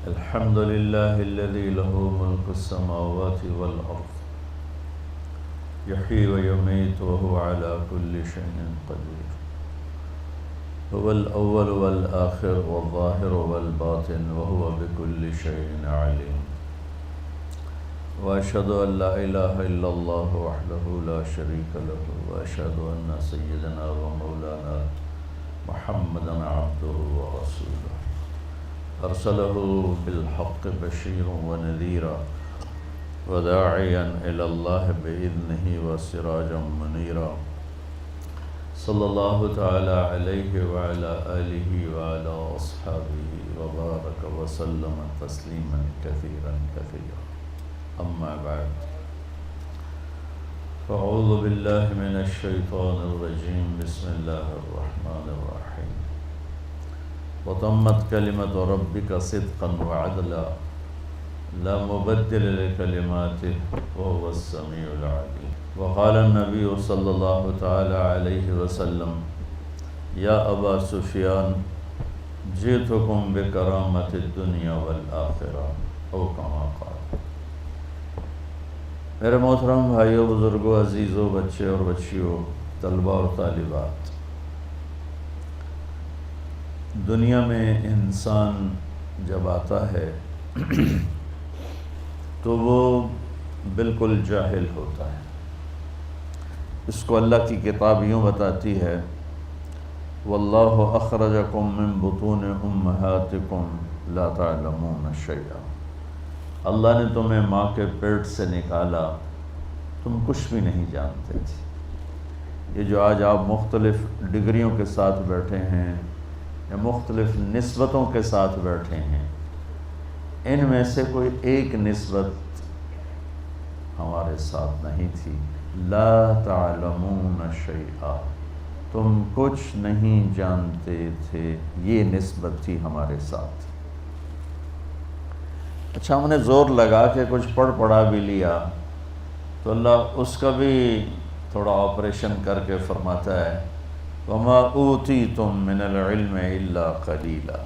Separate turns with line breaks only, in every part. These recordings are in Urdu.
الحمد لله الذي له ملك السماوات والأرض يحيي ويميت وهو على كل شيء قدير هو الأول والآخر والظاهر والباطن وهو بكل شيء عليم وأشهد أن لا إله إلا الله وحده لا شريك له وأشهد أن سيدنا ومولانا محمدا عبده ورسوله أرسله بالحق بشيرا ونذيرا وداعيا إلى الله بإذنه وسراجا منيرا صلى الله تعالى عليه وعلى آله وعلى أصحابه وبارك وسلم تسليما كثيرا كثيرا أما بعد فأعوذ بالله من الشيطان الرجيم بسم الله الرحمن الرحيم وتمت كلمة ربك صدقا وعدلا لا مبدل لكلماته وهو السميع العليم وقال النبي صلى الله تعالى عليه وسلم يا أبا سفيان جئتكم بكرامة الدنيا والآخرة أو كما قال۔ میرے محترم بھائیوں، بزرگوں، عزیزوں، بچے اور بچیوں، طلباء اور طالبات، دنیا میں انسان جب آتا ہے تو وہ بالکل جاہل ہوتا ہے۔ اس کو اللہ کی کتاب یوں بتاتی ہے واللہ اخرجکم من بطون امہاتکم لا تعلمون شیئا، اللہ نے تمہیں ماں کے پیٹ سے نکالا، تم کچھ بھی نہیں جانتے تھے۔ یہ جو آج آپ مختلف ڈگریوں کے ساتھ بیٹھے ہیں یا مختلف نسبتوں کے ساتھ بیٹھے ہیں، ان میں سے کوئی ایک نسبت ہمارے ساتھ نہیں تھی۔ لا تعلمون شیئا، تم کچھ نہیں جانتے تھے، یہ نسبت تھی ہمارے ساتھ۔ اچھا، ہم نے زور لگا کے کچھ پڑھا بھی لیا تو اللہ اس کا بھی تھوڑا آپریشن کر کے فرماتا ہے وَمَا أُوتِيتُم مِّنَ الْعِلْمِ إِلَّا قَلِيلًا،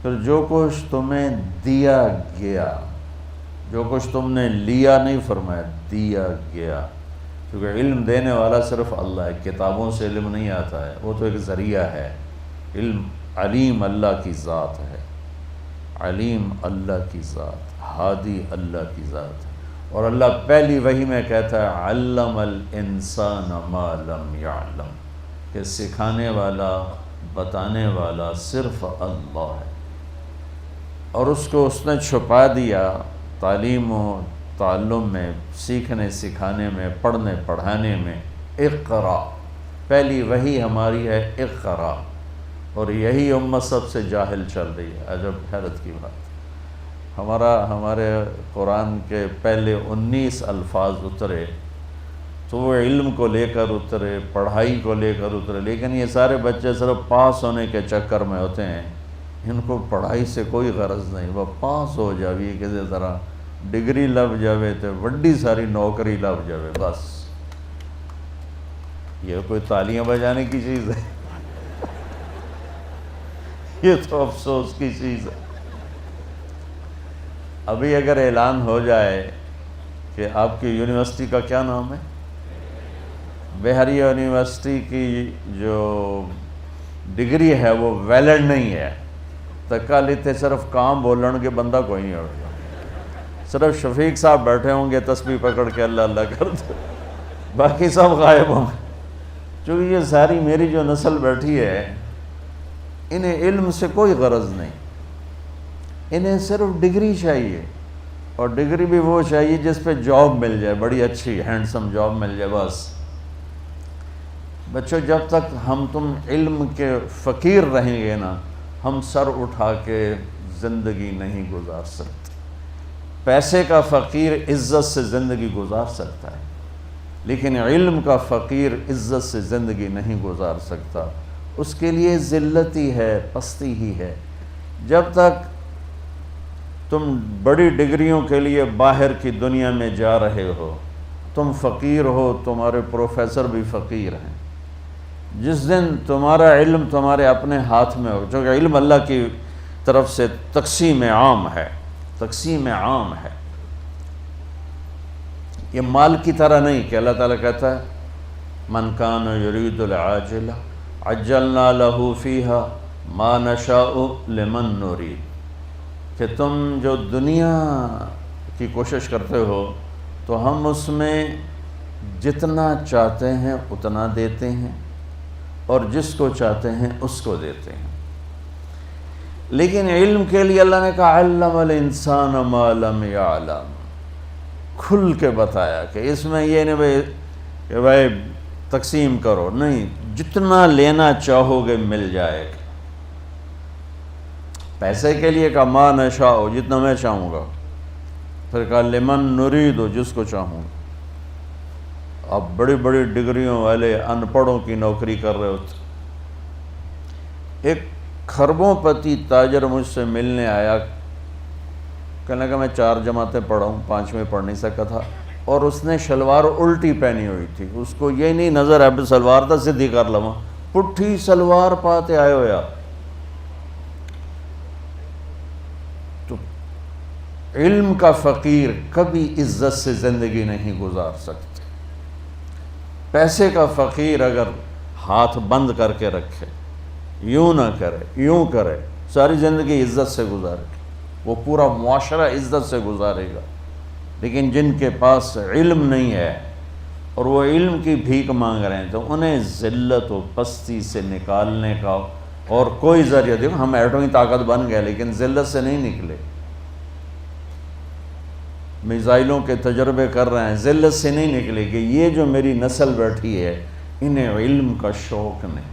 پھر جو کچھ تمہیں دیا گیا، جو کچھ تم نے لیا نہیں فرمایا، دیا گیا، کیونکہ علم دینے والا صرف اللہ ہے، کتابوں سے علم نہیں آتا ہے، وہ تو ایک ذریعہ ہے۔ علم علیم اللہ کی ذات ہے، علیم اللہ کی ذات، ہادی اللہ کی ذات ہے۔ اور اللہ پہلی وحی میں کہتا ہے علم الانسان ما لم یعلم، کہ سکھانے والا، بتانے والا صرف اللہ ہے، اور اس کو اس نے چھپا دیا تعلیم و تعلم میں، سیکھنے سکھانے میں، پڑھنے پڑھانے میں۔ اقرا، پہلی وحی ہماری ہے اقرا، اور یہی امت سب سے جاہل چل رہی ہے۔ عجب حیرت کی بات، ہمارے قرآن کے پہلے 19 الفاظ اترے تو وہ علم کو لے کر اترے، پڑھائی کو لے کر اترے، لیکن یہ سارے بچے صرف پاس ہونے کے چکر میں ہوتے ہیں، ان کو پڑھائی سے کوئی غرض نہیں۔ وہ پاس ہو جاوی کسی طرح، ڈگری لب جاوے تو وڈی ساری نوکری لب جاوے، بس۔ یہ کوئی تالیاں بجانے کی چیز ہے؟ یہ تو افسوس کی چیز ہے۔ ابھی اگر اعلان ہو جائے کہ آپ کی یونیورسٹی کا کیا نام ہے، بہاریہ یونیورسٹی کی جو ڈگری ہے وہ ویلڈ نہیں ہے، تکا لیتے صرف کام بولن کے بندہ کوئی نہیں ہوگا، صرف شفیق صاحب بیٹھے ہوں گے تسبیح پکڑ کے اللہ اللہ کرتے، باقی سب غائب ہوں گے۔ چونکہ یہ ساری میری جو نسل بیٹھی ہے، انہیں علم سے کوئی غرض نہیں، انہیں صرف ڈگری چاہیے، اور ڈگری بھی وہ چاہیے جس پہ جاب مل جائے، بڑی اچھی ہینڈسم جاب مل جائے، بس۔ بچوں، جب تک ہم تم علم کے فقیر رہیں گے نا، ہم سر اٹھا کے زندگی نہیں گزار سکتے۔ پیسے کا فقیر عزت سے زندگی گزار سکتا ہے، لیکن علم کا فقیر عزت سے زندگی نہیں گزار سکتا، اس کے لیے ذلت ہی ہے، پستی ہی ہے۔ جب تک تم بڑی ڈگریوں کے لیے باہر کی دنیا میں جا رہے ہو، تم فقیر ہو، تمہارے پروفیسر بھی فقیر ہیں۔ جس دن تمہارا علم تمہارے اپنے ہاتھ میں ہو، چونکہ علم اللہ کی طرف سے تقسیم عام ہے، تقسیم عام ہے۔ یہ مال کی طرح نہیں کہ اللہ تعالیٰ کہتا ہے من کان یرید العاجلہ عجلنا لہ فیہا ما نشاء لمن نرید، کہ تم جو دنیا کی کوشش کرتے ہو تو ہم اس میں جتنا چاہتے ہیں اتنا دیتے ہیں اور جس کو چاہتے ہیں اس کو دیتے ہیں۔ لیکن علم کے لیے اللہ نے کہا علم الانسان ما لم یعلم، کھل کے بتایا کہ اس میں یہ نہیں کہ بھائی تقسیم کرو، نہیں، جتنا لینا چاہو گے مل جائے گا۔ پیسے کے لیے کہا ما نشاء، جتنا میں چاہوں گا، پھر کہا لمن نرید، جس کو چاہوں گا۔ اب بڑی بڑی ڈگریوں والے ان پڑھوں کی نوکری کر رہے ہوتے۔ ایک خربوں پتی تاجر مجھ سے ملنے آیا، کہنے لگا میں 4 جماعتیں پڑھا ہوں، 5ویں پڑھ نہیں سکا تھا، اور اس نے شلوار الٹی پہنی ہوئی تھی، اس کو یہ نہیں نظر اب سلوار تھا سدھی کر لواں، پٹھی سلوار پاتے آئے ہو یا۔ تو علم کا فقیر کبھی عزت سے زندگی نہیں گزار سکتے۔ پیسے کا فقیر اگر ہاتھ بند کر کے رکھے، یوں نہ کرے یوں کرے، ساری زندگی عزت سے گزارے، وہ پورا معاشرہ عزت سے گزارے گا۔ لیکن جن کے پاس علم نہیں ہے اور وہ علم کی بھیک مانگ رہے ہیں تو انہیں ذلت و پستی سے نکالنے کا اور کوئی ذریعہ، دیکھو ہم ایٹمی طاقت بن گئے لیکن ذلت سے نہیں نکلے، میزائلوں کے تجربے کر رہے ہیں، ذلت سے نہیں نکلے کہ یہ جو میری نسل بیٹھی ہے انہیں علم کا شوق نہیں،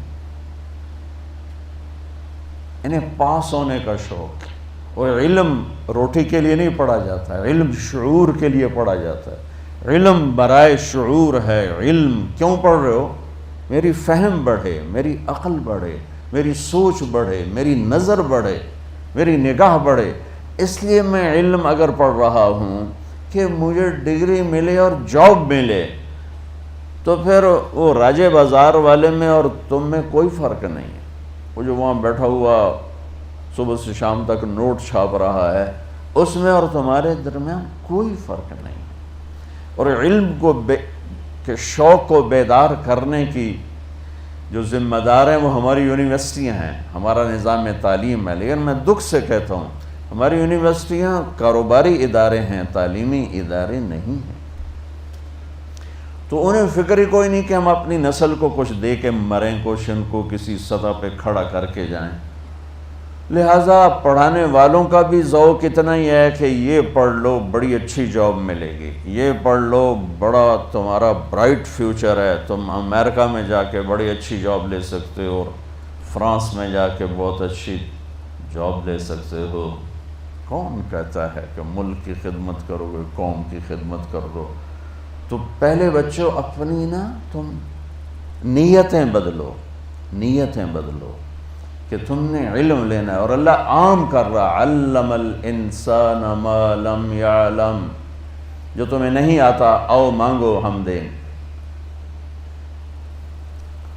انہیں پاس ہونے کا شوق۔ اور علم روٹی کے لیے نہیں پڑھا جاتا ہے، علم شعور کے لیے پڑھا جاتا ہے، علم برائے شعور ہے۔ علم کیوں پڑھ رہے ہو؟ میری فہم بڑھے، میری عقل بڑھے، میری سوچ بڑھے، میری نظر بڑھے، میری نگاہ بڑھے۔ اس لیے میں علم اگر پڑھ رہا ہوں کہ مجھے ڈگری ملے اور جاب ملے، تو پھر وہ راجے بازار والے میں اور تم میں کوئی فرق نہیں ہے۔ وہ جو وہاں بیٹھا ہوا صبح سے شام تک نوٹ چھاپ رہا ہے، اس میں اور تمہارے درمیان کوئی فرق نہیں۔ اور علم کے شوق کو بیدار کرنے کی جو ذمہ دار ہیں وہ ہماری یونیورسٹیاں ہیں، ہمارا نظام تعلیم ہے۔ لیکن میں دکھ سے کہتا ہوں ہماری یونیورسٹیاں کاروباری ادارے ہیں، تعلیمی ادارے نہیں ہیں۔ تو انہیں فکر ہی کوئی نہیں کہ ہم اپنی نسل کو کچھ دے کے مریں، کچھ ان کو کسی سطح پہ کھڑا کر کے جائیں۔ لہٰذا پڑھانے والوں کا بھی ذوق اتنا ہی ہے کہ یہ پڑھ لو بڑی اچھی جاب ملے گی، یہ پڑھ لو بڑا تمہارا برائٹ فیوچر ہے، تم امریکہ میں جا کے بڑی اچھی جاب لے سکتے ہو اور فرانس میں جا کے بہت اچھی جاب لے سکتے ہو۔ کون کہتا ہے کہ ملک کی خدمت کرو گے، قوم کی خدمت کر دو؟ تو پہلے بچوں اپنی نا تم نیتیں بدلو، نیتیں بدلو کہ تم نے علم لینا ہے۔ اور اللہ عام کر رہا علم الانسان ما لم یعلم، جو تمہیں نہیں آتا آؤ مانگو ہم دیں۔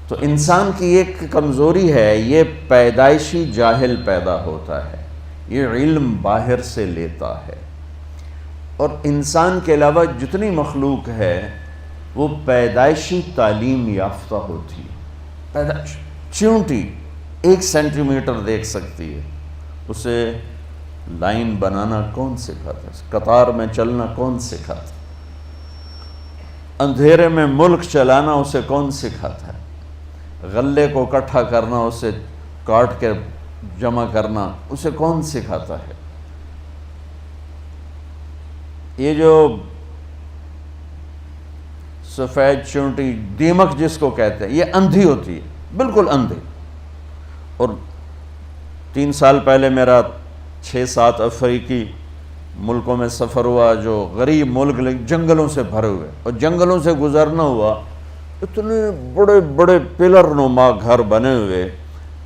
تو انسان کی ایک کمزوری ہے، یہ پیدائشی جاہل پیدا ہوتا ہے، یہ علم باہر سے لیتا ہے۔ اور انسان کے علاوہ جتنی مخلوق ہے وہ پیدائشی تعلیم یافتہ ہوتی ہے۔ چیونٹی 1 سینٹی میٹر دیکھ سکتی ہے، اسے لائن بنانا کون سکھاتا ہے؟ قطار میں چلنا کون سکھاتا ہے؟ اندھیرے میں ملک چلانا اسے کون سکھاتا ہے؟ غلے کو اکٹھا کرنا، اسے کاٹ کے جمع کرنا اسے کون سکھاتا ہے؟ یہ جو سفید چونٹی دیمک جس کو کہتے ہیں، یہ اندھی ہوتی ہے، بالکل اندھی۔ اور 3 سال پہلے میرا 6-7 افریقی ملکوں میں سفر ہوا، جو غریب ملک جنگلوں سے بھرے ہوئے، اور جنگلوں سے گزرنا ہوا، اتنے بڑے بڑے پلر نما گھر بنے ہوئے۔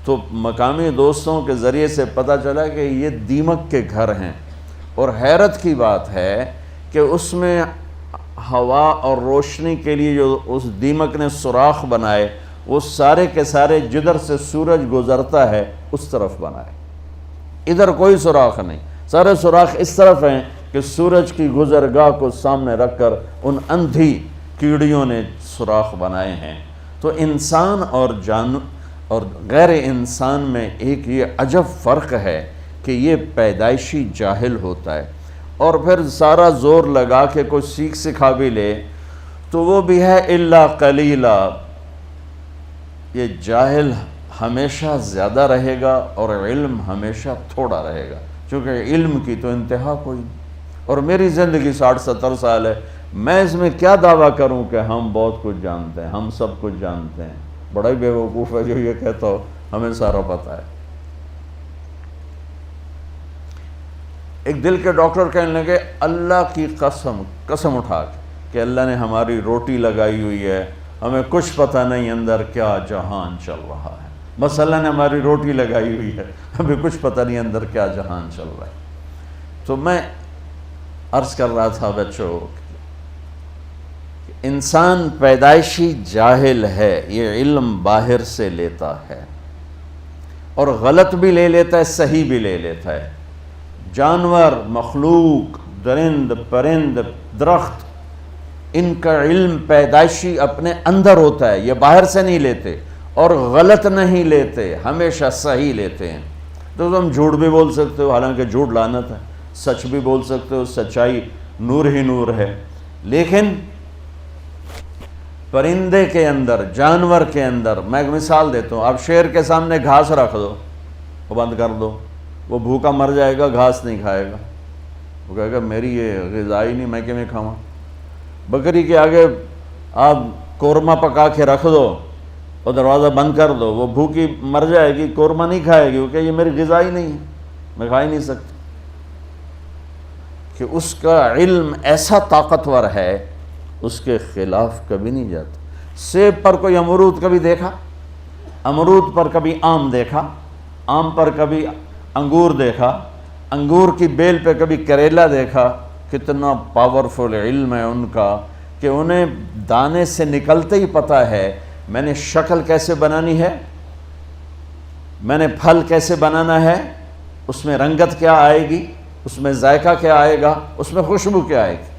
تو مقامی دوستوں کے ذریعے سے پتہ چلا کہ یہ دیمک کے گھر ہیں۔ اور حیرت کی بات ہے کہ اس میں ہوا اور روشنی کے لیے جو اس دیمک نے سوراخ بنائے، وہ سارے کے سارے جدھر سے سورج گزرتا ہے اس طرف بنائے۔ ادھر کوئی سوراخ نہیں، سارے سوراخ اس طرف ہیں کہ سورج کی گزرگاہ کو سامنے رکھ کر ان اندھی کیڑیوں نے سوراخ بنائے ہیں۔ تو انسان اور غیر انسان میں ایک یہ عجب فرق ہے کہ یہ پیدائشی جاہل ہوتا ہے، اور پھر سارا زور لگا کے کوئی سیکھ سکھا بھی لے تو وہ بھی ہے الا قلیلا۔ یہ جاہل ہمیشہ زیادہ رہے گا اور علم ہمیشہ تھوڑا رہے گا، چونکہ علم کی تو انتہا کوئی نہیں۔ اور میری زندگی 60-70 سال ہے، میں اس میں کیا دعویٰ کروں کہ ہم بہت کچھ جانتے ہیں، ہم سب کچھ جانتے ہیں۔ بڑا ہی بیوقوف ہے جو یہ کہتا ہو ہمیں سارا پتہ ہے۔ ایک دل کے ڈاکٹر کہنے لگے اللہ کی قسم اٹھا کے کہ اللہ نے ہماری روٹی لگائی ہوئی ہے، ہمیں کچھ پتہ نہیں اندر کیا جہان چل رہا ہے۔ بس اللہ نے ہماری روٹی لگائی ہوئی ہے، ہمیں کچھ پتہ نہیں اندر کیا جہان چل رہا ہے۔ تو میں عرض کر رہا تھا بچوں، انسان پیدائشی جاہل ہے، یہ علم باہر سے لیتا ہے اور غلط بھی لے لیتا ہے، صحیح بھی لے لیتا ہے۔ جانور، مخلوق، درند، پرند، درخت، ان کا علم پیدائشی اپنے اندر ہوتا ہے، یہ باہر سے نہیں لیتے اور غلط نہیں لیتے، ہمیشہ صحیح لیتے ہیں۔ تو تم جھوٹ بھی بول سکتے ہو، حالانکہ جھوٹ لعنت ہے، سچ بھی بول سکتے ہو، سچائی نور ہی نور ہے، لیکن پرندے کے اندر، جانور کے اندر، میں ایک مثال دیتا ہوں، آپ شیر کے سامنے گھاس رکھ دو، وہ بند کر دو، وہ بھوکا مر جائے گا، گھاس نہیں کھائے گا، وہ کہے گا میری یہ غذا ہی نہیں، میں کیوں میں کھاؤں۔ بکری کے آگے آپ قورمہ پکا کے رکھ دو اور دروازہ بند کر دو، وہ بھوکی مر جائے گی، قورمہ نہیں کھائے گی، وہ کہ یہ میری غذا ہی نہیں ہے، میں کھا ہی نہیں سکتی۔ کہ اس کا علم ایسا طاقتور ہے، اس کے خلاف کبھی نہیں جاتا۔ سیب پر کوئی امرود کبھی دیکھا؟ امرود پر کبھی آم دیکھا؟ آم پر کبھی انگور دیکھا؟ انگور کی بیل پہ کبھی کریلا دیکھا؟ کتنا پاورفل علم ہے ان کا کہ انہیں دانے سے نکلتے ہی پتہ ہے میں نے شکل کیسے بنانی ہے، میں نے پھل کیسے بنانا ہے، اس میں رنگت کیا آئے گی، اس میں ذائقہ کیا آئے گا، اس میں خوشبو کیا آئے گی۔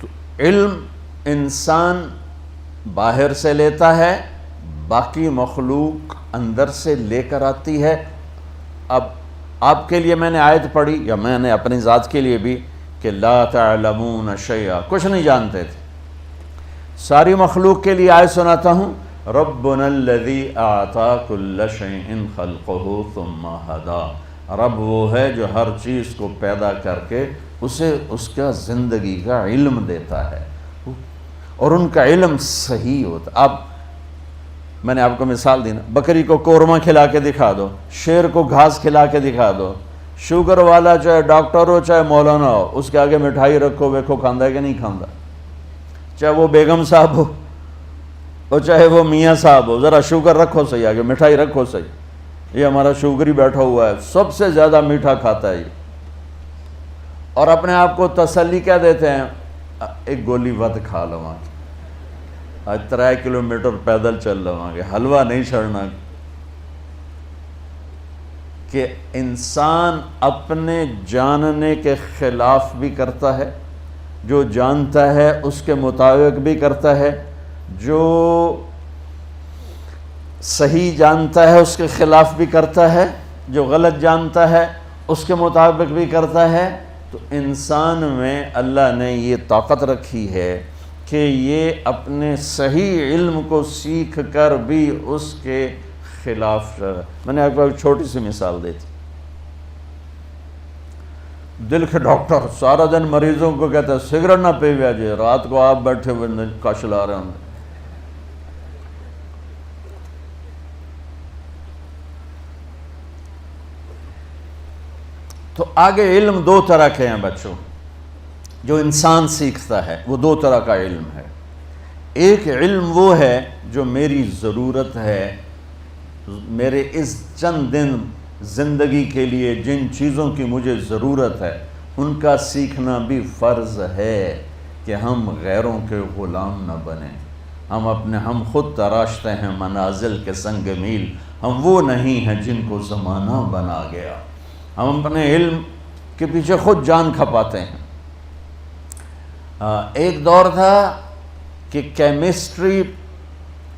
تو علم انسان باہر سے لیتا ہے، باقی مخلوق اندر سے لے کر آتی ہے۔ اب آپ کے لیے میں نے آیت پڑھی، یا میں نے اپنی ذات کے لیے بھی، کہ لا تعلمون شیئا، کچھ نہیں جانتے تھے۔ ساری مخلوق کے لیے آیت سناتا ہوں، ربنا الذی اعطا کل شیء خلقہ ثم ہدی، رب وہ ہے جو ہر چیز کو پیدا کر کے اسے اس کا زندگی کا علم دیتا ہے، اور ان کا علم صحیح ہوتا۔ اب میں نے آپ کو مثال دی نا، بکری کو قورمہ کھلا کے دکھا دو، شیر کو گھاس کھلا کے دکھا دو، شوگر والا چاہے ڈاکٹر ہو چاہے مولانا ہو، اس کے آگے مٹھائی رکھو، ویکھو کھاندا ہے کہ نہیں کھاندا، چاہے وہ بیگم صاحب ہو اور چاہے وہ میاں صاحب ہو، ذرا شوگر رکھو صحیح آگے، مٹھائی رکھو صحیح، یہ ہمارا شوگر ہی بیٹھا ہوا ہے، سب سے زیادہ میٹھا کھاتا ہے یہ، اور اپنے آپ کو تسلی کیا دیتے ہیں، ایک گولی ود کھا لواں گے، آج 3 کلومیٹر پیدل چل لواں گے، حلوہ نہیں چھڑنا۔ کہ انسان اپنے جاننے کے خلاف بھی کرتا ہے، جو جانتا ہے اس کے مطابق بھی کرتا ہے، جو صحیح جانتا ہے اس کے خلاف بھی کرتا ہے، جو غلط جانتا ہے اس کے مطابق بھی کرتا ہے۔ تو انسان میں اللہ نے یہ طاقت رکھی ہے کہ یہ اپنے صحیح علم کو سیکھ کر بھی اس کے خلاف۔ میں نے آپ کو ایک چھوٹی سی مثال دی تھی، دل کے ڈاکٹر سارا دن مریضوں کو کہتا ہے سگریٹ نہ پیویا جی، رات کو آپ بیٹھے ہوئے کش لا رہے ہوں گے۔ تو آگے علم 2 طرح کے ہیں بچوں، جو انسان سیکھتا ہے وہ 2 طرح کا علم ہے۔ ایک علم وہ ہے جو میری ضرورت ہے، میرے اس چند دن زندگی کے لیے جن چیزوں کی مجھے ضرورت ہے ان کا سیکھنا بھی فرض ہے، کہ ہم غیروں کے غلام نہ بنیں۔ ہم خود تراشتے ہیں منازل کے سنگ میل، ہم وہ نہیں ہیں جن کو زمانہ بنا گیا، ہم اپنے علم کے پیچھے خود جان کھپاتے ہیں۔ ایک دور تھا کہ کیمسٹری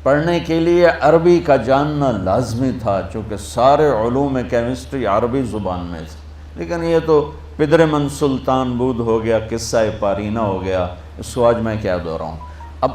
پڑھنے کے لیے عربی کا جاننا لازمی تھا، چونکہ سارے علوم کیمسٹری عربی زبان میں تھے، لیکن یہ تو پدرمن سلطان بود ہو گیا، قصہ پارینہ ہو گیا، اس کو آج میں کیا دہراؤں۔ اب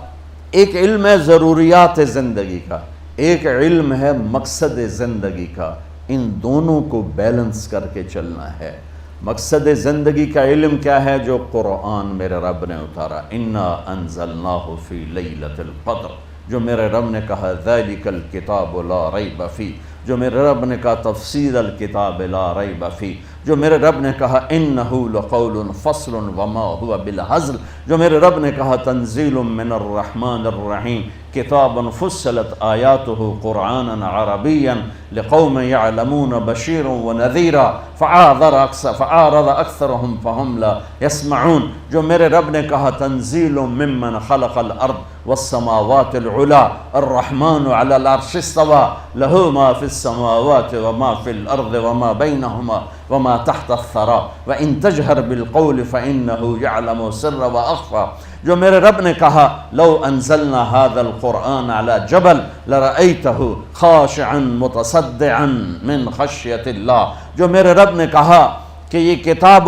ایک علم ہے ضروریات زندگی کا، ایک علم ہے مقصد زندگی کا، ان دونوں کو بیلنس کر کے چلنا ہے۔ مقصد زندگی کا علم کیا ہے؟ جو قرآن میرے رب نے اتارا، انا انزلناہ فی لیلۃ القدر، جو میرے رب نے کہا ذالک الکتاب لا ریب فیہ، جو میرے رب نے کہا تفسیر الکتاب لا ریب فیہ، جو میرے رب نے کہا انہ لقول فصل وما هو بالہزل، جو میرے رب نے کہا تنزیل من الرحمن الرحیم، کتاب فصلت آیاتہ قرآنا عربیا لقوم یعلمون بشیرا ونذیرا فأعرض اکثرهم فهم لا یسمعون، جو میرے رب نے کہا تنزیل ممن خلق الارض والسماوات العلا الرحمن على العرش استوى له ما في السماوات وما في الارض وما بينهما وما تحت الثرى وان تجهر بالقول فانه يعلم السر واخفى، جو میرے رب نے کہا لو انزلنا هذا القرآن على جبل لرأيته خاشعا متصدعا من خشیة اللہ، جو میرے رب نے کہا کہ یہ کتاب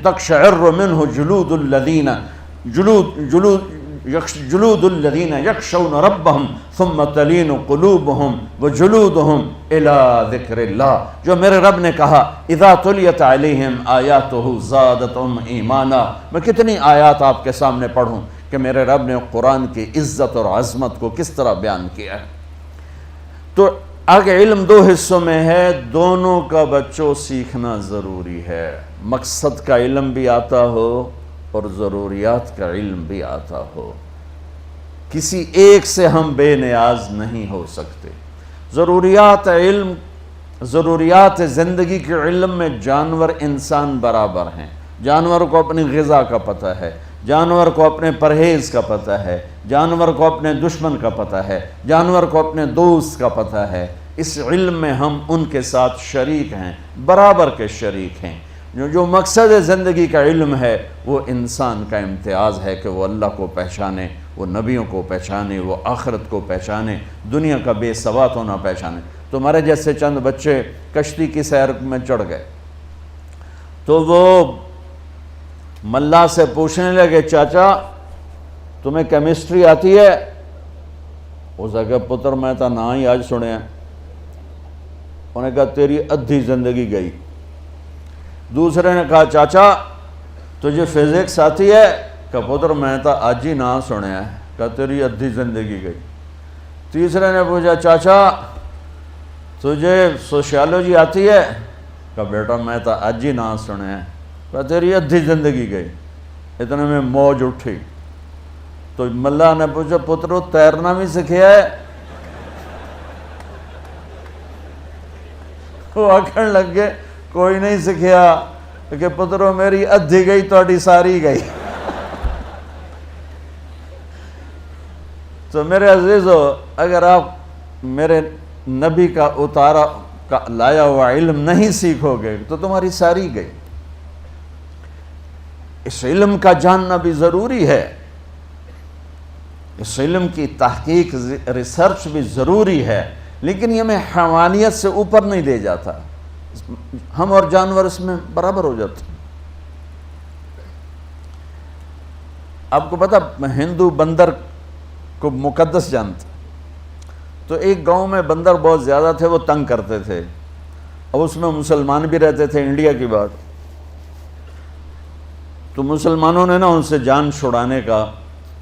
تقشعر منه جلود الذین یخشون ربهم ثم تلین قلوبهم وجلودهم الى ذکر اللہ، جو میرے رب نے کہا اذا تلیت علیہم آیاتہ زادتہم ایمانا۔ میں کتنی آیات آپ کے سامنے پڑھوں کہ میرے رب نے قرآن کی عزت اور عظمت کو کس طرح بیان کیا ہے۔ تو آگے علم دو حصوں میں ہے، دونوں کا بچوں سیکھنا ضروری ہے، مقصد کا علم بھی آتا ہو اور ضروریات کا علم بھی آتا ہو، کسی ایک سے ہم بے نیاز نہیں ہو سکتے۔ ضروریات زندگی کے علم میں جانور انسان برابر ہیں، جانور کو اپنی غذا کا پتہ ہے، جانور کو اپنے پرہیز کا پتہ ہے، جانور کو اپنے دشمن کا پتہ ہے، جانور کو اپنے دوست کا پتہ ہے۔ اس علم میں ہم ان کے ساتھ شریک ہیں، برابر کے شریک ہیں۔ جو مقصد زندگی کا علم ہے وہ انسان کا امتیاز ہے کہ وہ اللہ کو پہچانے، وہ نبیوں کو پہچانے، وہ آخرت کو پہچانے، دنیا کا بے ثبات ہونا پہچانے۔ تمہارے جیسے چند بچے کشتی کی سیر میں چڑھ گئے تو وہ ملا سے پوچھنے لگے چاچا تمہیں کیمسٹری آتی ہے؟ اس نے کہا پتر میں تو نہ ہی آج سنے ہیں۔ انہوں نے کہا تیری ادھی زندگی گئی۔ دوسرے نے کہا چاچا تجھے فزکس آتی ہے؟ کہا پتر میں تو آج ہی نہ سنے ہیں۔ کہا تیری ادھی زندگی گئی۔ تیسرے نے پوچھا چاچا تجھے سوشیالوجی آتی ہے؟ کہا بیٹا میں تو آج ہی نہ سنے ہیں۔ کہا تیری ادھی زندگی گئی۔ اتنے میں موج اٹھی تو ملا نے پوچھا پترو تیرنا بھی سکھیا ہے؟ وہ آکھن لگ گئے کوئی نہیں سکھیا کہ پترو میری ادھی گئی تہاڈی ساری گئی۔ تو میرے عزیزو اگر آپ میرے نبی کا اتارا کا لایا ہوا علم نہیں سیکھو گے تو تمہاری ساری گئی۔ اس علم کا جاننا بھی ضروری ہے، اس علم کی تحقیق ریسرچ بھی ضروری ہے، لیکن یہ میں حیوانیت سے اوپر نہیں دے جاتا، ہم اور جانور اس میں برابر ہو جاتے ہیں۔ آپ کو پتا ہندو بندر کو مقدس جانتے، تو ایک گاؤں میں بندر بہت زیادہ تھے، وہ تنگ کرتے تھے، اور اس میں مسلمان بھی رہتے تھے، انڈیا کی بات۔ تو مسلمانوں نے نا ان سے جان چھڑانے کا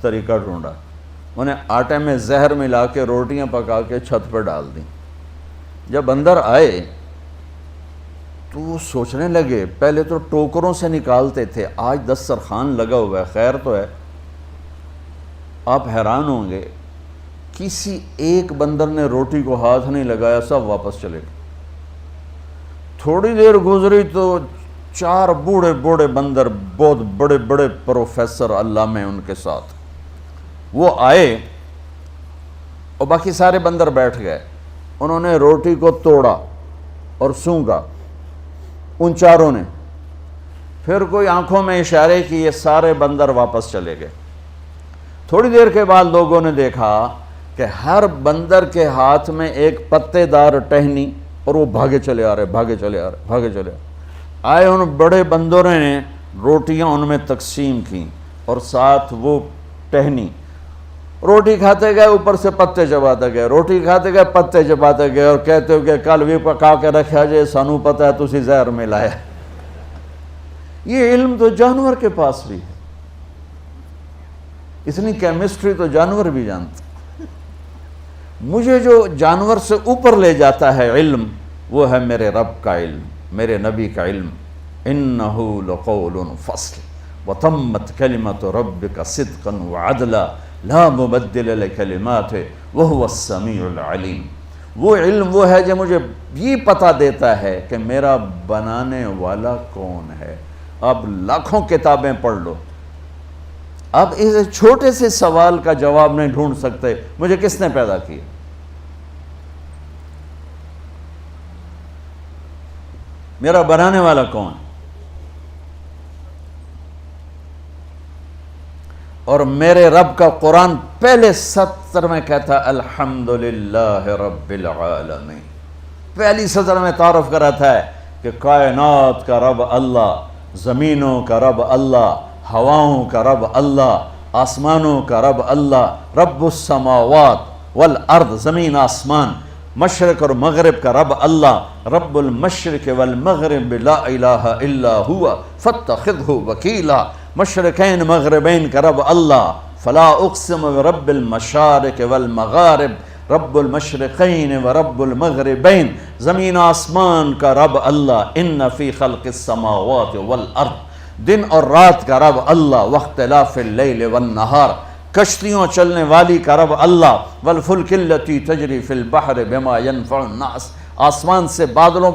طریقہ ڈھونڈا، انہیں آٹے میں زہر ملا کے روٹیاں پکا کے چھت پر ڈال دیں۔ جب بندر آئے تو وہ سوچنے لگے، پہلے تو ٹوکروں سے نکالتے تھے، آج دسترخوان لگا ہوا ہے، خیر تو ہے۔ آپ حیران ہوں گے کسی ایک بندر نے روٹی کو ہاتھ نہیں لگایا، سب واپس چلے گئے۔ تھوڑی دیر گزری تو 4 بوڑھے بوڑھے بندر، بہت بڑے بڑے پروفیسر علامہ ان کے ساتھ، وہ آئے اور باقی سارے بندر بیٹھ گئے۔ انہوں نے روٹی کو توڑا اور سونگا ان چاروں نے، پھر کوئی آنکھوں میں اشارے کیے، سارے بندر واپس چلے گئے۔ تھوڑی دیر کے بعد لوگوں نے دیکھا کہ ہر بندر کے ہاتھ میں ایک پتے دار ٹہنی، اور وہ بھاگے چلے آ رہے۔ آئے ان بڑے بندروں نے روٹیاں ان میں تقسیم کیں اور ساتھ وہ ٹہنی، روٹی کھاتے گئے، اوپر سے پتے چباتے گئے، روٹی کھاتے گئے، پتے چباتے گئے، اور کہتے ہو کہ کل بھی پکا کے رکھا جائے، سانو پتہ ہے تسی زہر ملایا۔ یہ علم تو جانور کے پاس بھی ہے، اتنی کیمسٹری تو جانور بھی جانتے۔ مجھے جو جانور سے اوپر لے جاتا ہے علم، وہ ہے میرے رب کا علم، میرے نبی کا علم۔ انہ لقول فصل وتمت کلمۃ ربک صدقا وعدلا لا مبدل لکلماتہ وہو السمیع العلیم۔ وہ علم وہ ہے جو مجھے یہ پتہ دیتا ہے کہ میرا بنانے والا کون ہے۔ اب لاکھوں کتابیں پڑھ لو، اب اس چھوٹے سے سوال کا جواب نہیں ڈھونڈ سکتے، مجھے کس نے پیدا کیا؟ میرا بنانے والا کون؟ اور میرے رب کا قرآن پہلے سطر میں کہتا الحمدللہ رب العالمین، پہلی سطر میں تعارف کراتا ہے کہ کائنات کا رب اللہ، زمینوں کا رب اللہ، ہواؤں کا رب اللہ، آسمانوں کا رب اللہ، رب السماوات والارض، زمین آسمان، مشرق اور مغرب کا رب اللہ، رب المشرق والمغرب لا الہ الا ہوا فاتخذہ وکیلا، مشرقین مغربین کا رب اللہ، فلا اقسم برب المشارق والمغارب، رب المشرقین ورب المغربین، زمین آسمان کا رب اللہ، ان فی خلق السماوات والارض، دن اور رات کا رب اللہ، واختلاف اللیل والنہار، کشتیوں چلنے والی کا رب اللہ، والفلک التی تجری فی البحر بما ینفع الناس، آسمان سے بادلوں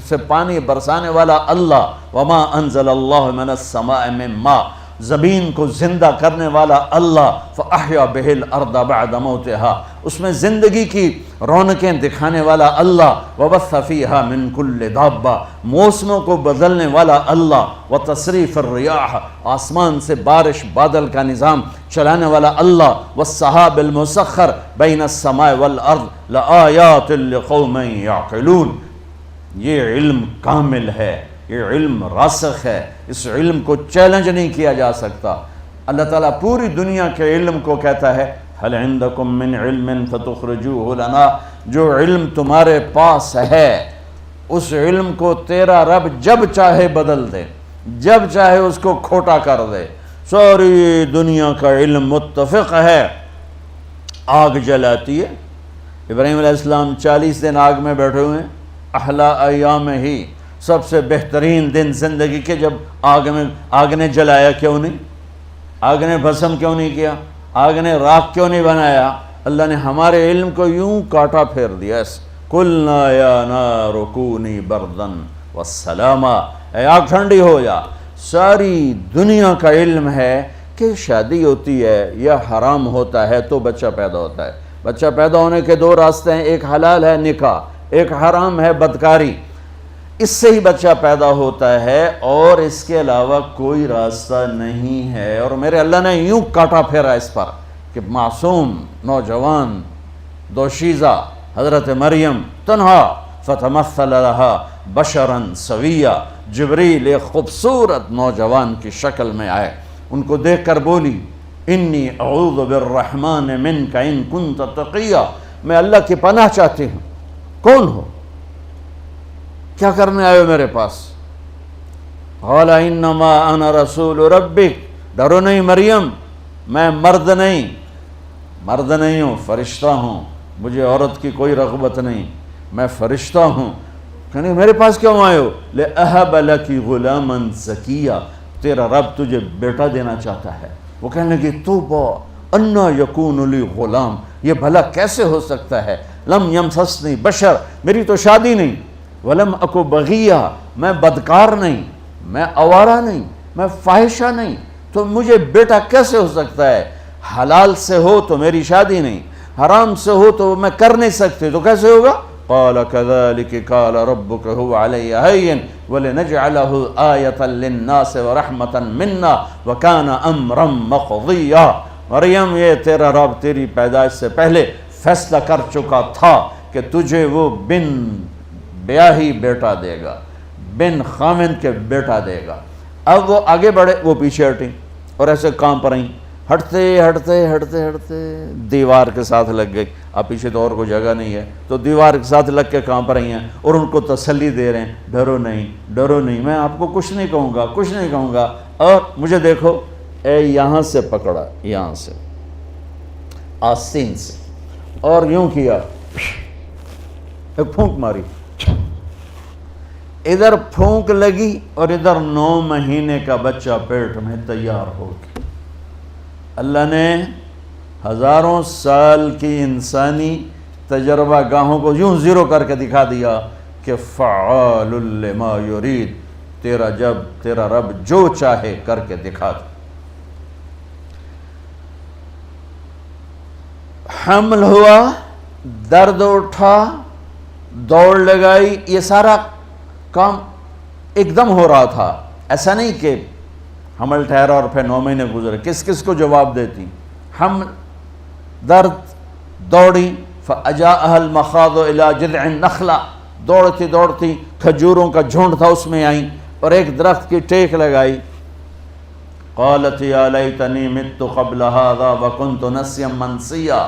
سے پانی برسانے والا اللہ، وما انزل اللہ من السماء من ماء، زمین کو زندہ کرنے والا اللہ، فاحیا بہ الارض بعد موتها، اس میں زندگی کی رونقیں دکھانے والا اللہ، وبث فیہا من کل دابہ، موسموں کو بدلنے والا اللہ، وتصریف الریاح، آسمان سے بارش بادل کا نظام چلانے والا اللہ، والسحاب المسخر بین السماء والارض لآیات لقوم یعقلون۔ یہ علم کامل ہے، یہ علم راسخ ہے، اس علم کو چیلنج نہیں کیا جا سکتا۔ اللہ تعالیٰ پوری دنیا کے علم کو کہتا ہے هل عندکم من علم فتخرجوه لنا، جو علم تمہارے پاس ہے اس علم کو تیرا رب جب چاہے بدل دے، جب چاہے اس کو کھوٹا کر دے۔ ساری دنیا کا علم متفق ہے، آگ جلاتی ہے، ابراہیم علیہ السلام 40 دن آگ میں بیٹھے ہوئے ہیں، احلا ایام ہی، سب سے بہترین دن زندگی کے، جب آگ نے جلایا کیوں نہیں؟ آگ نے بھسم کیوں نہیں کیا؟ آگ نے راکھ کیوں نہیں بنایا؟ اللہ نے ہمارے علم کو یوں کاٹا پھیر دیا، قُلْنَا يَا نَارُ كُونِي بَرْدًا وَالسَّلَامًا، اے آگ ٹھنڈی ہو جا۔ ساری دنیا کا علم ہے کہ شادی ہوتی ہے یا حرام ہوتا ہے تو بچہ پیدا ہوتا ہے۔ بچہ پیدا ہونے کے دو راستے ہیں، ایک حلال ہے نکاح، ایک حرام ہے بدکاری، اس سے ہی بچہ پیدا ہوتا ہے اور اس کے علاوہ کوئی راستہ نہیں ہے۔ اور میرے اللہ نے یوں کاٹا پھیرا اس پر کہ معصوم نوجوان دوشیزہ حضرت مریم تنہا، فتمثل لها بشرا سویا، جبریل ایک خوبصورت نوجوان کی شکل میں آئے، ان کو دیکھ کر بولی انی اعوذ بالرحمن منک ان کنت تقیا، میں اللہ کی پناہ چاہتی ہوں۔ کون ہو؟ کیا کرنے آئے ہو میرے پاس؟ قال انما انا رسول ربک، ڈرو نہیں مریم، میں مرد نہیں ہوں، فرشتہ ہوں، مجھے عورت کی کوئی رغبت نہیں، میں فرشتہ ہوں۔ کہنے میرے پاس کیوں آئے ہو؟ لأہب لک غلاما زکیا، تیرا رب تجھے بیٹا دینا چاہتا ہے۔ وہ کہنے لگی توبہ انا یکون لی غلام، یہ بھلا کیسے ہو سکتا ہے؟ لم یمسسنی بشر، میری تو شادی نہیں، ولم اکو بغیہ، میں بدکار نہیں، میں آوارہ نہیں، میں فاحشہ نہیں، تو مجھے بیٹا کیسے ہو سکتا ہے؟ حلال سے ہو تو میری شادی نہیں، حرام سے ہو تو میں کر نہیں سکتے، تو کیسے ہوگا؟ قال كذلك قال ربك هو علي هين ولنجعله آية للناس ورحمة منا وكان أمرا مقضيا۔ مریم، یہ تیرا رب تیری پیدائش سے پہلے فیصلہ کر چکا تھا کہ تجھے وہ بن بیاہی بیٹا دے گا، بن خامن کے بیٹا دے گا۔ اب وہ آگے بڑھے، وہ پیچھے ہٹیں اور ایسے کام پر آئیں، ہٹتے ہٹتے ہٹتے ہٹتے دیوار کے ساتھ لگ گئی۔ اب پیچھے تو اور کوئی جگہ نہیں ہے، تو دیوار کے ساتھ لگ کے کام پر آئی ہیں اور ان کو تسلی دے رہے ہیں، ڈرو نہیں ڈرو نہیں، میں آپ کو کچھ نہیں کہوں گا، کچھ نہیں کہوں گا۔ اور مجھے دیکھو، اے یہاں سے پکڑا، یہاں سے آستین سے، اور یوں کیا، ایک پھونک ماری، ادھر پھونک لگی اور ادھر 9 مہینے کا بچہ پیٹ میں تیار ہو گیا۔ اللہ نے ہزاروں سال کی انسانی تجربہ گاہوں کو یوں زیرو کر کے دکھا دیا کہ فعال لما یرید، تیرا رب جو چاہے کر کے دکھا دے۔ حمل ہوا، درد اٹھا، دوڑ لگائی، یہ سارا کام ایک دم ہو رہا تھا۔ ایسا نہیں کہ حمل ٹھہرا اور پھر 9 مہینے گزرے، کس کس کو جواب دیتی؟ حمل، درد، دوڑی، فَأَجَاءَهَا الْمَخَاضُ إِلَى جِذْعِ النَّخْلَةِ، دوڑتی دوڑتی کھجوروں کا جھنڈ تھا، اس میں آئیں اور ایک درخت کی ٹیک لگائی۔ قالت یا لیتنی مت قبل هذا وکنت نسیا منسیا،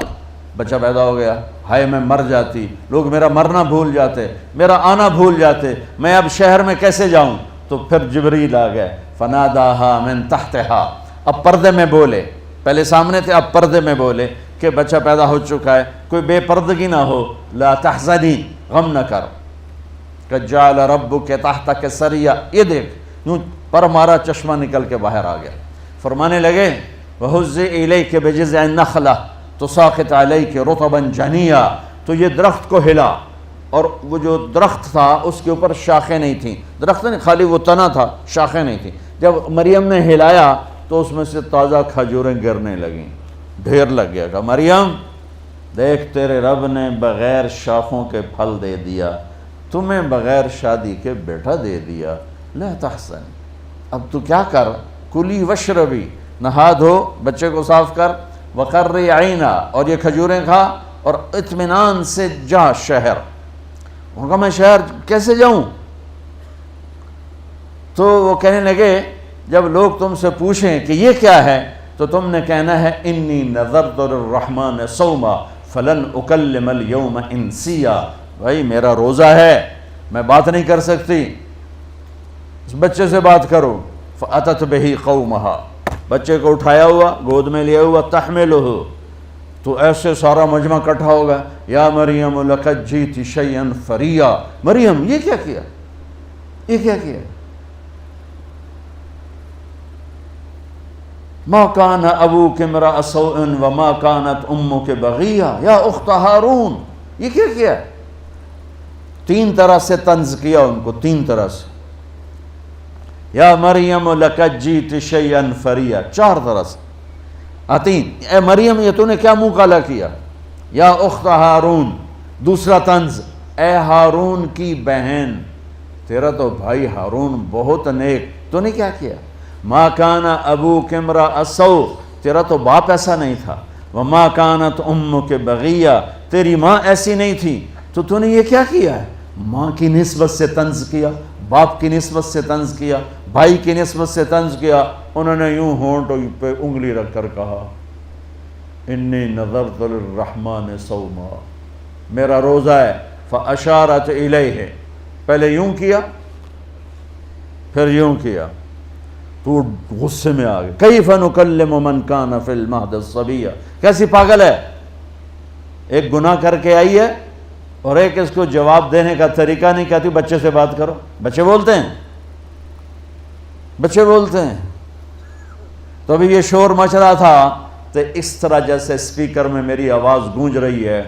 بچہ پیدا ہو گیا، ہائے میں مر جاتی، لوگ میرا مرنا بھول جاتے، میرا آنا بھول جاتے، میں اب شہر میں کیسے جاؤں؟ تو پھر جبریل آ گئے، فناداها من تحتها، اب پردے میں بولے، پہلے سامنے تھے اب پردے میں بولے کہ بچہ پیدا ہو چکا ہے، کوئی بے پردگی نہ ہو، لا تحزنی، غم نہ کر، قد جعل ربک تحتک سریا، یہ دیکھ، یوں پر مارا، چشمہ نکل کے باہر آ گیا۔ فرمانے لگے وَهُزِّ إِلَيْكَ بِجِذْعِ النَّخْلَةِ تُسَاقِطْ عَلَيْكَ رُطَبًا جَنِيًّا، تو یہ درخت کو ہلا، اور وہ جو درخت تھا اس کے اوپر شاخیں نہیں تھیں، درخت نہیں، خالی وہ تنا تھا، شاخیں نہیں تھیں۔ جب مریم نے ہلایا تو اس میں سے تازہ کھجوریں گرنے لگیں، ڈھیر لگ گیا۔ کہا مریم دیکھ، تیرے رب نے بغیر شاخوں کے پھل دے دیا، تمہیں بغیر شادی کے بیٹا دے دیا، لا تحزن، اب تو کیا کر، کلی وشربی، نہا دھو، بچے کو صاف کر، وقرری عینا، اور یہ کھجوریں کھا، اور اطمینان سے جا شہر۔ انہوں نے کہا میں شہر کیسے جاؤں؟ تو وہ کہنے لگے جب لوگ تم سے پوچھیں کہ یہ کیا ہے تو تم نے کہنا ہے انی نذرت للرحمن صوما فلن اکلم اليوم انسیا، بھائی میرا روزہ ہے، میں بات نہیں کر سکتی، اس بچے سے بات کرو۔ فأتت به قومها، بچے کو اٹھایا ہوا، گود میں لیا ہوا، تحملہ، تو ایسے سارا مجمع اکٹھا ہوگا، یا مریم لقد جئت شیئا فریا، مریم یہ کیا کیا، یہ کیا کیا، ما کان ابوک امرأ سوء وما کانت امک بغیہ یا اخت ہارون، یہ کیا کیا؟ 3 طرح سے طنز کیا ان کو، 3 طرح سے، یا مریم لقد جئت شیئا فریا، 4 طرح سے آتی، اے مریم یہ تو نے کیا منہ کالا کیا، یا اخت ہارون، دوسرا طنز، اے ہارون کی بہن، تیرا تو بھائی ہارون بہت نیک، تو نے کیا کیا، ما کان ابوک امرأ سوء، تیرا تو باپ ایسا نہیں تھا، وما کانت امک بغیہ، تیری ماں ایسی نہیں تھی، تو نے یہ کیا کیا ہے، ماں کی نسبت سے طنز کیا، باپ کی نسبت سے طنز کیا، بھائی کی نسبت سے طنز کیا۔ انہوں نے یوں ہونٹ پہ انگلی رکھ کر کہا انی نذرت للرحمن صوما، میرا روزہ ہے، فاشارت الیہ، پہلے یوں کیا پھر یوں کیا، تو غصے میں آ گئے، کیف نکلم من کان فی المہد صبیا، کیسی پاگل ہے، ایک گناہ کر کے آئی ہے اور ایک اس کو جواب دینے کا طریقہ نہیں، کہتی بچے سے بات کرو، بچے بولتے ہیں، بچے بولتے ہیں۔ تو ابھی یہ شور مچ رہا تھا تو اس طرح جیسے اسپیکر میں میری آواز گونج رہی ہے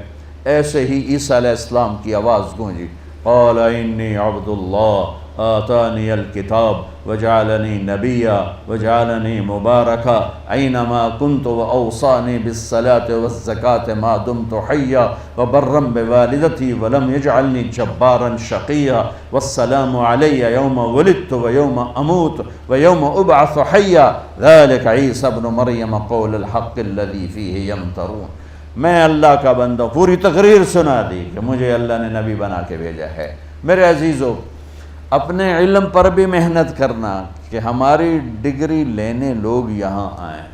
ایسے ہی عیسیٰ علیہ السلام کی آواز گونجی، قال انی عبد اللہ آتانی الکتاب وجعلنی نبیا وجعلنی مبارکا اینما کنت واوصانی بالصلاة والزکاة ما دمت حیا وبرا بوالدتی ولم یجعلنی جبارا شقیا والسلام علی یوم ولدت ویوم اموت ویوم ابعث حیا ذلک عیسی ابن مریم قول الحق الذی فیہ یمترون۔ میں اللہ کا بندہ، پوری تقریر سنا دی کہ مجھے اللہ نے نبی بنا کے بھیجا ہے۔ میرے عزیزو، اپنے علم پر بھی محنت کرنا کہ ہماری ڈگری لینے لوگ یہاں آئیں۔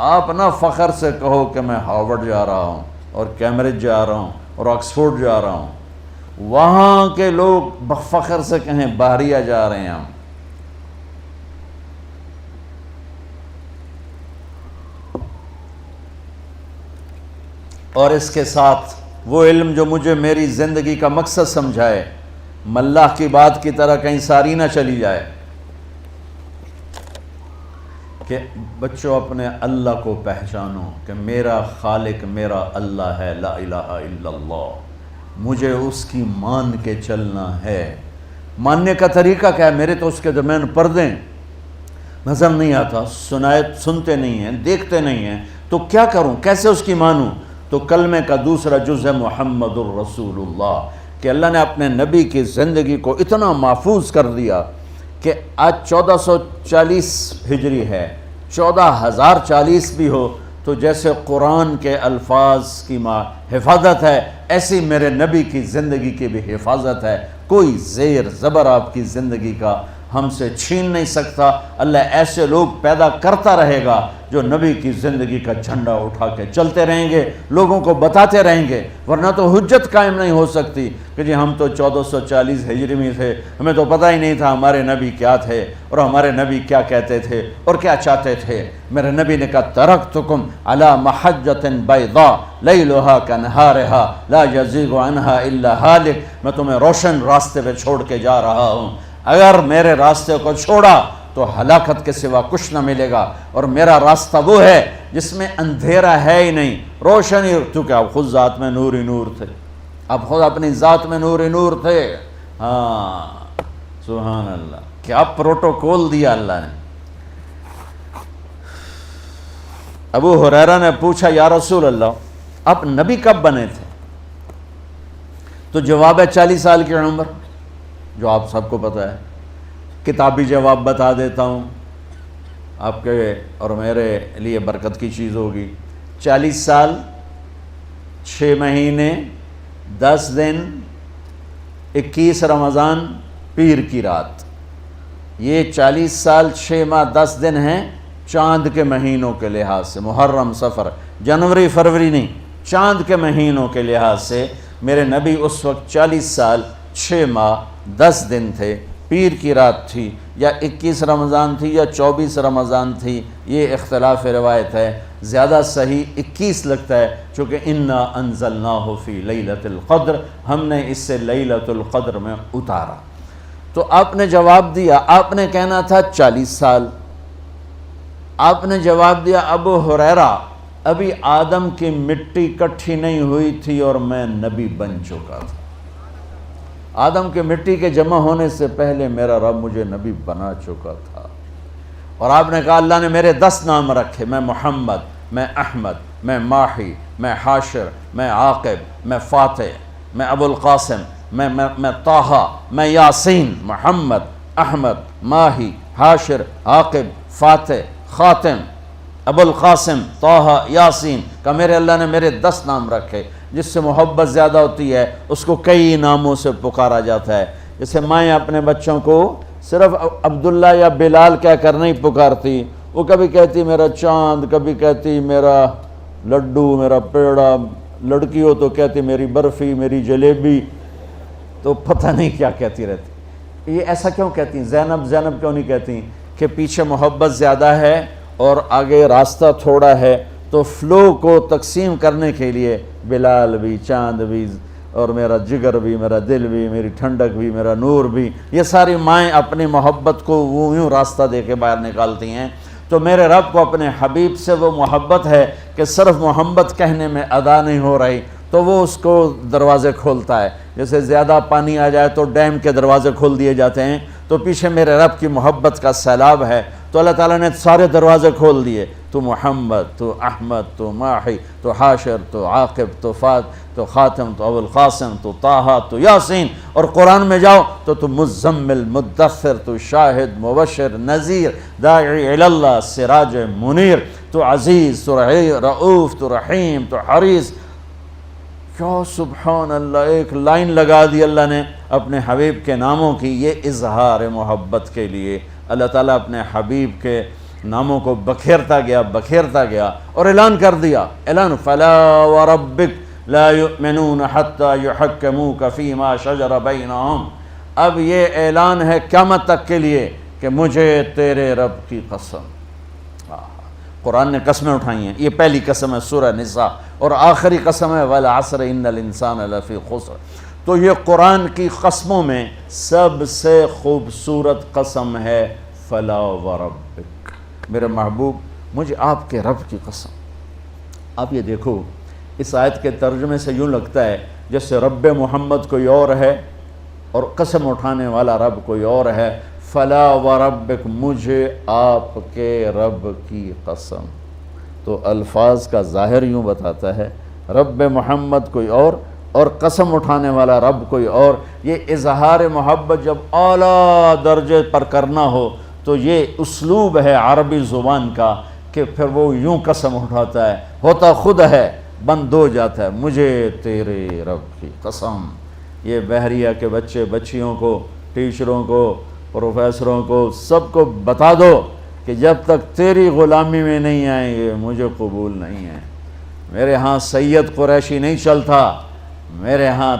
آپ نہ فخر سے کہو کہ میں ہارورڈ جا رہا ہوں اور کیمبرج جا رہا ہوں اور آکسفورڈ جا رہا ہوں۔ وہاں کے لوگ فخر سے کہیں بحریہ جا رہے ہیں ہم۔ اور اس کے ساتھ وہ علم جو مجھے میری زندگی کا مقصد سمجھائے، ملاح کی بات کی طرح کہیں ساری نہ چلی جائے کہ بچوں اپنے اللہ کو پہچانو کہ میرا خالق میرا اللہ ہے، لا الہ الا اللہ، مجھے اس کی مان کے چلنا ہے۔ ماننے کا طریقہ کیا ہے؟ میرے تو اس کے درمیان پردے نظر نہیں آتا، سنتے نہیں ہیں، دیکھتے نہیں ہیں، تو کیا کروں، کیسے اس کی مانوں؟ تو کلمے کا دوسرا جز ہے محمد الرسول اللہ، کہ اللہ نے اپنے نبی کی زندگی کو اتنا محفوظ کر دیا کہ آج 1440 ہجری ہے، 14040 بھی ہو تو جیسے قرآن کے الفاظ کی حفاظت ہے، ایسی میرے نبی کی زندگی کی بھی حفاظت ہے۔ کوئی زیر زبر آپ کی زندگی کا ہم سے چھین نہیں سکتا۔ اللہ ایسے لوگ پیدا کرتا رہے گا جو نبی کی زندگی کا جھنڈا اٹھا کے چلتے رہیں گے، لوگوں کو بتاتے رہیں گے، ورنہ تو حجت قائم نہیں ہو سکتی کہ جی ہم تو 1440 ہجری میں تھے، ہمیں تو پتہ ہی نہیں تھا ہمارے نبی کیا تھے اور ہمارے نبی کیا کہتے تھے اور کیا چاہتے تھے۔ میرے نبی نے کہا ترکتکم علی محجۃ بیضاء لیلھا کنہارھا لا یزیغ عنہا الا ہالک، میں تمہیں روشن راستے پہ چھوڑ کے جا رہا ہوں، اگر میرے راستے کو چھوڑا تو ہلاکت کے سوا کچھ نہ ملے گا، اور میرا راستہ وہ ہے جس میں اندھیرا ہے ہی نہیں، روشنی، کیونکہ آپ خود ذات میں نور ہی نور تھے، آپ خود اپنی ذات میں نور ہی نور تھے۔ ہاں سبحان اللہ، کیا پروٹوکول دیا اللہ نے۔ ابو ہریرہ نے پوچھا یا رسول اللہ آپ نبی کب بنے تھے؟ تو جواب ہے 40 سال کی عمر، جو آپ سب کو پتہ ہے۔ کتابی جواب بتا دیتا ہوں، آپ کے اور میرے لیے برکت کی چیز ہوگی۔ 40 سال 6 مہینے 10 دن 21 رمضان پیر کی رات، یہ 40 سال 6 ماہ 10 دن ہیں چاند کے مہینوں کے لحاظ سے، محرم صفر جنوری فروری نہیں، چاند کے مہینوں کے لحاظ سے میرے نبی اس وقت 40 سال 6 ماہ 10 دن تھے۔ پیر کی رات تھی یا 21 رمضان تھی یا 24 رمضان تھی، یہ اختلاف روایت ہے، زیادہ صحیح 21 لگتا ہے، چونکہ انا انزلناہ فی لیلۃ القدر، ہم نے اس سے لیلۃ القدر میں اتارا۔ تو آپ نے جواب دیا، آپ نے کہنا تھا 40 سال، آپ نے جواب دیا ابو ہریرہ ابھی آدم کی مٹی اکٹھی نہیں ہوئی تھی اور میں نبی بن چکا تھا، آدم کے مٹی کے جمع ہونے سے پہلے میرا رب مجھے نبی بنا چکا تھا۔ اور آپ نے کہا اللہ نے میرے 10 نام رکھے، میں محمد، میں احمد، میں ماہی، میں حاشر، میں عاقب، میں فاتح، میں ابو القاسم، میں طٰہٰ، میں یاسین۔ محمد، احمد، ماہی، حاشر، عاقب، فاتح، خاتم، ابو القاسم، طٰہٰ، یاسین۔ کہ میرے اللہ نے میرے 10 نام رکھے، جس سے محبت زیادہ ہوتی ہے اس کو کئی ناموں سے پکارا جاتا ہے۔ جیسے مائیں اپنے بچوں کو صرف عبداللہ یا بلال کہہ کر نہیں پکارتی، وہ کبھی کہتی میرا چاند، کبھی کہتی میرا لڈو، میرا پیڑا، لڑکی ہو تو کہتی میری برفی، میری جلیبی، تو پتہ نہیں کیا کہتی رہتی۔ یہ ایسا کیوں کہتی ہیں؟ زینب زینب کیوں نہیں کہتی؟ کہ پیچھے محبت زیادہ ہے اور آگے راستہ تھوڑا ہے، تو فلو کو تقسیم کرنے کے لیے بلال بھی، چاند بھی، اور میرا جگر بھی، میرا دل بھی، میری ٹھنڈک بھی، میرا نور بھی، یہ ساری مائیں اپنی محبت کو وہ یوں راستہ دے کے باہر نکالتی ہیں۔ تو میرے رب کو اپنے حبیب سے وہ محبت ہے کہ صرف محبت کہنے میں ادا نہیں ہو رہی، تو وہ اس کو دروازے کھولتا ہے. جیسے زیادہ پانی آ جائے تو ڈیم کے دروازے کھول دیے جاتے ہیں. تو پیچھے میرے رب کی محبت کا سیلاب ہے تو اللہ تعالیٰ نے سارے دروازے کھول دیے. تو محمد، تو احمد، تو ماحی، تو حاشر، تو عاقب، تو فات، تو خاتم، تو ابو القاسم، تو طٰہٰ، تو یاسین. اور قرآن میں جاؤ تو مزمل، مدثر، تو شاہد، مبشر، نذیر، داعی الی اللہ، سراج منیر، تو عزیز، تو رؤوف، تو رحیم، تو حریص. کیا سبحان اللہ، ایک لائن لگا دی اللہ نے اپنے حبیب کے ناموں کی. یہ اظہار محبت کے لیے اللہ تعالیٰ اپنے حبیب کے ناموں کو بکھیرتا گیا اور اعلان کر دیا. اعلان فلا وربک لا یؤمنون حتی یحکموک فیما شجر بینہم. اب یہ اعلان ہے قیامت تک کے لیے کہ مجھے تیرے رب کی قسم. قرآن نے قسمیں اٹھائی ہیں. یہ پہلی قسم ہے سورہ نساء اور آخری قسم ہے والعصر ان الانسان لفی خسر. تو یہ قرآن کی قسموں میں سب سے خوبصورت قسم ہے فلا وربک. میرے محبوب مجھے آپ کے رب کی قسم. آپ یہ دیکھو اس آیت کے ترجمے سے یوں لگتا ہے جیسے رب محمد کوئی اور ہے اور قسم اٹھانے والا رب کوئی اور ہے. فلا وربک، مجھے آپ کے رب کی قسم. تو الفاظ کا ظاہر یوں بتاتا ہے رب محمد کوئی اور قسم اٹھانے والا رب کوئی اور. یہ اظہار محبت جب اعلیٰ درجے پر کرنا ہو تو یہ اسلوب ہے عربی زبان کا کہ پھر وہ یوں قسم اٹھاتا ہے، ہوتا خود ہے بند ہو جاتا ہے مجھے تیرے رب کی قسم. یہ بحریہ کے بچے بچیوں کو، ٹیچروں کو، پروفیسروں کو، سب کو بتا دو کہ جب تک تیری غلامی میں نہیں آئیں گے مجھے قبول نہیں ہے. میرے ہاں سید قریشی نہیں چلتا، میرے ہاں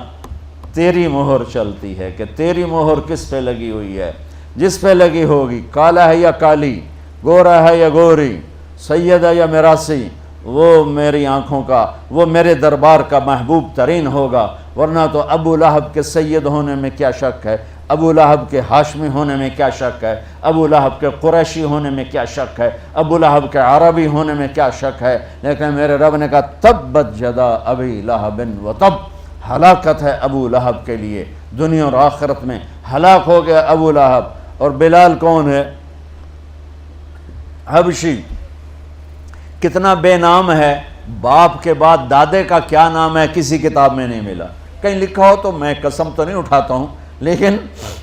تیری مہر چلتی ہے. کہ تیری مہر کس پہ لگی ہوئی ہے؟ جس پہ لگی ہوگی، کالا ہے یا کالی، گورا ہے یا گوری، سید ہے یا میراثی، وہ میری آنکھوں کا، وہ میرے دربار کا محبوب ترین ہوگا. ورنہ تو ابو لہب کے سید ہونے میں کیا شک ہے، ابو لہب کے ہاشمی ہونے میں کیا شک ہے، ابو لہب کے قریشی ہونے میں کیا شک ہے، ابو لہب کے عربی ہونے میں کیا شک ہے. لیکن میرے رب نے کہا تبت یدا ابی لہب و تب. ہلاکت ہے ابو لہب کے لیے، دنیا اور آخرت میں ہلاک ہو گیا ابو لہب. اور بلال کون ہے؟ حبشی. کتنا بے نام ہے. باپ کے بعد دادے کا کیا نام ہے کسی کتاب میں نہیں ملا. کہیں لکھا ہو تو میں قسم تو نہیں اٹھاتا ہوں، لیکن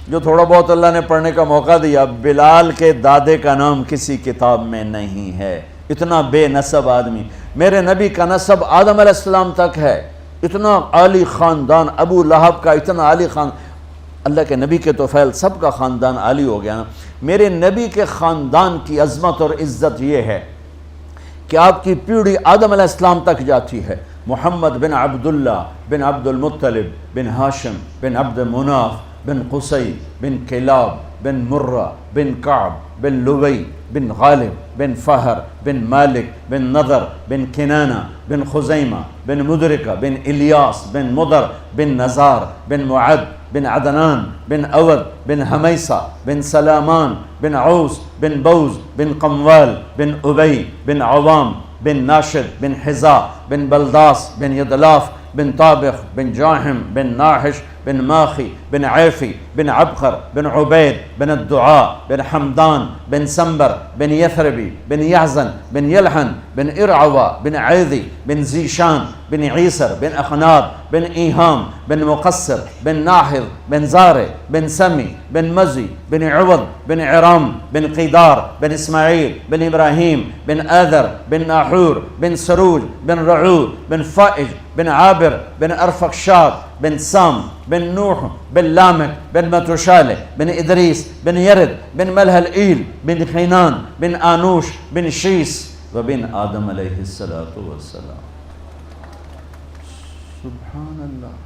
جو تھوڑا بہت اللہ نے پڑھنے کا موقع دیا، بلال کے دادے کا نام کسی کتاب میں نہیں ہے. اتنا بے نسب آدمی. میرے نبی کا نسب آدم علیہ السلام تک ہے. اتنا عالی خاندان ابو لہب کا، اتنا عالی اللہ کے نبی کے تو فیل سب کا خاندان عالی ہو گیا نا. میرے نبی کے خاندان کی عظمت اور عزت یہ ہے کہ آپ کی پیڑھی آدم علیہ السلام تک جاتی ہے. محمد بن عبداللہ بن عبد المطلب بن ہاشم بن عبد مناف بن قصی بن کلاب بن مرہ بن کعب بن لبی بن غالب بن فہر بن مالک بن نضر بن کنانہ بن خزیمہ بن مدرکہ بن الیاس بن مضر بن نزار بن معد بن عدنان بن اود بن حمیسہ بن سلامان بن عوس بن بوز بن قموال بن ابی بن عوام بن ناشد بن حزا بن بلداس بن یدلاف بن طابخ بن جاحم بن ناحش بن ماخی بن عیفی بن عبقر بن عبید بن الدعاء بن حمدان بن سنبر بن یثربی بن یحزن بن یلحن بن ارعوا بن عیذی بن زیشان بن عیسر بن اخناد بن ایہام بن مقصر بن ناحر بن زارع بن سمی بن مزی بن عوض بن عرام بن قیدار بن اسماعیل بن ابراہیم بن آذر بن ناحور بن سروج بن رعود بن فائج بن عابر بن ارفقشاد بن سام بن نوح بن لامك بن متوشالح بن إدريس بن يرد بن ملها الإيل بن خينان بن آنوش بن شيس وبن آدم عليه الصلاة والسلام. سبحان اللہ،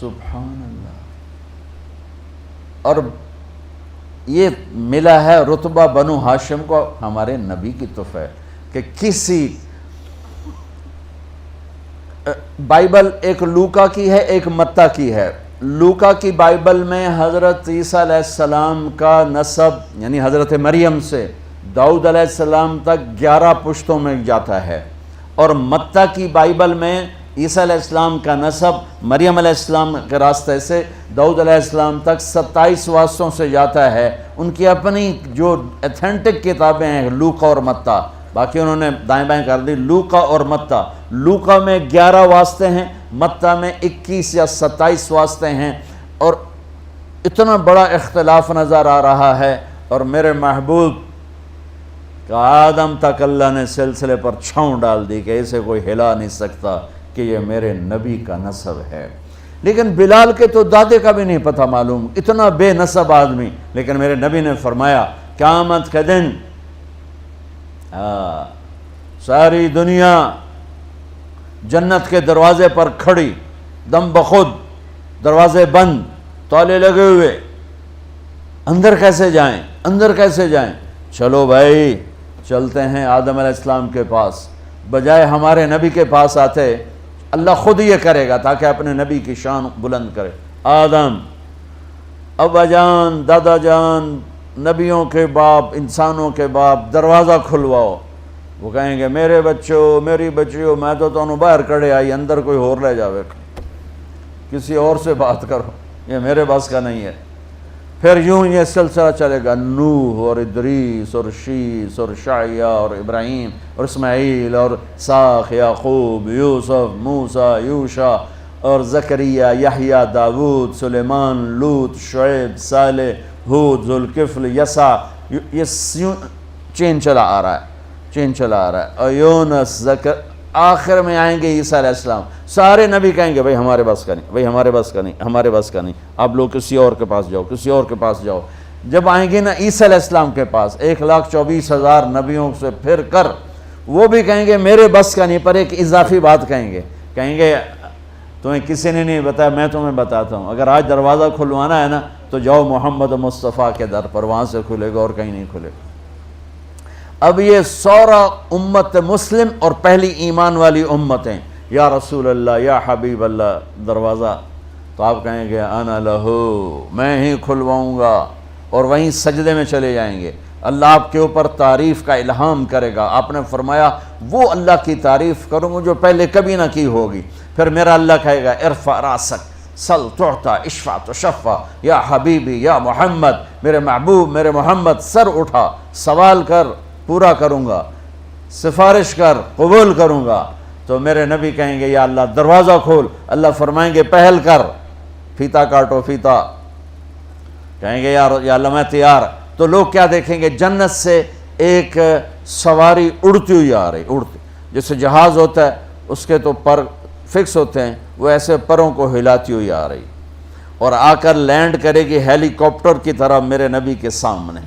سبحان اللہ. اور یہ ملا ہے رتبہ بنو ہاشم کو ہمارے نبی کی طرف ہے کہ کسی بائبل ایک لوکا کی ہے ایک متی کی ہے. لوکا کی بائبل میں حضرت عیسیٰ علیہ السلام کا نسب یعنی حضرت مریم سے داؤد علیہ السلام تک 11 پشتوں میں جاتا ہے، اور متی کی بائبل میں عیسیٰ علیہ السلام کا نسب مریم علیہ السلام کے راستے سے داؤد علیہ السلام تک 27 واسطوں سے جاتا ہے. ان کی اپنی جو ایتھینٹک کتابیں ہیں لوقا اور متی، باقی انہوں نے دائیں بائیں کر دی. لوقا اور متی، لوقا میں 11 واسطے ہیں، متی میں 21 یا 27 واسطے ہیں، اور اتنا بڑا اختلاف نظر آ رہا ہے. اور میرے محبوب کہ آدم تک اللہ نے سلسلے پر چھاؤں ڈال دی کہ اسے کوئی ہلا نہیں سکتا کہ یہ میرے نبی کا نسب ہے. لیکن بلال کے تو دادے کا بھی نہیں پتہ معلوم، اتنا بے نسب آدمی. لیکن میرے نبی نے فرمایا قیامت کے دن ساری دنیا جنت کے دروازے پر کھڑی، دم بخود، دروازے بند، تالے لگے ہوئے، اندر کیسے جائیں، اندر کیسے جائیں؟ چلو بھائی چلتے ہیں آدم علیہ السلام کے پاس، بجائے ہمارے نبی کے پاس آتے. اللہ خود یہ کرے گا تاکہ اپنے نبی کی شان بلند کرے. آدم، ابا جان، دادا جان، نبیوں کے باپ، انسانوں کے باپ، دروازہ کھلواؤ. وہ کہیں گے میرے بچوں، میری بچیوں، میں تو تمہیں باہر کڑے آئی، اندر کوئی اور لے جاوے، کسی اور سے بات کرو، یہ میرے بس کا نہیں ہے. پھر یوں یہ سلسلہ چلے گا، نوح اور ادریس اور شیس اور شعیہ اور ابراہیم اور اسماعیل اور اسحاق، یعقوب، یوسف، موسیٰ، یوشع اور زکریا، یحییٰ، داود، سلیمان، لوط، شعیب، صالح، ہود، ذوالکفل، یسع. یہ چین چلا آ رہا ہے، چین چلا آ رہا ہے. اور یونس، آخر میں آئیں گے عیسیٰ علیہ السلام. سارے نبی کہیں گے بھائی ہمارے بس کا نہیں، بھائی ہمارے بس کا نہیں، ہمارے بس کا نہیں، آپ لوگ کسی اور کے پاس جاؤ، کسی اور کے پاس جاؤ. جب آئیں گے نا عیسیٰ علیہ السلام کے پاس 1,24,000 نبیوں سے پھر کر، وہ بھی کہیں گے میرے بس کا نہیں، پر ایک اضافی بات کہیں گے تمہیں کسی نے نہیں بتایا، میں تمہیں بتاتا ہوں. اگر آج دروازہ کھلوانا ہے نا تو جاؤ محمد مصطفیٰ کے در پر، وہاں سے کھلے گا اور کہیں نہیں کھلے گا. اب یہ سورا امت مسلم اور پہلی ایمان والی امتیں، یا رسول اللہ، یا حبیب اللہ، دروازہ تو آپ کہیں گے انا لہو، میں ہی کھلواؤں گا، اور وہیں سجدے میں چلے جائیں گے. اللہ آپ کے اوپر تعریف کا الہام کرے گا. آپ نے فرمایا وہ اللہ کی تعریف کروں گا جو پہلے کبھی نہ کی ہوگی. پھر میرا اللہ کہے گا ارفع راسک، سل تعطا، اشفع تشفع، یا حبیبی یا محمد، میرے محبوب، میرے محمد، سر اٹھا، سوال کر، پورا کروں گا، سفارش کر، قبول کروں گا. تو میرے نبی کہیں گے یا اللہ دروازہ کھول. اللہ فرمائیں گے پہل کر، فیتا کاٹو، فیتا. کہیں گے یا اللہ میں تیار. تو لوگ کیا دیکھیں گے؟ جنت سے ایک سواری اڑتی ہوئی آ رہی، اڑتی، جیسے جہاز ہوتا ہے اس کے تو پر فکس ہوتے ہیں، وہ ایسے پروں کو ہلاتی ہوئی آ رہی، اور آ کر لینڈ کرے گی ہیلی کاپٹر کی طرح میرے نبی کے سامنے،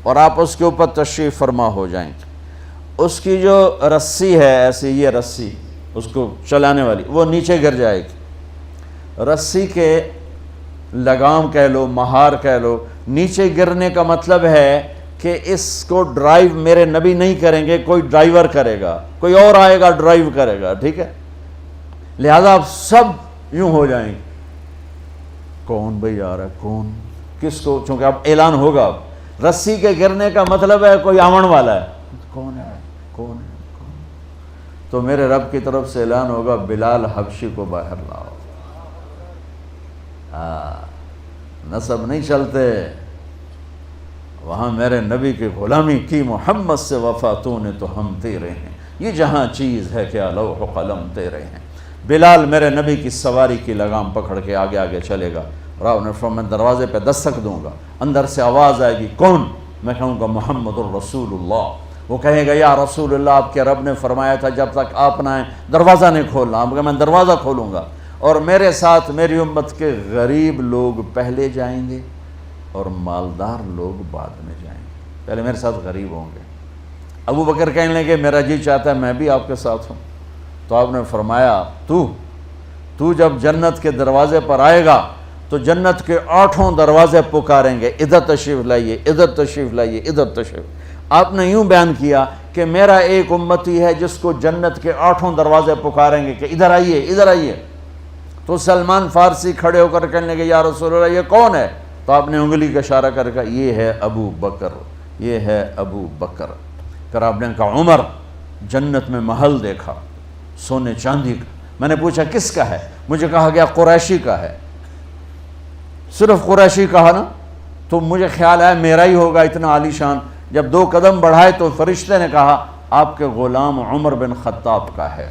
اور آپ اس کے اوپر تشریف فرما ہو جائیں گے. اس کی جو رسی ہے ایسی، یہ رسی اس کو چلانے والی، وہ نیچے گر جائے گی. رسی کے لگام کہہ لو، مہار کہہ لو، نیچے گرنے کا مطلب ہے کہ اس کو ڈرائیو میرے نبی نہیں کریں گے، کوئی ڈرائیور کرے گا، کوئی اور آئے گا ڈرائیو کرے گا. ٹھیک ہے، لہذا آپ سب یوں ہو جائیں گے، کون بھئی آ رہا ہے، کون، کس کو، چونکہ اب اعلان ہوگا. اب رسی کے گرنے کا مطلب ہے کوئی آمن والا ہے، کون ہے، کون ہے، کون. تو میرے رب کی طرف سے اعلان ہوگا بلال حبشی کو باہر لاؤ. نسب نہیں چلتے، وہاں میرے نبی کی غلامی کی، محمد سے وفا تو نے تو ہم تیرے ہیں، یہ جہاں چیز ہے کیا لوح و قلم تیرے ہیں. بلال میرے نبی کی سواری کی لگام پکڑ کے آگے آگے چلے گا، اور آپ نے فرمایا میں دروازے پہ دستک دوں گا، اندر سے آواز آئے گی کون؟ میں کہوں گا محمد الرسول اللہ. وہ کہے گا یا رسول اللہ آپ کے رب نے فرمایا تھا جب تک آپ نہ آئیں دروازہ نہیں کھولنا. آپ کہ میں دروازہ کھولوں گا، اور میرے ساتھ میری امت کے غریب لوگ پہلے جائیں گے اور مالدار لوگ بعد میں جائیں گے. پہلے میرے ساتھ غریب ہوں گے. ابو بکر کہنے لگے میرا جی چاہتا ہے میں بھی آپ کے ساتھ ہوں. تو آپ نے فرمایا تو جب جنت کے دروازے پر آئے گا تو جنت کے 8 دروازے پکاریں گے، ادھر تشریف لائیے، ادھر تشریف لائیے، ادھر تشریف. آپ نے یوں بیان کیا کہ میرا ایک امتی ہے جس کو جنت کے 8 دروازے پکاریں گے کہ ادھر آئیے، ادھر آئیے. تو سلمان فارسی کھڑے ہو کر کہنے لگے یا رسول اللہ یہ کون ہے؟ تو آپ نے انگلی کا اشارہ کر کہا یہ ہے ابو بکر، یہ ہے ابو بکر. پھر آپ نے کہا عمر، جنت میں محل دیکھا سونے چاندی کا، میں نے پوچھا کس کا ہے؟ مجھے کہا گیا قریشی کا ہے۔ صرف قریشی کہا نا تو مجھے خیال آیا میرا ہی ہوگا اتنا عالی شان۔ جب 2 قدم بڑھائے تو فرشتے نے کہا آپ کے غلام عمر بن خطاب کا ہے۔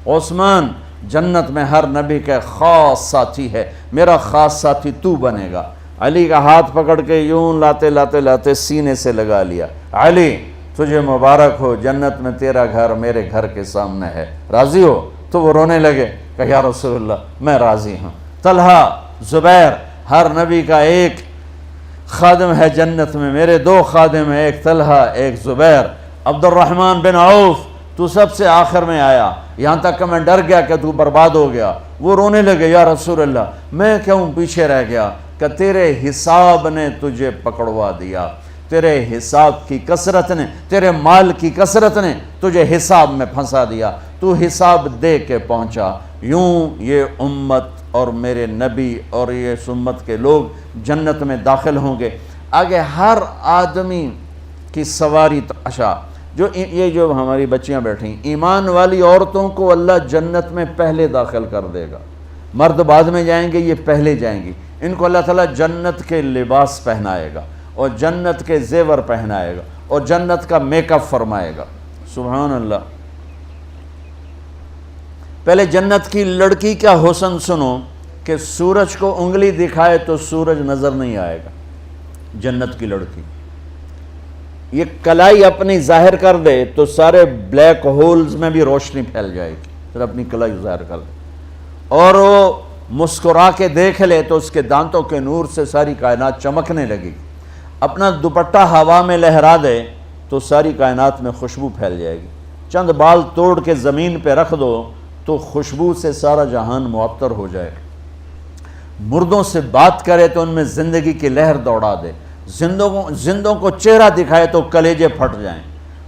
عثمان جنت میں ہر نبی کا خاص ساتھی ہے، میرا خاص ساتھی تو بنے گا۔ علی کا ہاتھ پکڑ کے یوں لاتے لاتے لاتے سینے سے لگا لیا، علی تجھے مبارک ہو، جنت میں تیرا گھر میرے گھر کے سامنے ہے، راضی ہو؟ تو وہ رونے لگے کہ یا رسول اللہ میں راضی ہوں۔ طلحہ، زبیر، ہر نبی کا ایک خادم ہے جنت میں، میرے 2 خادم ہیں، ایک طلحہ ایک زبیر۔ عبد الرحمن بن عوف تو سب سے آخر میں آیا، یہاں تک کہ میں ڈر گیا کہ تو برباد ہو گیا۔ وہ رونے لگے، یا رسول اللہ میں کیوں پیچھے رہ گیا؟ کہ تیرے حساب نے تجھے پکڑوا دیا، تیرے حساب کی کثرت نے، تیرے مال کی کثرت نے تجھے حساب میں پھنسا دیا، تو حساب دے کے پہنچا۔ یوں یہ امت اور میرے نبی اور یہ امت کے لوگ جنت میں داخل ہوں گے۔ آگے ہر آدمی کی سواری تماشا، یہ جو ہماری بچیاں بیٹھیں، ایمان والی عورتوں کو اللہ جنت میں پہلے داخل کر دے گا، مرد بعد میں جائیں گے، یہ پہلے جائیں گی۔ ان کو اللہ تعالیٰ جنت کے لباس پہنائے گا اور جنت کے زیور پہنائے گا اور جنت کا میک اپ فرمائے گا۔ سبحان اللہ۔ پہلے جنت کی لڑکی کا حسن سنو کہ سورج کو انگلی دکھائے تو سورج نظر نہیں آئے گا۔ جنت کی لڑکی یہ کلائی اپنی ظاہر کر دے تو سارے بلیک ہولز میں بھی روشنی پھیل جائے گی، پھر اپنی کلائی ظاہر کر دے، اور وہ مسکرا کے دیکھ لے تو اس کے دانتوں کے نور سے ساری کائنات چمکنے لگی۔ اپنا دوپٹہ ہوا میں لہرا دے تو ساری کائنات میں خوشبو پھیل جائے گی۔ چند بال توڑ کے زمین پہ رکھ دو تو خوشبو سے سارا جہان معطر ہو جائے۔ مردوں سے بات کرے تو ان میں زندگی کی لہر دوڑا دے، زندوں کو چہرہ دکھائے تو کلیجے پھٹ جائیں۔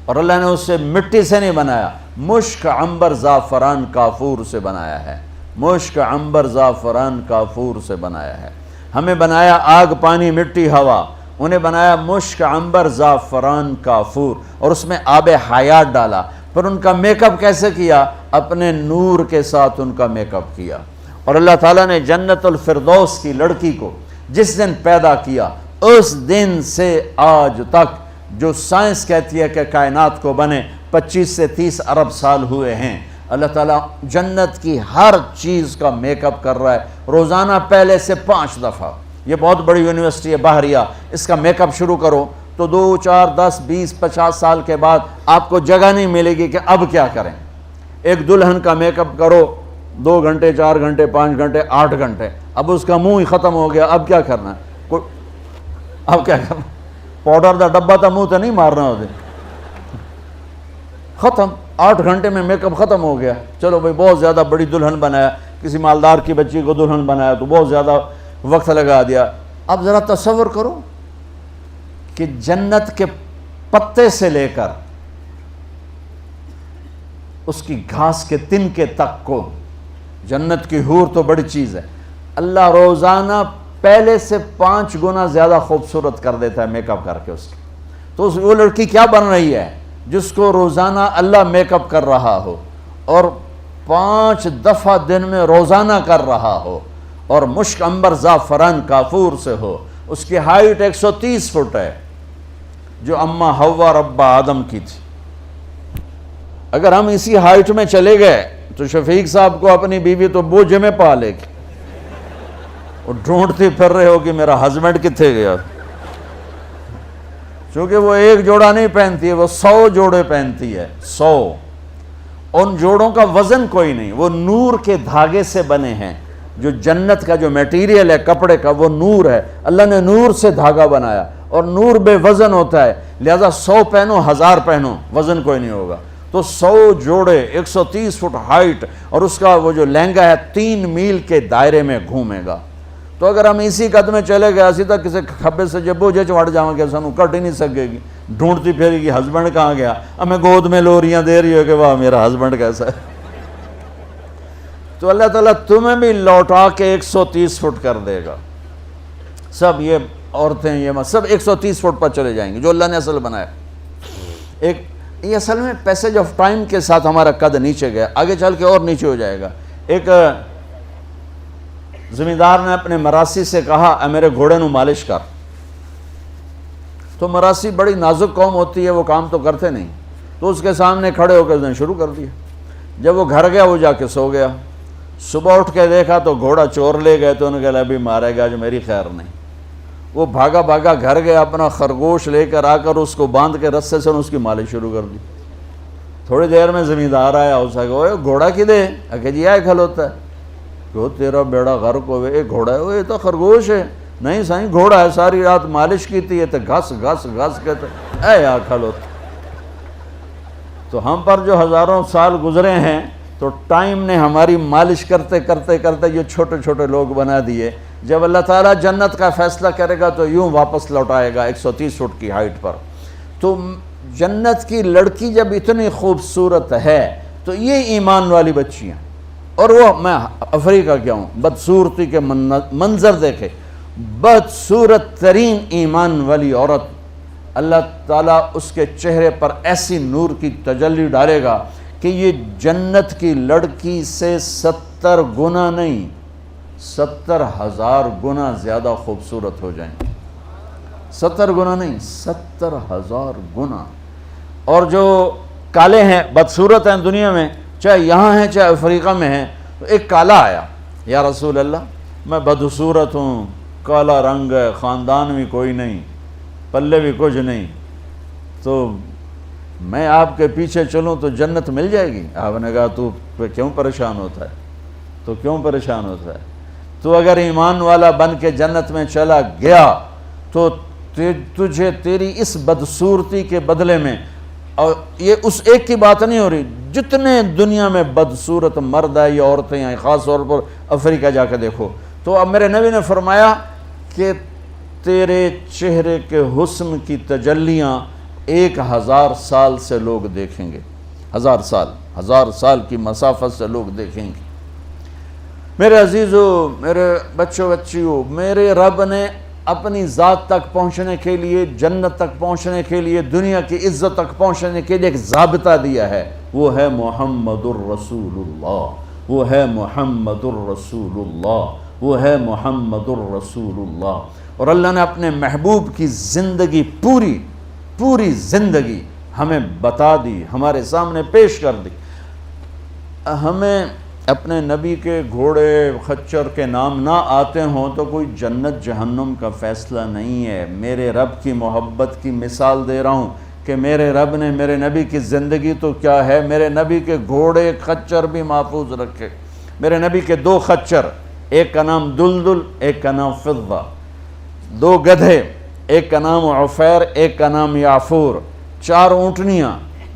اور اللہ نے اسے مٹی سے نہیں بنایا، مشک عنبر زعفران کافور سے بنایا ہے، مشک عنبر زعفران کافور سے بنایا ہے۔ ہمیں بنایا آگ پانی مٹی ہوا، انہیں بنایا مشک عنبر زعفران کافور، اور اس میں آب حیات ڈالا۔ پر ان کا میک اپ کیسے کیا؟ اپنے نور کے ساتھ ان کا میک اپ کیا۔ اور اللہ تعالیٰ نے جنت الفردوس کی لڑکی کو جس دن پیدا کیا، اس دن سے آج تک جو سائنس کہتی ہے کہ کائنات کو بنے 25 سے 30 ارب سال ہوئے ہیں، اللہ تعالیٰ جنت کی ہر چیز کا میک اپ کر رہا ہے روزانہ، پہلے سے 5 دفعہ۔ یہ بہت بڑی یونیورسٹی ہے بحریہ، اس کا میک اپ شروع کرو تو 2 4 10 20 50 سال کے بعد آپ کو جگہ نہیں ملے گی کہ اب کیا کریں۔ ایک دلہن کا میک اپ کرو 2 گھنٹے 4 گھنٹے 5 گھنٹے 8 گھنٹے، اب اس کا منہ ہی ختم ہو گیا، اب کیا کرنا ہے؟ اب کیا کرنا؟ پاؤڈر دا ڈبہ تھا منہ تو نہیں مارنا ہوتے، ختم۔ 8 گھنٹے میں میک اپ ختم ہو گیا۔ چلو بھائی بہت زیادہ بڑی دلہن بنایا، کسی مالدار کی بچی کو دلہن بنایا تو بہت زیادہ وقت لگا دیا۔ اب ذرا تصور کرو کہ جنت کے پتے سے لے کر اس کی گھاس کے تنکے تک کو، جنت کی حور تو بڑی چیز ہے، اللہ روزانہ پہلے سے 5 گنا زیادہ خوبصورت کر دیتا ہے میک اپ کر کے اس کی۔ تو وہ لڑکی کیا بن رہی ہے جس کو روزانہ اللہ میک اپ کر رہا ہو اور 5 دفعہ دن میں روزانہ کر رہا ہو، اور مشک عنبر زعفران کافور سے ہو۔ اس کی ہائٹ 130 فٹ ہے جو اماں حوا ربا آدم کی تھی۔ اگر ہم اسی ہائٹ میں چلے گئے تو شفیق صاحب کو اپنی بیوی تو بوجھ میں پا لے گی، وہ ڈھونڈتی پھر رہے ہو کہ میرا ہسبینڈ کتنے گیا، چونکہ وہ ایک جوڑا نہیں پہنتی ہے، وہ 100 جوڑے پہنتی ہے، 100۔ ان جوڑوں کا وزن کوئی نہیں، وہ نور کے دھاگے سے بنے ہیں۔ جو جنت کا جو میٹیریل ہے کپڑے کا وہ نور ہے، اللہ نے نور سے دھاگا بنایا، اور نور بے وزن ہوتا ہے، لہذا 100 پہنو 1000 پہنو وزن کوئی نہیں ہوگا۔ تو 100 جوڑے 130 فٹ ہائٹ، اور اس کا وہ جو لہنگا ہے 3 میل کے دائرے میں گھومے گا۔ تو اگر ہم اسی قد میں چلے گئے اسی تک کسی کھبے سے جب بوجھے چڑھ جاؤں گے سانو کٹ ہی نہیں سکے گی، ڈھونڈتی پھیرے گی ہسبینڈ کہاں گیا، ہمیں گود میں لوریاں دے رہی ہو کہ واہ میرا ہسبینڈ کیسا ہے۔ تو اللہ تعالیٰ تمہیں بھی لوٹا کے 130 فٹ کر دے گا، سب یہ عورتیں یہ سب 130 فٹ پر چلے جائیں گے جو اللہ نے اصل بنایا۔ یہ اصل میں پیسج آف ٹائم کے ساتھ ہمارا قد نیچے گیا، آگے چل کے اور نیچے ہو جائے گا۔ ایک زمیندار نے اپنے مراسی سے کہا اے میرے گھوڑے نو مالش کر، تو مراسی بڑی نازک قوم ہوتی ہے، وہ کام تو کرتے نہیں، تو اس کے سامنے کھڑے ہو کے اس نے شروع کر دیا۔ جب وہ گھر گیا وہ جا کے سو گیا، صبح اٹھ کے دیکھا تو گھوڑا چور لے گئے، تو انہوں نے کہا ابھی مارے گا، جو میری خیر نہیں۔ وہ بھاگا بھاگا گھر گیا، اپنا خرگوش لے کر آ کر اس کو باندھ کے رسے سے اس کی مالش شروع کر دی۔ تھوڑی دیر میں زمیندار آیا، اس نے کہا گھوڑا کدے؟ کہ جی آئے کھلوتا ہے، کہ تیرا بیڑا غرق ہوئے، یہ گھوڑا ہے؟ یہ تو خرگوش ہے۔ نہیں سائیں گھوڑا ہے، ساری رات مالش کی تھی، یہ تو گھس گھس گھس کے اے آ کھلوتا۔ تو ہم پر جو ہزاروں سال گزرے ہیں تو ٹائم نے ہماری مالش کرتے کرتے کرتے یہ چھوٹے چھوٹے لوگ بنا دیے۔ جب اللہ تعالیٰ جنت کا فیصلہ کرے گا تو یوں واپس لوٹائے گا 130 فٹ کی ہائٹ پر۔ تو جنت کی لڑکی جب اتنی خوبصورت ہے تو یہ ایمان والی بچیاں، اور وہ میں افریقہ کیا ہوں، بدصورتی کے منظر دیکھے، بدصورت ترین ایمان والی عورت، اللہ تعالیٰ اس کے چہرے پر ایسی نور کی تجلی ڈالے گا کہ یہ جنت کی لڑکی سے 70 گنا نہیں 70,000 گنا زیادہ خوبصورت ہو جائیں گے۔ 70 گنا نہیں 70,000 گنا۔ اور جو کالے ہیں، بدصورت ہیں دنیا میں، چاہے یہاں ہیں چاہے افریقہ میں ہیں، تو ایک کالا آیا، یا رسول اللہ میں بدصورت ہوں، کالا رنگ ہے، خاندان بھی کوئی نہیں، پلے بھی کچھ نہیں، تو میں آپ کے پیچھے چلوں تو جنت مل جائے گی؟ آپ نے کہا تو کیوں پریشان ہوتا ہے؟ تو کیوں پریشان ہوتا ہے؟ تو اگر ایمان والا بن کے جنت میں چلا گیا تو تجھے تیری اس بدصورتی کے بدلے میں، اور یہ اس ایک کی بات نہیں ہو رہی، جتنے دنیا میں بدصورت مرد ہے یا عورتیں ہیں، خاص طور پر افریقہ جا کے دیکھو، تو اب میرے نبی نے فرمایا کہ تیرے چہرے کے حسن کی تجلیاں 1000 سال سے لوگ دیکھیں گے، 1000 سال کی مسافت سے لوگ دیکھیں گے۔ میرے عزیزو، میرے بچوں بچیوں، میرے رب نے اپنی ذات تک پہنچنے کے لیے، جنت تک پہنچنے کے لیے، دنیا کی عزت تک پہنچنے کے لیے ایک ضابطہ دیا ہے، وہ ہے محمد الرسول اللہ، وہ ہے محمد الرسول اللہ، وہ ہے محمد الرسول اللہ۔ اور اللہ نے اپنے محبوب کی زندگی پوری زندگی ہمیں بتا دی، ہمارے سامنے پیش کر دی۔ ہمیں اپنے نبی کے گھوڑے خچر کے نام نہ آتے ہوں تو کوئی جنت جہنم کا فیصلہ نہیں ہے۔ میرے رب کی محبت کی مثال دے رہا ہوں کہ میرے رب نے میرے نبی کی زندگی تو کیا ہے، میرے نبی کے گھوڑے خچر بھی محفوظ رکھے۔ میرے نبی کے 2 خچر، ایک کا نام دلدل، ایک کا نام فضہ، 2 گدھے، ایک کا نام عفیر، ایک کا نام یعفور، 4 اونٹنیاں،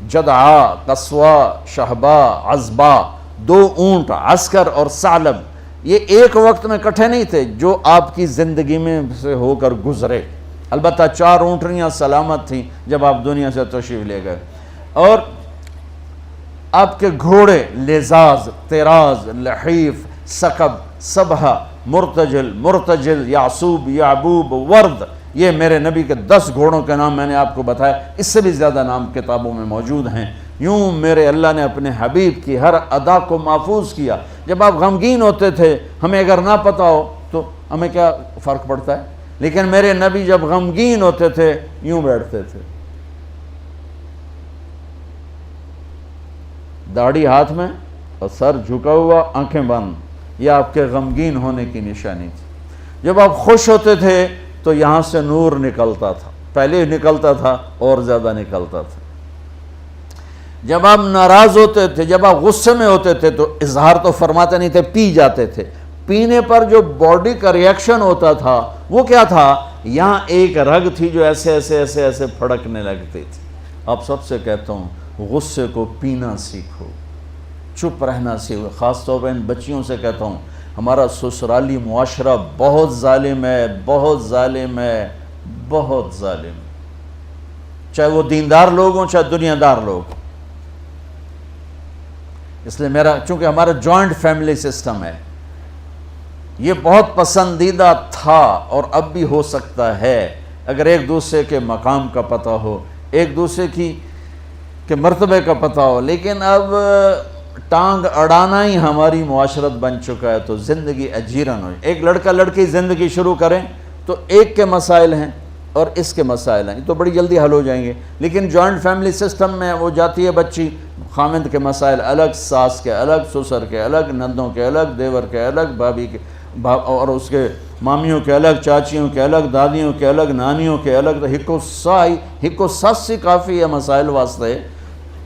جدعا، قصوا، شہبا، عزبا، 2 اونٹ، عسکر اور ثعلب۔ یہ ایک وقت میں کٹھے نہیں تھے، جو آپ کی زندگی میں سے ہو کر گزرے۔ البتہ 4 اونٹنیاں سلامت تھیں جب آپ دنیا سے تشریف لے گئے، اور آپ کے گھوڑے لذاذ، تیراز، لحیف، سقب، سبحہ، مرتجل، یعصوب، یعبوب، ورد، یہ میرے نبی کے 10 گھوڑوں کے نام میں نے آپ کو بتایا، اس سے بھی زیادہ نام کتابوں میں موجود ہیں۔ یوں میرے اللہ نے اپنے حبیب کی ہر ادا کو محفوظ کیا۔ جب آپ غمگین ہوتے تھے، ہمیں اگر نہ پتہ ہو تو ہمیں کیا فرق پڑتا ہے، لیکن میرے نبی جب غمگین ہوتے تھے یوں بیٹھتے تھے، داڑھی ہاتھ میں اور سر جھکا ہوا، آنکھیں بند، یہ آپ کے غمگین ہونے کی نشانی تھی۔ جب آپ خوش ہوتے تھے تو یہاں سے نور نکلتا تھا، پہلے نکلتا تھا اور زیادہ نکلتا تھا۔ جب آپ ناراض ہوتے تھے، جب آپ غصے میں ہوتے تھے تو اظہار تو فرماتے نہیں تھے، پی جاتے تھے۔ پینے پر جو باڈی کا ریئیکشن ہوتا تھا وہ کیا تھا؟ یہاں ایک رگ تھی جو ایسے ایسے ایسے ایسے پھڑکنے لگتی تھی۔ آپ سب سے کہتا ہوں غصے کو پینا سیکھو، چپ رہنا سیکھو۔ خاص طور پر ان بچیوں سے کہتا ہوں، ہمارا سسرالی معاشرہ بہت ظالم ہے، بہت ظالم ہے، بہت ظالم، چاہے وہ دیندار لوگ ہوں چاہے دنیا دار لوگ ہوں۔ اس لیے چونکہ ہمارا جوائنٹ فیملی سسٹم ہے، یہ بہت پسندیدہ تھا اور اب بھی ہو سکتا ہے اگر ایک دوسرے کے مقام کا پتہ ہو، ایک دوسرے کے مرتبے کا پتہ ہو، لیکن اب ٹانگ اڑانا ہی ہماری معاشرت بن چکا ہے تو زندگی اجیرن ہو. ایک لڑکا لڑکی زندگی شروع کریں تو ایک کے مسائل ہیں اور اس کے مسائل ہیں تو بڑی جلدی حل ہو جائیں گے. لیکن جوائنٹ فیملی سسٹم میں وہ جاتی ہے بچی، خامند کے مسائل الگ، ساس کے الگ، سسر کے الگ، نندوں کے الگ، دیور کے الگ، بھابھی کے اور اس کے مامیوں کے الگ، چاچیوں کے الگ، دادیوں کے الگ، نانیوں کے الگ. تو ہکو ساسی کافی ہے مسائل واسطے.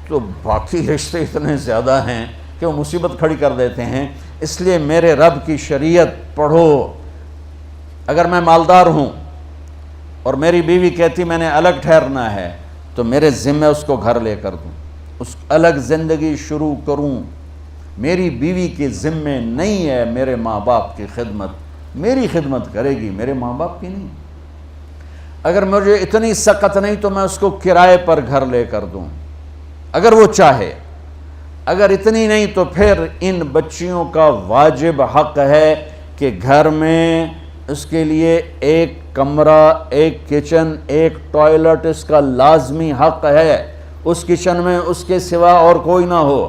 تو باقی رشتے اتنے زیادہ ہیں کہ وہ مصیبت کھڑی کر دیتے ہیں. اس لیے میرے رب کی شریعت پڑھو. اگر میں مالدار ہوں اور میری بیوی کہتی میں نے الگ ٹھہرنا ہے تو میرے ذمہ اس کو گھر لے کر دوں، اس الگ زندگی شروع کروں. میری بیوی کے ذمہ نہیں ہے میرے ماں باپ کی خدمت، میری خدمت کرے گی، میرے ماں باپ کی نہیں. اگر مجھے اتنی سخت نہیں تو میں اس کو کرائے پر گھر لے کر دوں اگر وہ چاہے. اگر اتنی نہیں تو پھر ان بچیوں کا واجب حق ہے کہ گھر میں اس کے لیے ایک کمرہ، ایک کچن، ایک ٹوائلٹ اس کا لازمی حق ہے. اس کچن میں اس کے سوا اور کوئی نہ ہو،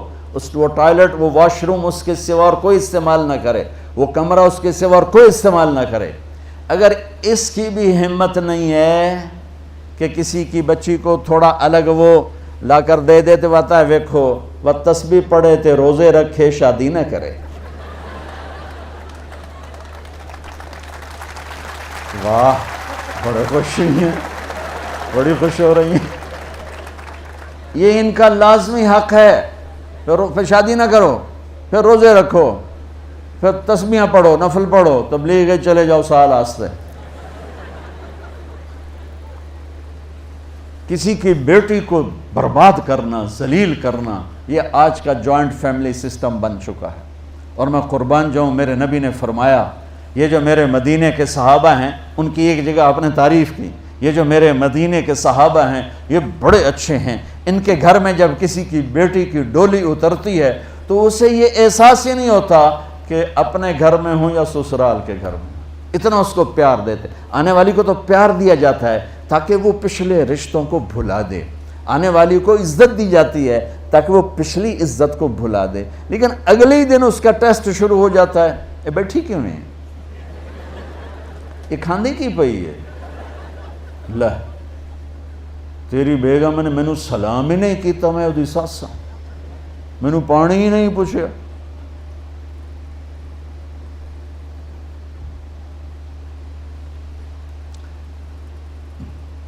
وہ ٹوائلٹ، وہ واش روم اس کے سوا اور کوئی استعمال نہ کرے، وہ کمرہ اس کے سوا اور کوئی استعمال نہ کرے. اگر اس کی بھی ہمت نہیں ہے کہ کسی کی بچی کو تھوڑا الگ وہ لا کر دے دیتے، بتا ہے ویکھو وہ تسبیح پڑھے تے روزے رکھے شادی نہ کرے. واہ، بڑے خوش ہیں، بڑی خوش ہو رہی ہیں. یہ ان کا لازمی حق ہے. پھر شادی نہ کرو، پھر روزے رکھو، پھر تسبیحاں پڑھو، نفل پڑھو، تبلیغ چلے جاؤ سال آستے. کسی کی بیٹی کو برباد کرنا، ذلیل کرنا، یہ آج کا جوائنٹ فیملی سسٹم بن چکا ہے. اور میں قربان جاؤں، میرے نبی نے فرمایا، یہ جو میرے مدینے کے صحابہ ہیں، ان کی ایک جگہ آپ نے تعریف کی، یہ جو میرے مدینے کے صحابہ ہیں یہ بڑے اچھے ہیں. ان کے گھر میں جب کسی کی بیٹی کی ڈولی اترتی ہے تو اسے یہ احساس ہی نہیں ہوتا کہ اپنے گھر میں ہوں یا سسرال کے گھر میں. اتنا اس کو پیار دیتے. آنے والی کو تو پیار دیا جاتا ہے تاکہ وہ پچھلے رشتوں کو بھلا دے. آنے والی کو عزت دی جاتی ہے تاکہ وہ پچھلی عزت کو بھلا دے. لیکن اگلے ہی دن اس کا ٹیسٹ شروع ہو جاتا ہے، یہ بیٹھی کیوں نہیں، یہ کھاندی کی پئی ہے، لہ تیری بیگم نے مینوں سلام ہی نہیں کیتا، میں اودی ساس ہاں، مینوں پانی ہی نہیں پوچھا.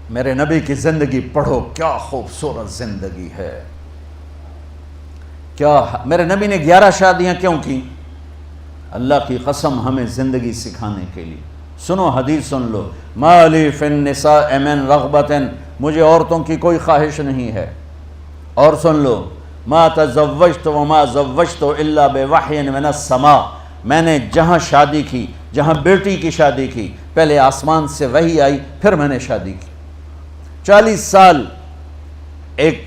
میرے نبی کی زندگی پڑھو، کیا خوبصورت زندگی ہے. کیا میرے نبی نے 11 شادیاں کیوں کی؟ اللہ کی قسم ہمیں زندگی سکھانے کے لیے. سنو حدیث سن لو، ما لی فی النساء من رغبت، مجھے عورتوں کی کوئی خواہش نہیں ہے. اور سن لو، ما تزوجت وما زوجت الا بوحی من السماء، میں نے جہاں شادی کی، جہاں بیٹی کی شادی کی، پہلے آسمان سے وحی آئی، پھر میں نے شادی کی. 40 سال ایک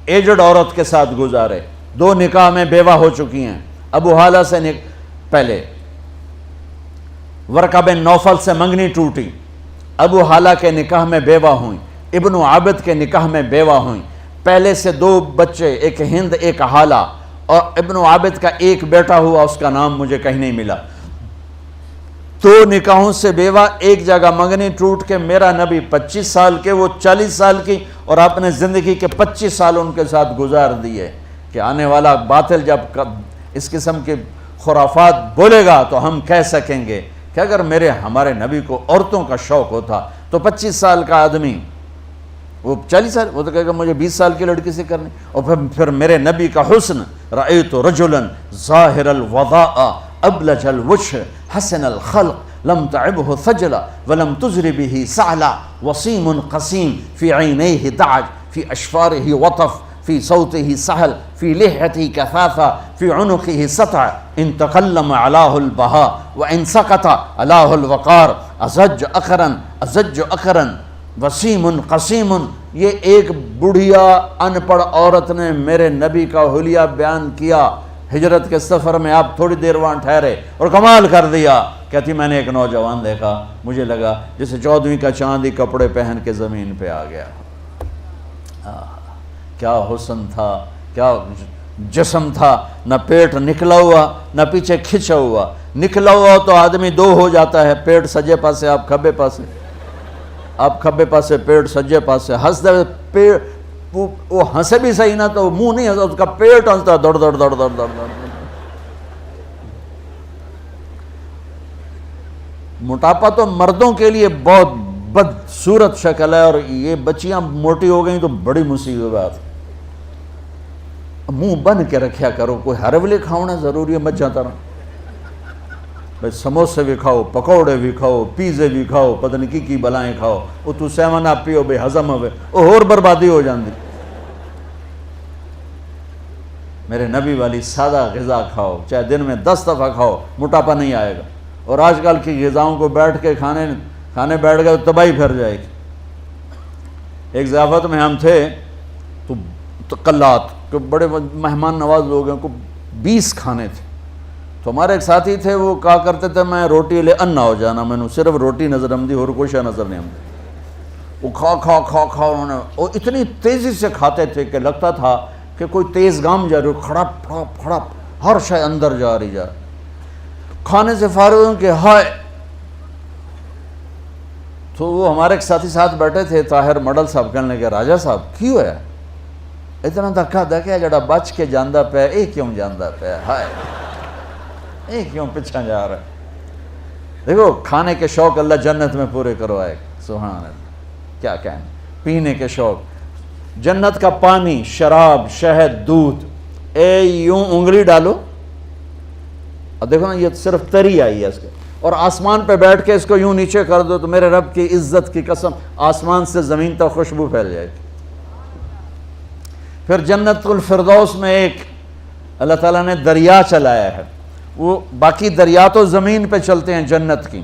ایجڈ عورت کے ساتھ گزارے، 2 نکاح میں بیوہ ہو چکی ہیں. ابو حالہ سے پہلے ورقہ بن نوفل سے منگنی ٹوٹی، ابو حالہ کے نکاح میں بیوہ ہوئیں، ابن عابد کے نکاح میں بیوہ ہوئیں. پہلے سے 2 بچے، ایک ہند ایک حالہ، اور ابن عابد کا ایک بیٹا ہوا، اس کا نام مجھے کہیں نہیں ملا. 2 نکاحوں سے بیوہ، ایک جگہ منگنی ٹوٹ کے میرا نبی 25 سال کے، وہ 40 سال کی، اور آپ نے زندگی کے 25 سال ان کے ساتھ گزار دیے. کہ آنے والا باطل جب اس قسم کے خرافات بولے گا تو ہم کہہ سکیں گے کہ اگر ہمارے نبی کو عورتوں کا شوق ہوتا تو 25 سال کا آدمی، وہ 40 سال، وہ تو کہے گا مجھے 20 سال کی لڑکی سے کرنی. اور پھر میرے نبی کا حسن، رأیت رجلا ظاہر الوضاء ابلج الوجه حسن الخلق لم تعبه ثجلا ولم تزر به سعلا وسيم قسيم في عينيه دعج في أشفاره وطف في صوته سهل في لحيته كثافة في عنقه سطع إن تكلم علاه البهاء وإن سكت علاه الوقار أزج أخرا وسیم قسیم. یہ ایک بڑھیا ان پڑھ عورت نے میرے نبی کا حلیہ بیان کیا. ہجرت کے سفر میں آپ تھوڑی دیر وہاں ٹھہرے اور کمال کر دیا. کہتی میں نے ایک نوجوان دیکھا، مجھے لگا جیسے 14ویں کا چاند ہی کپڑے پہن کے زمین پہ آ گیا. کیا حسن تھا، کیا جسم تھا، نہ پیٹ نکلا ہوا نہ پیچھے کھچا ہوا. نکلا ہوا تو آدمی دو ہو جاتا ہے، پیٹ سجے پاسے آپ کھبے پاسے، آپ کھبے پاسے پیٹ سجے پاسے. ہنستے پیٹ وہ ہنسے بھی صحیح نہ تو منہ نہیں ہنستا، اس کا پیٹ ہنستا دوڑ دوڑ دوڑ دوڑ دوڑ دوڑ. موٹاپا تو مردوں کے لیے بہت بدصورت شکل ہے، اور یہ بچیاں موٹی ہو گئیں تو بڑی مصیبت بات. منہ بند کے رکھیا کرو، کوئی ہرولے کھاؤنا ضروری ہے مت جاتا رہا. بھائی سموسے بھی کھاؤ، پکوڑے بھی کھاؤ، پیزے بھی کھاؤ، پتہ نہیں کی بلائیں کھاؤ، وہ تو سیون آپ پیو بھائی ہضم ہوئے، وہ اور بربادی ہو جاندی. میرے نبی والی سادہ غذا کھاؤ، چاہے دن میں 10 دفعہ کھاؤ، موٹاپا نہیں آئے گا. اور آج کل کی غذاؤں کو بیٹھ کے کھانے بیٹھ گئے تو تباہی پھر جائے گی. ایک ضیافت میں ہم تھے تو تقلات کہ بڑے مہمان نواز لوگ ہیں، کو 20 کھانے تھے. تو ہمارے ایک ساتھی تھے، وہ کہا کرتے تھے میں روٹی لے ان نہ ہو جانا، میں نے صرف روٹی نظر آمدی اور کوئی شے نظر نہیں آمدی. وہ کھا انہوں نے، اور اتنی تیزی سے کھاتے تھے کہ لگتا تھا کہ کوئی تیز گام جا رہی ہو، کھڑپ کھڑپ کھڑپ ہر شے اندر جا رہی جا. کھانے سے فارغ ہوں کہ ہائے. تو وہ ہمارے ایک ساتھی ساتھ بیٹھے تھے، طاہر مڈل صاحب، کہنے لگے راجہ صاحب کی ہویا اتنا دھکا دھکیا جڑا بچ کے جاندہ پہ اے کیوں جاندہ پہ، ہائے اے کیوں پچھا جا رہا ہے. دیکھو کھانے کے شوق اللہ جنت میں پورے کروائے، سبحان اللہ. کیا کہیں، پینے کے شوق، جنت کا پانی، شراب، شہد، دودھ، اے یوں انگلی ڈالو اور دیکھو نا یہ صرف تری آئی ہے اس کے، اور آسمان پہ بیٹھ کے اس کو یوں نیچے کر دو تو میرے رب کی عزت کی قسم آسمان سے زمین تک خوشبو پھیل جائے گی. پھر جنت الفردوس میں ایک اللہ تعالیٰ نے دریا چلایا ہے، وہ باقی دریا تو زمین پہ چلتے ہیں جنت کی.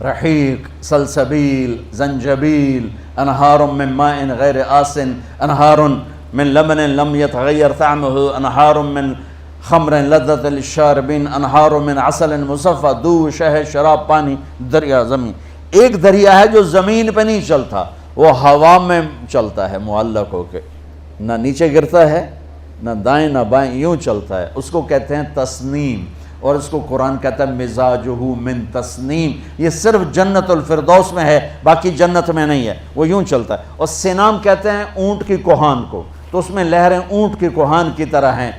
رحیق، سلسبیل، زنجبیل، انہار من ماء غیر آسن، انہار من لبن لم يتغیر طعمه، انہار من خمر لذت للشاربین، انہار من عسل مصفى، دودھ، شہد، شراب، پانی. دریا زمین، ایک دریا ہے جو زمین پہ نہیں چلتا، وہ ہوا میں چلتا ہے معلق ہو کے، نہ نیچے گرتا ہے نہ دائیں نہ بائیں، یوں چلتا ہے. اس کو کہتے ہیں تسنیم، اور اس کو قرآن کہتا ہے مزاجہ من تسنیم. یہ صرف جنت الفردوس میں ہے، باقی جنت میں نہیں ہے، وہ یوں چلتا ہے. اور سینام کہتے ہیں اونٹ کی کوہان کو، تو اس میں لہریں اونٹ کی کوہان کی طرح ہیں.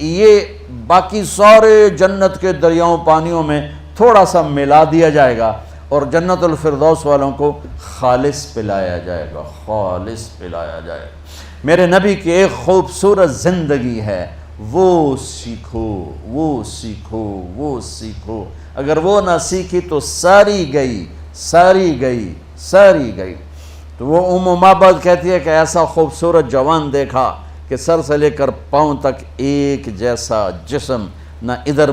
یہ باقی سارے جنت کے دریاؤں پانیوں میں تھوڑا سا ملا دیا جائے گا اور جنت الفردوس والوں کو خالص پلایا جائے گا، خالص پلایا جائے گا. میرے نبی کی ایک خوبصورت زندگی ہے، وہ سیکھو، وہ سیکھو، وہ سیکھو. اگر وہ نہ سیکھی تو ساری گئی، ساری گئی، ساری گئی. تو وہ معبد کہتی ہے کہ ایسا خوبصورت جوان دیکھا کہ سر سے لے کر پاؤں تک ایک جیسا جسم، نہ ادھر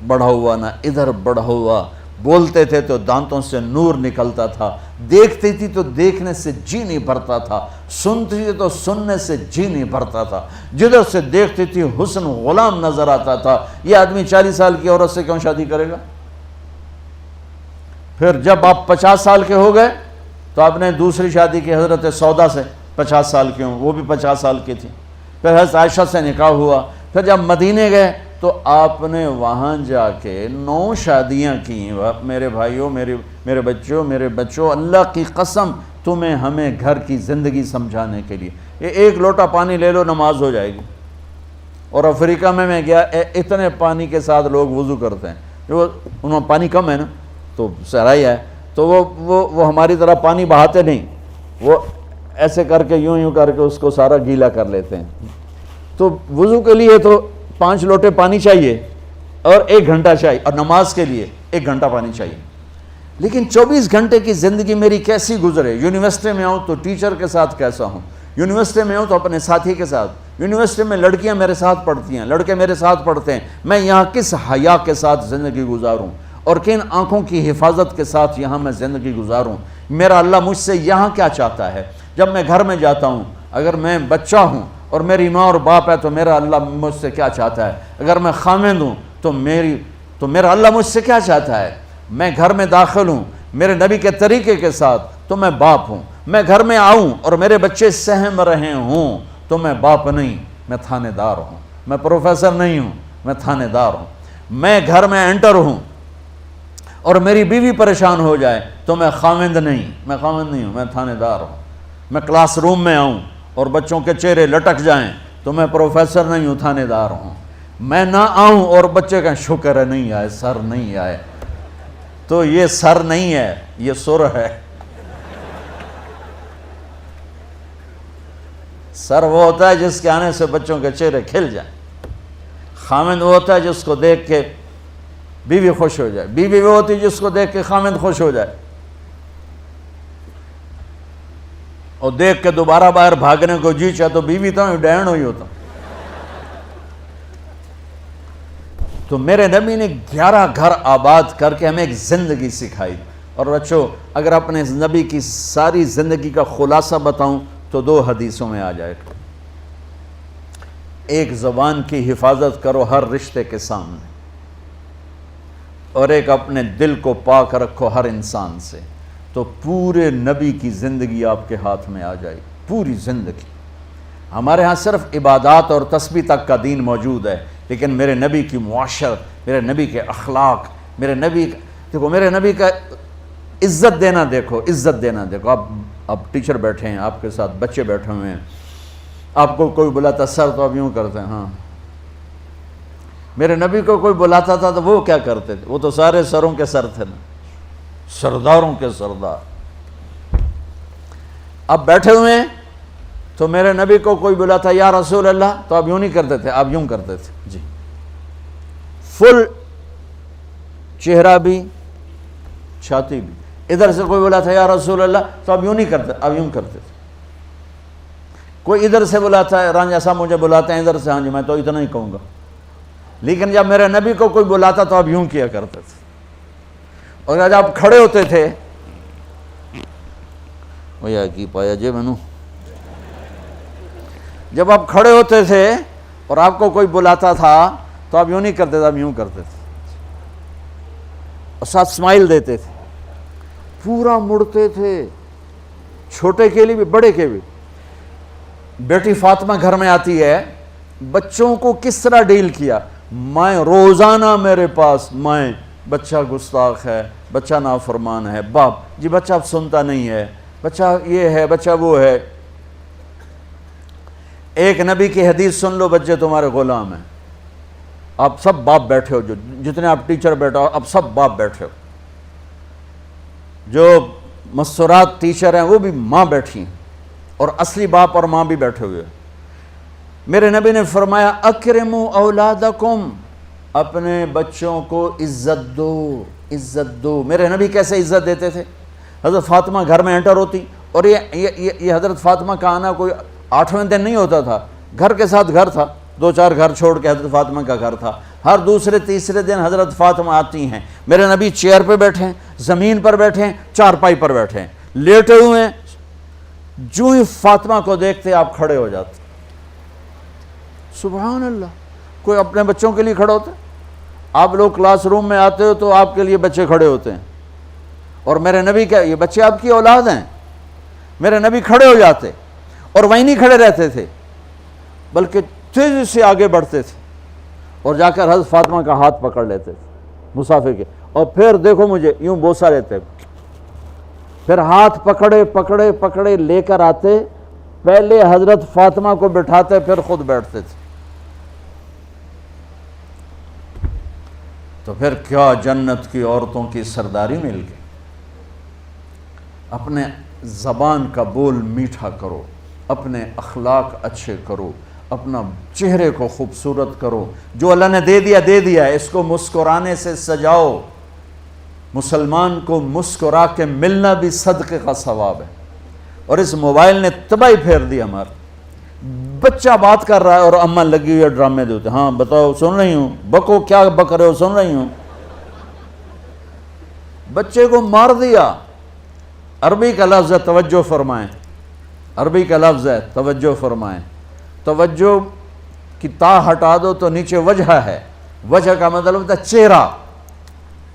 بڑھا ہوا نہ ادھر بڑھا ہوا. بولتے تھے تو دانتوں سے نور نکلتا تھا، دیکھتی تھی تو دیکھنے سے جی نہیں بھرتا تھا، سنتی تھی تو سننے سے جی نہیں بھرتا تھا. جدھر سے دیکھتی تھی حسن غلام نظر آتا تھا. یہ آدمی 40 سال کی عورت سے کیوں شادی کرے گا؟ پھر جب آپ 50 سال کے ہو گئے تو آپ نے دوسری شادی کی حضرت سودا سے، 50 سال کی ہوں، وہ بھی 50 سال کی تھی. پھر حضرت عائشہ سے نکاح ہوا. پھر جب مدینے گئے تو آپ نے وہاں جا کے 9 شادیاں کی. میرے بھائیوں، میرے بچوں، اللہ کی قسم تمہیں ہمیں گھر کی زندگی سمجھانے کے لیے یہ ایک لوٹا پانی لے لو نماز ہو جائے گی. اور افریقہ میں گیا، اتنے پانی کے ساتھ لوگ وضو کرتے ہیں، انہوں پانی کم ہے نا تو صحرائی ہے، تو وہ ہماری طرح پانی بہاتے نہیں، وہ ایسے کر کے یوں کر کے اس کو سارا گیلا کر لیتے ہیں. تو وضو کے لیے تو 5 لوٹے پانی چاہیے اور 1 گھنٹہ چاہیے، اور نماز کے لیے 1 گھنٹہ پانی چاہیے. لیکن 24 گھنٹے کی زندگی میری کیسی گزرے؟ یونیورسٹی میں آؤں تو ٹیچر کے ساتھ کیسا ہوں، یونیورسٹی میں ہوں تو اپنے ساتھی کے ساتھ، یونیورسٹی میں لڑکیاں میرے ساتھ پڑھتی ہیں، لڑکے میرے ساتھ پڑھتے ہیں، میں یہاں کس حیا کے ساتھ زندگی گزاروں اور کن آنکھوں کی حفاظت کے ساتھ یہاں میں زندگی گزاروں. میرا اللہ مجھ سے یہاں کیا چاہتا ہے؟ جب میں گھر میں جاتا ہوں، اگر میں بچہ ہوں اور میری ماں اور باپ ہے تو میرا اللہ مجھ سے کیا چاہتا ہے؟ اگر میں خامند ہوں تو میرا اللہ مجھ سے کیا چاہتا ہے؟ میں گھر میں داخل ہوں میرے نبی کے طریقے کے ساتھ تو میں باپ ہوں. میں گھر میں آؤں اور میرے بچے سہم رہے ہوں تو میں باپ نہیں. میں تھانے دار ہوں، میں پروفیسر نہیں ہوں، میں تھانے دار ہوں، میں گھر میں انٹر ہوں اور میری بیوی پریشان ہو جائے تو میں خاوند نہیں ہوں، میں تھانے دار ہوں، میں کلاس روم میں آؤں اور بچوں کے چہرے لٹک جائیں تو میں پروفیسر نہیں ہوں، تھانے دار ہوں، میں نہ آؤں اور بچے کہیں شکر ہے نہیں آئے، سر نہیں آئے، تو یہ سر نہیں ہے، یہ سر ہے۔ سر وہ ہوتا ہے جس کے آنے سے بچوں کے چہرے کھل جائیں، خاوند وہ ہوتا ہے جس کو دیکھ کے بیوی خوش ہو جائے، بیوی وہ ہوتی ہے جس کو دیکھ کے خاوند خوش ہو جائے، اور دیکھ کے دوبارہ باہر بھاگنے کو جی چاہے تو بیوی تو ڈین ہوئی ہوتا۔ تو میرے نبی نے 11 گھر آباد کر کے ہمیں ایک زندگی سکھائی۔ اور بچوں اگر اپنے نبی کی ساری زندگی کا خلاصہ بتاؤں تو 2 حدیثوں میں آ جائے گا۔ ایک زبان کی حفاظت کرو ہر رشتے کے سامنے، اور ایک اپنے دل کو پاک رکھو ہر انسان سے، تو پورے نبی کی زندگی آپ کے ہاتھ میں آ جائے گی، پوری زندگی۔ ہمارے ہاں صرف عبادات اور تسبیح تک کا دین موجود ہے، لیکن میرے نبی کی معاشرت، میرے نبی کے اخلاق، میرے نبی کا عزت دینا دیکھو، عزت دینا دیکھو۔ آپ ٹیچر بیٹھے ہیں، آپ کے ساتھ بچے بیٹھے ہوئے ہیں، آپ کو کوئی بلاتا سر تو آپ یوں کرتے ہیں، ہاں۔ میرے نبی کو کوئی بلاتا تھا تو وہ کیا کرتے تھے؟ وہ تو سارے سروں کے سر تھے نا، سرداروں کے سردار۔ اب بیٹھے ہوئے ہیں تو میرے نبی کو کوئی بلاتا یا رسول اللہ تو آپ یوں نہیں کرتے تھے، آپ یوں کرتے تھے، جی، فل چہرہ بھی چھاتی بھی۔ ادھر سے کوئی بلاتا یا رسول اللہ تو آپ یوں نہیں کرتے، آپ یوں کرتے تھے۔ کوئی ادھر سے بلاتا ہے، رانجھا صاحب مجھے بلاتے ہیں ادھر سے، ہاں جی میں تو اتنا ہی کہوں گا، لیکن جب میرے نبی کو کوئی بلاتا تو آپ یوں کیا کرتے تھے۔ اور جب آپ کھڑے ہوتے تھے، وہ یا کی پایا جے منو، جب آپ کھڑے ہوتے تھے اور آپ کو کوئی بلاتا تھا تو آپ یوں نہیں کرتے تھے، آپ یوں کرتے تھے، اور ساتھ اسمائل دیتے تھے، پورا مڑتے تھے، چھوٹے کے لیے بھی بڑے کے بھی۔ بیٹی فاطمہ گھر میں آتی ہے، بچوں کو کس طرح ڈیل کیا، مائیں روزانہ میرے پاس، مائیں بچہ گستاخ ہے، بچہ نافرمان ہے، باپ جی بچہ اب سنتا نہیں ہے، بچہ یہ ہے، بچہ وہ ہے۔ ایک نبی کی حدیث سن لو، بچے تمہارے غلام ہیں، آپ سب باپ بیٹھے ہو، جو جتنے آپ ٹیچر بیٹھا ہو اب سب باپ بیٹھے ہو، جو مستورات ٹیچر ہیں وہ بھی ماں بیٹھی ہیں، اور اصلی باپ اور ماں بھی بیٹھے ہوئے۔ میرے نبی نے فرمایا اکرموا اولادکم، اپنے بچوں کو عزت دو، عزت دو۔ میرے نبی کیسے عزت دیتے تھے؟ حضرت فاطمہ گھر میں انٹر ہوتی، اور یہ حضرت فاطمہ کا آنا کوئی 8ویں دن نہیں ہوتا تھا، گھر کے ساتھ گھر تھا، 2-4 گھر چھوڑ کے حضرت فاطمہ کا گھر تھا، ہر دوسرے تیسرے دن حضرت فاطمہ آتی ہیں، میرے نبی چیئر پہ بیٹھے ہیں، زمین پر بیٹھے ہیں، چارپائی پر بیٹھے ہیں، لیٹے ہوئے ہیں، جو ہی فاطمہ کو دیکھتے آپ کھڑے ہو جاتے۔ سبحان اللہ، کوئی اپنے بچوں کے لیے کھڑے ہوتے؟ آپ لوگ کلاس روم میں آتے ہو تو آپ کے لیے بچے کھڑے ہوتے ہیں، اور میرے نبی کیا یہ بچے آپ کی اولاد ہیں؟ میرے نبی کھڑے ہو جاتے، اور وہیں نہیں کھڑے رہتے تھے بلکہ تیزی سے آگے بڑھتے تھے، اور جا کر حضرت فاطمہ کا ہاتھ پکڑ لیتے تھے مسافر کے، اور پھر دیکھو مجھے یوں بوسہ لیتے، پھر ہاتھ پکڑے پکڑے پکڑے لے کر آتے، پہلے حضرت فاطمہ کو بٹھاتے پھر خود بیٹھتے تھے۔ تو پھر کیا جنت کی عورتوں کی سرداری مل گئی۔ اپنے زبان کا بول میٹھا کرو، اپنے اخلاق اچھے کرو، اپنا چہرے کو خوبصورت کرو، جو اللہ نے دے دیا ہے، اس کو مسکرانے سے سجاؤ۔ مسلمان کو مسکرا کے ملنا بھی صدقے کا ثواب ہے، اور اس موبائل نے تباہی پھیر دی ہمارا۔ بچہ بات کر رہا ہے اور اماں لگی ہوئی ہے ڈرامے دیتے، ہاں بتاؤ سن رہی ہوں، بکو کیا بک رہے ہو، سن رہی ہوں۔ بچے کو مار دیا۔ عربی کا لفظ ہے، توجہ فرمائیں، عربی کا لفظ ہے، توجہ فرمائیں۔ توجہ کی تا ہٹا دو تو نیچے وجہ ہے، وجہ کا مطلب ہوتا ہے چہرہ،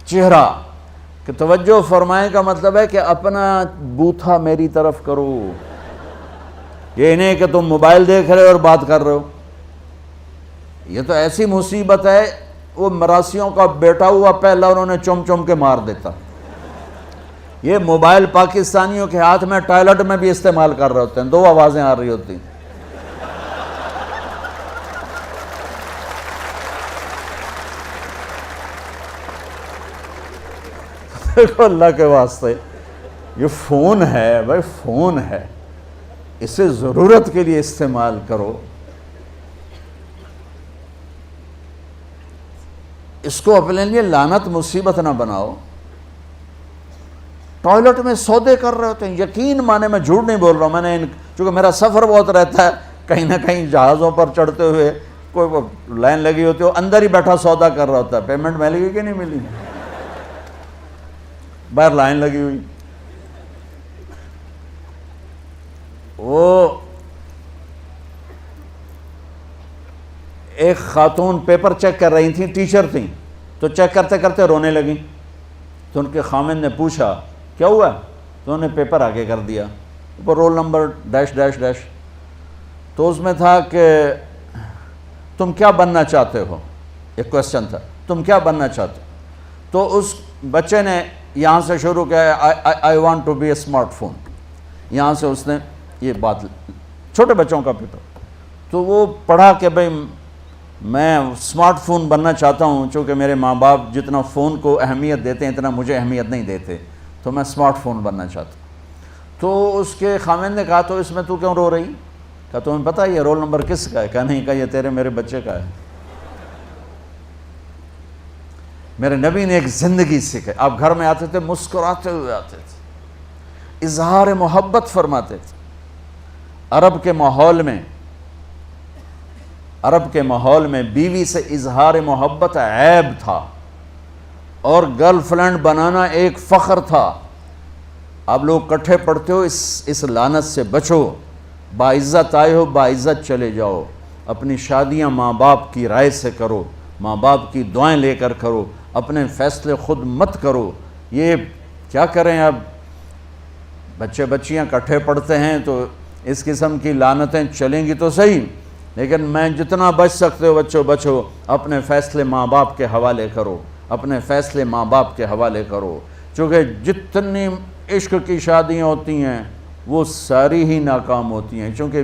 چہرہ، کہ توجہ فرمائیں کا مطلب ہے کہ اپنا بوتھا میری طرف کرو، یہ نہیں کہ تم موبائل دیکھ رہے ہو اور بات کر رہے ہو۔ یہ تو ایسی مصیبت ہے، وہ مراسیوں کا بیٹا ہوا پہلا انہوں نے چم چم کے مار دیتا۔ یہ موبائل پاکستانیوں کے ہاتھ میں ٹوائلٹ میں بھی استعمال کر رہے ہوتے ہیں، دو آوازیں آ رہی ہوتی ہیں۔ دیکھو اللہ کے واسطے، یہ فون ہے بھائی، فون ہے، اسے ضرورت کے لیے استعمال کرو، اس کو اپنے لیے لعنت مصیبت نہ بناؤ۔ ٹوائلٹ میں سودے کر رہے ہوتے ہیں، یقین مانے میں جھوٹ نہیں بول رہا ہوں، میں نے چونکہ میرا سفر بہت رہتا ہے، کہیں نہ کہیں جہازوں پر چڑھتے ہوئے کوئی لائن لگی ہوتی ہے، اندر ہی بیٹھا سودا کر رہا ہوتا ہے، پیمنٹ ملے گی کہ نہیں ملی، باہر لائن لگی ہوئی۔ وہ ایک خاتون پیپر چیک کر رہی تھیں، ٹیچر تھیں، تو چیک کرتے کرتے رونے لگیں، تو ان کے خامن نے پوچھا کیا ہوا، تو انہوں نے پیپر آگے کر دیا، اوپر roll number dash dash dash, تو اس میں تھا کہ تم کیا بننا چاہتے ہو، ایک کویسچن تھا، تم کیا بننا چاہتے ہو، تو اس بچے نے یہاں سے شروع کیا، I want to be a smart phone, یہاں سے اس نے یہ بات، چھوٹے بچوں کا پیپر، تو وہ پڑھا کہ بھئی میں اسمارٹ فون بننا چاہتا ہوں، چونکہ میرے ماں باپ جتنا فون کو اہمیت دیتے ہیں اتنا مجھے اہمیت نہیں دیتے، تو میں اسمارٹ فون بننا چاہتا ہوں۔ تو اس کے خامن نے کہا تو اس میں تو کیوں رو رہی؟ کہا تمہیں پتہ یہ رول نمبر کس کا ہے؟ کہا نہیں، کہا یہ تیرے میرے بچے کا ہے۔ میرے نبی نے ایک زندگی سکھائی، آپ گھر میں آتے تھے مسکراتے ہوئے آتے تھے، اظہار محبت فرماتے تھے۔ عرب کے ماحول میں بیوی سے اظہار محبت عیب تھا، اور گرل فرینڈ بنانا ایک فخر تھا۔ آپ لوگ کٹھے پڑھتے ہو، اس لعنت سے بچو، باعزت آئے ہو باعزت چلے جاؤ، اپنی شادیاں ماں باپ کی رائے سے کرو، ماں باپ کی دعائیں لے کر کرو، اپنے فیصلے خود مت کرو۔ یہ کیا کریں، اب بچے بچیاں کٹھے پڑھتے ہیں تو اس قسم کی لعنتیں چلیں گی تو صحیح، لیکن میں جتنا بچ سکتے ہو بچو بچو، اپنے فیصلے ماں باپ کے حوالے کرو، اپنے فیصلے ماں باپ کے حوالے کرو، چونکہ جتنی عشق کی شادیاں ہوتی ہیں وہ ساری ہی ناکام ہوتی ہیں، چونکہ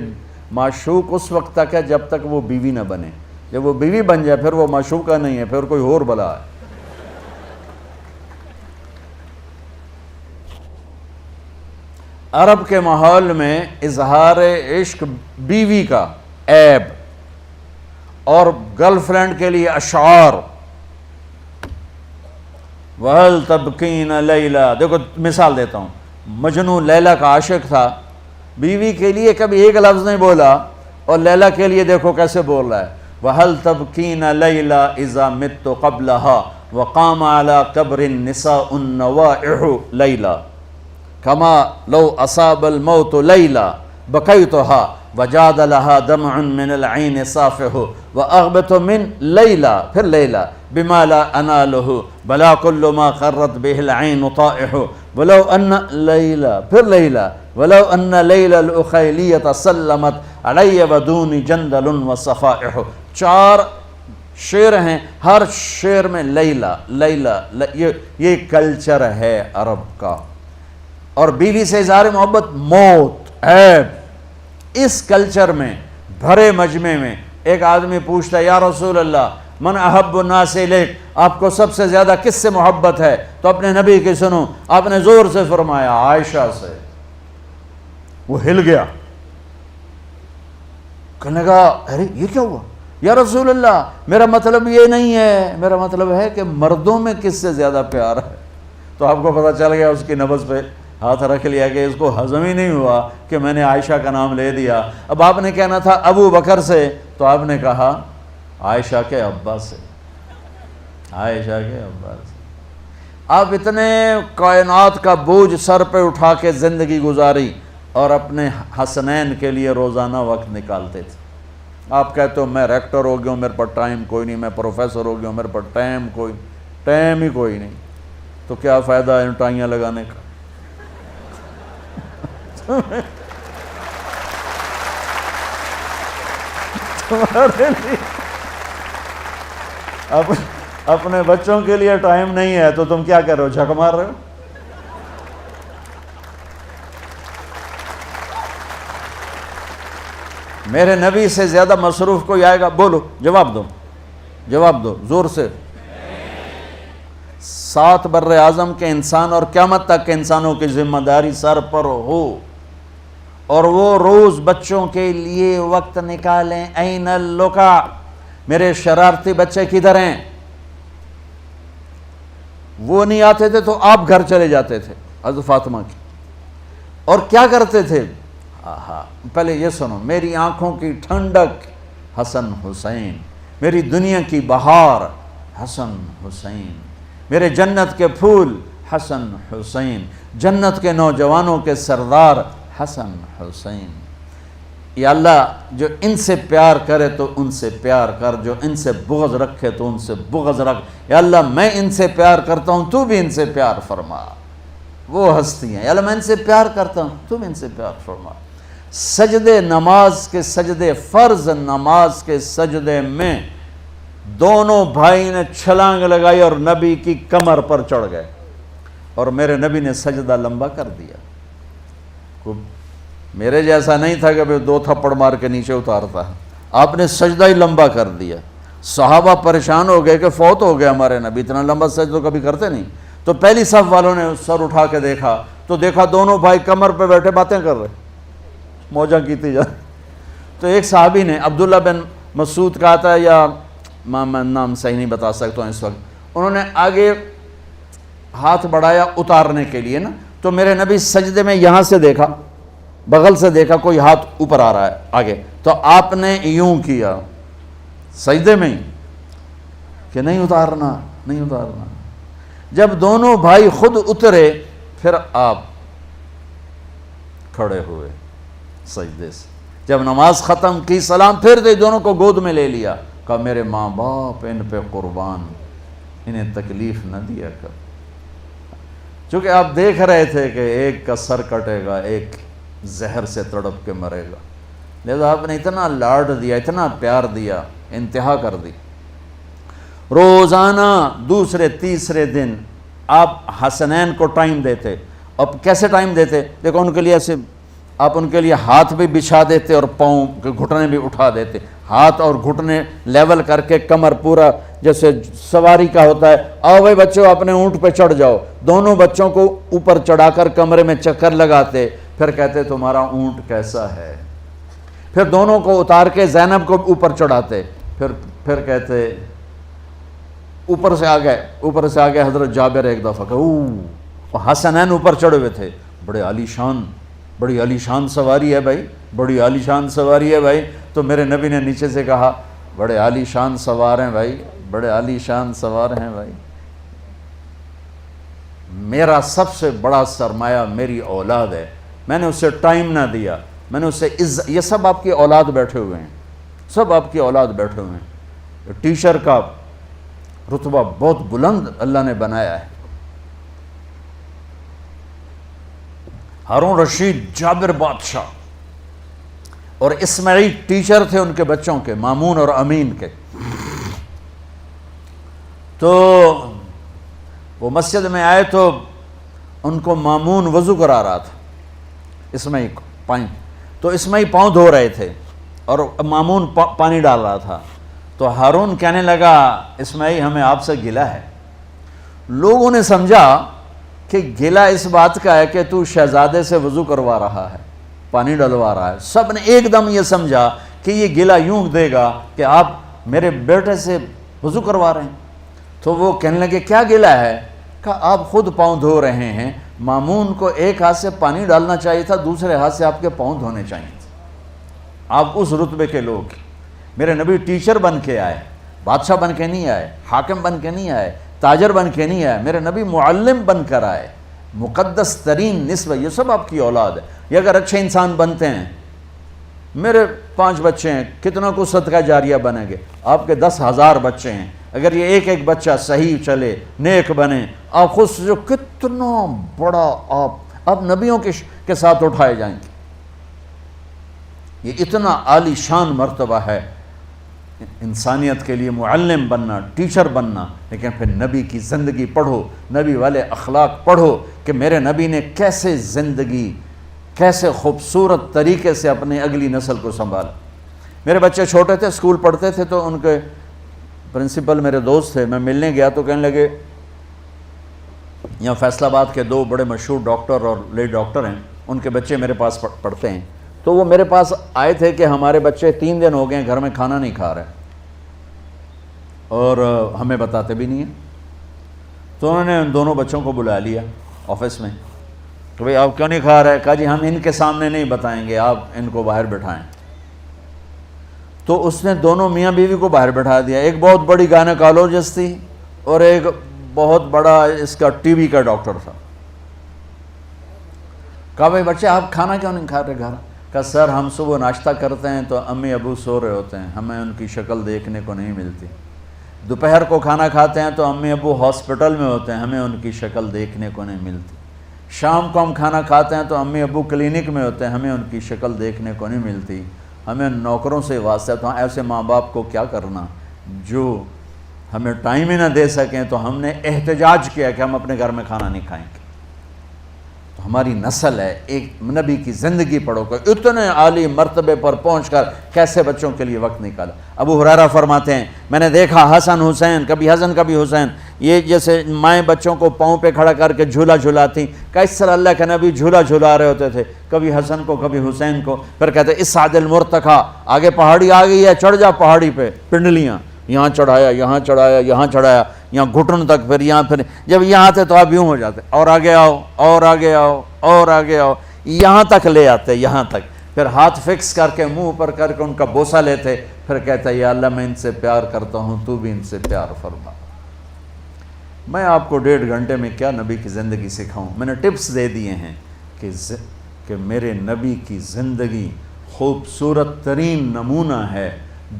معشوق اس وقت تک ہے جب تک وہ بیوی نہ بنے، جب وہ بیوی بن جائے پھر وہ معشوقہ نہیں ہے، پھر کوئی اور بلا ہے۔ عرب کے ماحول میں اظہار عشق بیوی کا عیب، اور گرل فرینڈ کے لیے اشعار، وَهَلْ تَبْكِينَ لَيْلَا، دیکھو مثال دیتا ہوں، مجنو لیلا کا عاشق تھا، بیوی کے لیے کبھی ایک لفظ نہیں بولا، اور لیلا کے لیے دیکھو کیسے بول رہا ہے، وَهَلْ تَبْكِينَ لَيْلَا إِذَا مِتُّ قَبْلَهَا وَقَامَ عَلَى قَبْرِ النِّسَاءُ النَّوَائِحُ لَيْلَا كما لو أصاب الموت ليلا بكيتها وجاد لها دمع من العين صافح وأغبط من ليلا، پھر ليلا بما لا أناله بلا كل ما قرت به العين طائح ولو أن ليلا، پھر ليلا ولو أن ليلا الأخيلية سلمت علي ودوني جندل وصفائح۔ چار شعر ہیں، ہر شعر میں لیلا لیلا، یہ کلچر ہے عرب کا، اور بیوی سے اظہار محبت موت عیب۔ اس کلچر میں بھرے مجمع میں ایک آدمی پوچھتا ہے یا رسول اللہ من احب الناس الیک، آپ کو سب سے زیادہ کس سے محبت ہے؟ تو اپنے نبی کی سنو، آپ نے زور سے فرمایا عائشہ سے۔ وہ ہل گیا، کہنے لگا ارے یہ کیا ہوا یا رسول اللہ، میرا مطلب یہ نہیں ہے، میرا مطلب ہے کہ مردوں میں کس سے زیادہ پیار ہے۔ تو آپ کو پتہ چل گیا، اس کی نبض پہ ہاتھ رکھ لیا کہ اس کو ہضم ہی نہیں ہوا کہ میں نے عائشہ کا نام لے دیا۔ اب آپ نے کہنا تھا ابو بکر سے، تو آپ نے کہا عائشہ کے ابا سے، عائشہ کے ابا سے۔ آپ اتنے کائنات کا بوجھ سر پہ اٹھا کے زندگی گزاری، اور اپنے حسنین کے لیے روزانہ وقت نکالتے تھے۔ آپ کہتے ہو میں ریکٹر ہو گیا ہوں، میرے پاس ٹائم کوئی نہیں، میں پروفیسر ہو گیا ہوں، میرے پاس ٹائم ہی کوئی نہیں، تو کیا فائدہ ہے ٹائیاں لگانے کا؟ اب اپنے بچوں کے لیے ٹائم نہیں ہے تو تم کیا کر رہے ہو، جھک مار رہے ہو؟ میرے نبی سے زیادہ مصروف کوئی آئے گا؟ بولو، جواب دو، جواب دو زور سے۔ 7 بر اعظم کے انسان اور قیامت تک کے انسانوں کی ذمہ داری سر پر ہو، اور وہ روز بچوں کے لیے وقت نکالیں۔ این اللقا، میرے شرارتی بچے کدھر ہیں؟ وہ نہیں آتے تھے تو آپ گھر چلے جاتے تھے حضرت فاطمہ کی، اور کیا کرتے تھے؟ پہلے یہ سنو، میری آنکھوں کی ٹھنڈک حسن حسین، میری دنیا کی بہار حسن حسین، میرے جنت کے پھول حسن حسین، جنت کے نوجوانوں کے سردار حسن حسین۔ یا اللہ جو ان سے پیار کرے تو ان سے پیار کر، جو ان سے بغض رکھے تو ان سے بغض رکھ۔ یا اللہ میں ان سے پیار کرتا ہوں، تو بھی ان سے پیار فرما۔ وہ ہستی ہیں، یا اللہ میں ان سے پیار کرتا ہوں، تو بھی ان سے پیار فرما۔ سجدے نماز کے سجدے، فرض نماز کے سجدے میں دونوں بھائی نے چھلانگ لگائی اور نبی کی کمر پر چڑھ گئے، اور میرے نبی نے سجدہ لمبا کر دیا۔ میرے جیسا نہیں تھا کہ 2 تھپڑ مار کے نیچے اتارتا ہے، آپ نے سجدہ ہی لمبا کر دیا۔ صحابہ پریشان ہو گئے کہ فوت ہو گئے ہمارے نبی، اتنا لمبا سجدہ کبھی کرتے نہیں۔ تو پہلی صف والوں نے سر اٹھا کے دیکھا تو دیکھا دونوں بھائی کمر پہ بیٹھے باتیں کر رہے، موجہ کیتی جا۔ تو ایک صحابی نے، عبداللہ بن مسعود کہا تھا، یا میں نام صحیح نہیں بتا سکتا ہوں اس وقت، انہوں نے آگے ہاتھ بڑھایا اتارنے کے لیے نا، تو میرے نبی سجدے میں یہاں سے دیکھا، بغل سے دیکھا کوئی ہاتھ اوپر آ رہا ہے آگے، تو آپ نے یوں کیا سجدے میں ہی کہ نہیں اتارنا، نہیں اتارنا۔ جب دونوں بھائی خود اترے پھر آپ کھڑے ہوئے سجدے سے، جب نماز ختم کی سلام پھر دے، دونوں کو گود میں لے لیا، کہا میرے ماں باپ ان پہ قربان، انہیں تکلیف نہ دیا کر۔ چونکہ آپ دیکھ رہے تھے کہ ایک کا سر کٹے گا، ایک زہر سے تڑپ کے مرے گا، لہذا آپ نے اتنا لاڈ دیا، اتنا پیار دیا، انتہا کر دی۔ روزانہ دوسرے تیسرے دن آپ حسنین کو ٹائم دیتے۔ اب کیسے ٹائم دیتے؟ دیکھو ان کے لیے ایسے آپ ان کے لیے ہاتھ بھی بچھا دیتے اور پاؤں کے گھٹنے بھی اٹھا دیتے، ہاتھ اور گھٹنے لیول کر کے، کمر پورا جیسے سواری کا ہوتا ہے، آؤ بھائی بچوں اپنے اونٹ پہ چڑھ جاؤ، دونوں بچوں کو اوپر چڑھا کر کمرے میں چکر لگاتے، پھر کہتے تمہارا اونٹ کیسا ہے، پھر دونوں کو اتار کے زینب کو اوپر چڑھاتے، پھر کہتے اوپر سے آ گئے حضرت جابر ایک دفعہ کہ حسنین اوپر چڑھے ہوئے تھے، بڑی عالی شان سواری ہے بھائی، بڑی عالی شان سواری ہے بھائی، تو میرے نبی نے نیچے سے کہا بڑے عالی شان سوار ہیں بھائی، بڑے عالی شان سوار ہیں بھائی، میرا سب سے بڑا سرمایہ میری اولاد ہے، میں نے اسے ٹائم نہ دیا، میں نے اسے یہ سب آپ کی اولاد بیٹھے ہوئے ہیں، سب آپ کی اولاد بیٹھے ہوئے ہیں۔ ٹیچر کا رتبہ بہت بلند اللہ نے بنایا ہے۔ ہارون رشید، جابر بادشاہ اور اسماعیل ٹیچر تھے ان کے بچوں کے، مامون اور امین کے۔ تو وہ مسجد میں آئے تو ان کو مامون وضو کرا رہا تھا، اسماعیل کو پانی، تو اسماعیل پاؤں دھو رہے تھے اور مامون پانی ڈال رہا تھا، تو ہارون کہنے لگا اسماعیل ہمیں آپ سے گلہ ہے۔ لوگوں نے سمجھا کہ گلہ اس بات کا ہے کہ تو شہزادے سے وضو کروا رہا ہے، پانی ڈلوا رہا ہے، سب نے ایک دم یہ سمجھا کہ یہ گلہ یوں دے گا کہ آپ میرے بیٹے سے وضو کروا رہے ہیں۔ تو وہ کہنے لگے کیا گلہ ہے؟ کہا آپ خود پاؤں دھو رہے ہیں، مامون کو ایک ہاتھ سے پانی ڈالنا چاہیے تھا، دوسرے ہاتھ سے آپ کے پاؤں دھونے چاہیے تھے، آپ اس رتبے کے لوگ۔ میرے نبی ٹیچر بن کے آئے، بادشاہ بن کے نہیں آئے، حاکم بن کے نہیں آئے، تاجر بن کے نہیں آئے، میرے نبی معلم بن کر آئے، مقدس ترین نسبت۔ یہ سب آپ کی اولاد ہے، یہ اگر اچھے انسان بنتے ہیں، میرے 5 بچے ہیں، کتنا کو صدقہ جاریہ بنیں گے؟ آپ کے 10,000 بچے ہیں، اگر یہ ایک ایک بچہ صحیح چلے، نیک بنے، آپ خود سے جو کتنا بڑا آپ نبیوں کے ساتھ اٹھائے جائیں گے۔ یہ اتنا عالی شان مرتبہ ہے۔ انسانیت کے لیے معلم بننا، ٹیچر بننا، لیکن پھر نبی کی زندگی پڑھو، نبی والے اخلاق پڑھو کہ میرے نبی نے کیسے زندگی، کیسے خوبصورت طریقے سے اپنی اگلی نسل کو سنبھالا۔ میرے بچے چھوٹے تھے، اسکول پڑھتے تھے، تو ان کے پرنسپل میرے دوست تھے، میں ملنے گیا تو کہنے لگے، یہاں فیصل آباد کے 2 بڑے مشہور ڈاکٹر اور لیڈ ڈاکٹر ہیں، ان کے بچے میرے پاس پڑھتے ہیں، تو وہ میرے پاس آئے تھے کہ ہمارے بچے 3 دن ہو گئے ہیں گھر میں کھانا نہیں کھا رہے اور ہمیں بتاتے بھی نہیں ہیں۔ تو انہوں نے ان دونوں بچوں کو بلا لیا آفس میں کہ بھئی آپ کیوں نہیں کھا رہے؟ کہا جی ہم ان کے سامنے نہیں بتائیں گے، آپ ان کو باہر بٹھائیں۔ تو اس نے دونوں میاں بیوی کو باہر بٹھا دیا، ایک بہت بڑی گائنیکالوجسٹ تھی اور ایک بہت بڑا اس کا ٹی وی کا ڈاکٹر تھا۔ کہا بھئی بچے آپ کھانا کیوں نہیں کھا رہے گھر؟ کہا سر ہم صبح ناشتہ کرتے ہیں تو امی ابو سو رہے ہوتے ہیں، ہمیں ان کی شکل دیکھنے کو نہیں ملتی۔ دوپہر کو کھانا کھاتے ہیں تو امی ابو ہاسپٹل میں ہوتے ہیں، ہمیں ان کی شکل دیکھنے کو نہیں ملتی۔ شام کو ہم کھانا کھاتے ہیں تو امی ابو کلینک میں ہوتے ہیں، ہمیں ان کی شکل دیکھنے کو نہیں ملتی۔ ہمیں نوکروں سے واسطہ، تو ایسے ماں باپ کو کیا کرنا جو ہمیں ٹائم ہی نہ دے سکیں، تو ہم نے احتجاج کیا کہ ہم اپنے گھر میں کھانا نہیں کھائیں گے۔ تو ہماری نسل ہے، ایک نبی کی زندگی پڑھو کہ اتنے عالی مرتبے پر پہنچ کر کیسے بچوں کے لیے وقت نکالا۔ ابو ہریرہ فرماتے ہیں میں نے دیکھا حسن حسین، کبھی حسن کبھی حسین، یہ جیسے مائیں بچوں کو پاؤں پہ کھڑا کر کے جھولا جھلاتی، کہ اس طرح اللہ کے نبی جھولا جھلا رہے ہوتے تھے، کبھی حسن کو کبھی حسین کو۔ پھر کہتے اس سعد المرتقا، آگے پہاڑی آ گئی ہے، چڑھ جا پہاڑی پہ، پنڈلیاں یہاں چڑھایا، یہاں چڑھایا، یہاں چڑھایا، یہاں گھٹن تک، پھر یہاں، پھر جب یہاں آتے تو آپ یوں ہو جاتے، اور آگے آؤ، اور آگے آؤ، اور آگے آؤ، یہاں تک لے آتے، یہاں تک، پھر ہاتھ فکس کر کے منہ پر کر کے ان کا بوسہ لیتے، پھر کہتا ہے یا اللہ میں ان سے پیار کرتا ہوں، تو بھی ان سے پیار فرما۔ میں آپ کو 1.5 گھنٹے میں کیا نبی کی زندگی سکھاؤں، میں نے ٹپس دے دیے ہیں کہ میرے نبی کی زندگی خوبصورت ترین نمونہ ہے،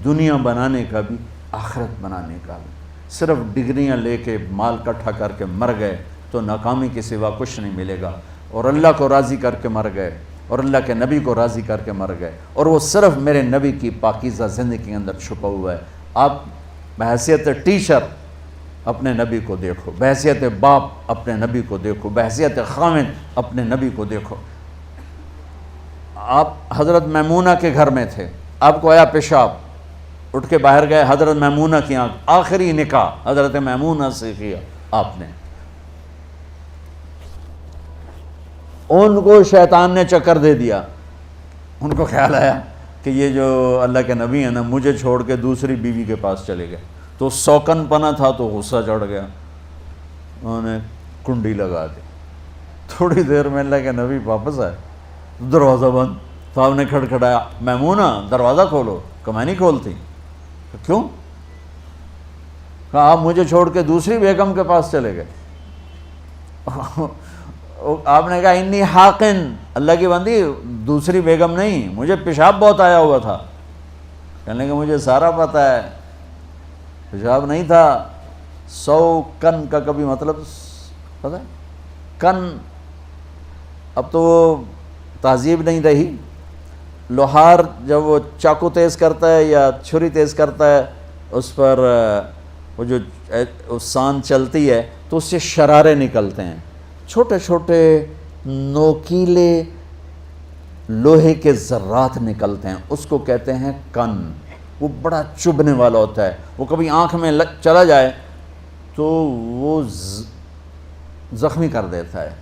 دنیا بنانے کا بھی آخرت بنانے کا بھی۔ صرف ڈگریاں لے کے مال اکٹھا کر کے مر گئے تو ناکامی کے سوا کچھ نہیں ملے گا، اور اللہ کو راضی کر کے مر گئے اور اللہ کے نبی کو راضی کر کے مر گئے، اور وہ صرف میرے نبی کی پاکیزہ زندگی کے اندر چھپا ہوا ہے۔ آپ بحیثیت ٹیچر اپنے نبی کو دیکھو، بحیثیت باپ اپنے نبی کو دیکھو، بحیثیت خاوند اپنے نبی کو دیکھو۔ آپ حضرت میمونہ کے گھر میں تھے، آپ کو آیا پیشاب، اٹھ کے باہر گئے، حضرت میمونہ کی آنکھ، آخری نکاح حضرت میمونہ سے کیا آپ نے۔ ان کو شیطان نے چکر دے دیا، ان کو خیال آیا کہ یہ جو اللہ کے نبی ہیں نا مجھے چھوڑ کے دوسری بیوی کے پاس چلے گئے، تو سوکن پنا تھا تو غصہ چڑھ گیا، انہوں نے کنڈی لگا دی۔ تھوڑی دیر میں اللہ کے نبی واپس آئے، دروازہ بند، تو آپ نے کھڑکھڑایا، میمونہ دروازہ کھولو، کہ میں نہیں کھولتی۔ کیوں؟ کہا آپ مجھے چھوڑ کے دوسری بیگم کے پاس چلے گئے۔ آپ نے کہا انی حاقن، اللہ کی بندی دوسری بیگم نہیں، مجھے پیشاب بہت آیا ہوا تھا۔ کہنے کہ مجھے سارا پتہ ہے، پیشاب نہیں تھا۔ 100 کن کا کبھی مطلب پتہ ہے؟ کن، اب تو وہ تہذیب نہیں رہی، لوہار جب وہ چاقو تیز کرتا ہے یا چھری تیز کرتا ہے، اس پر وہ جو سان چلتی ہے تو اس سے شرارے نکلتے ہیں، چھوٹے چھوٹے نوکیلے لوہے کے ذرات نکلتے ہیں، اس کو کہتے ہیں کن۔ وہ بڑا چبھنے والا ہوتا ہے، وہ کبھی آنکھ میں چلا جائے تو وہ زخمی کر دیتا ہے۔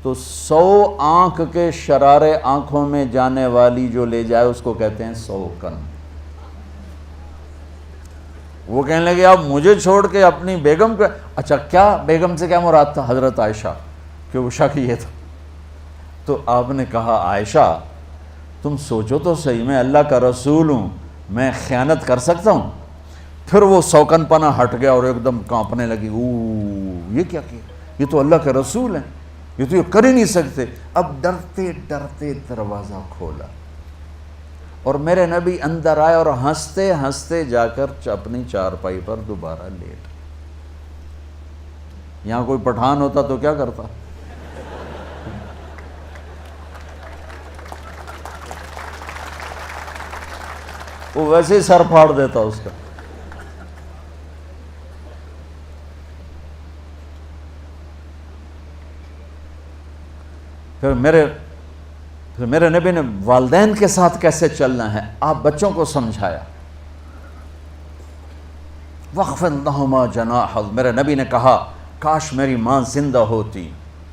تو 100 آنکھ کے شرارے آنکھوں میں جانے والی جو لے جائے اس کو کہتے ہیں 100 کن۔ وہ کہنے لگے آپ مجھے چھوڑ کے اپنی بیگم کو، اچھا کیا بیگم سے کیا مراد تھا؟ حضرت عائشہ، کہ وہ شک یہ تھا۔ تو آپ نے کہا عائشہ تم سوچو تو صحیح، میں اللہ کا رسول ہوں، میں خیانت کر سکتا ہوں؟ پھر وہ سوکن پنا ہٹ گیا اور ایک دم کانپنے لگی، یہ کیا کیا، یہ تو اللہ کے رسول ہیں، یہ تو یہ کر ہی نہیں سکتے۔ اب ڈرتے ڈرتے دروازہ کھولا اور میرے نبی اندر آئے اور ہنستے ہنستے جا کر اپنی چارپائی پر دوبارہ لیٹ۔ یہاں کوئی پٹھان ہوتا تو کیا کرتا؟ وہ ویسے ہی سر پھاڑ دیتا اس کا. پھر میرے نبی نے والدین کے ساتھ کیسے چلنا ہے آپ بچوں کو سمجھایا. وَخْفِضْ لَهُمَا جَنَاحَ، میرے نبی نے کہا کاش میری ماں زندہ ہوتی.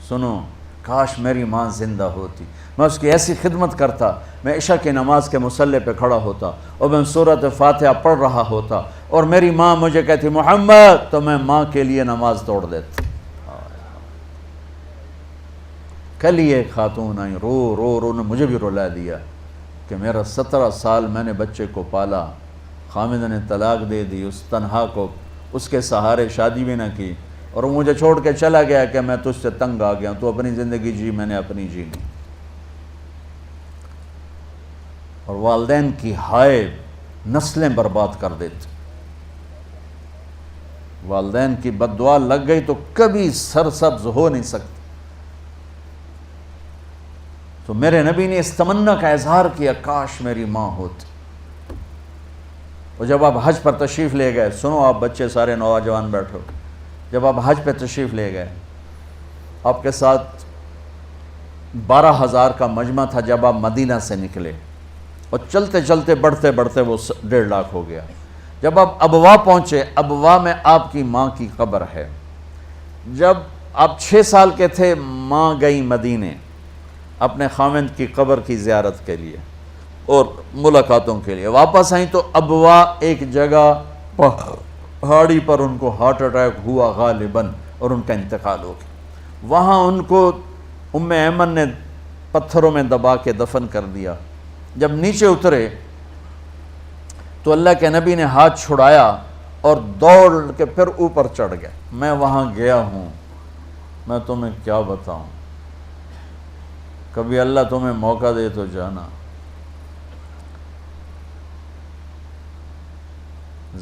سنو، کاش میری ماں زندہ ہوتی، میں اس کی ایسی خدمت کرتا. میں عشاء کی نماز کے مصلی پہ کھڑا ہوتا اور میں سورۃ فاتحہ پڑھ رہا ہوتا اور میری ماں مجھے کہتی محمد، تو میں ماں کے لیے نماز توڑ دیتا. کل ہی ایک خاتون آئی، رو نے مجھے بھی رلا دیا کہ میرا 17 سال میں نے بچے کو پالا، خامد نے طلاق دے دی، اس تنہا کو اس کے سہارے شادی بھی نہ کی اور وہ مجھے چھوڑ کے چلا گیا کہ میں تجھ سے تنگ آ گیا، تو اپنی زندگی جی، میں نے اپنی جی لی. اور والدین کی ہائے نسلیں برباد کر دیتے. والدین کی بد دعا لگ گئی تو کبھی سرسبز ہو نہیں سکتی. تو میرے نبی نے اس تمنا کا اظہار کیا کاش میری ماں ہوتی. اور جب آپ حج پر تشریف لے گئے، سنو آپ بچے سارے نوجوان بیٹھو، جب آپ حج پہ تشریف لے گئے آپ کے ساتھ 12,000 کا مجمع تھا. جب آپ مدینہ سے نکلے اور چلتے چلتے بڑھتے بڑھتے وہ 1.5 لاکھ ہو گیا. جب آپ ابوا پہنچے، ابوا میں آپ کی ماں کی قبر ہے. جب آپ 6 سال کے تھے ماں گئی مدینے اپنے خاوند کی قبر کی زیارت کے لیے اور ملاقاتوں کے لیے. واپس آئیں تو ابوا ایک جگہ پہاڑی پر ان کو ہارٹ اٹیک ہوا غالباً اور ان کا انتقال ہو گیا. وہاں ان کو ام ایمن نے پتھروں میں دبا کے دفن کر دیا. جب نیچے اترے تو اللہ کے نبی نے ہاتھ چھڑایا اور دوڑ کے پھر اوپر چڑھ گئے. میں وہاں گیا ہوں، میں تمہیں کیا بتاؤں، کبھی اللہ تمہیں موقع دے تو جانا.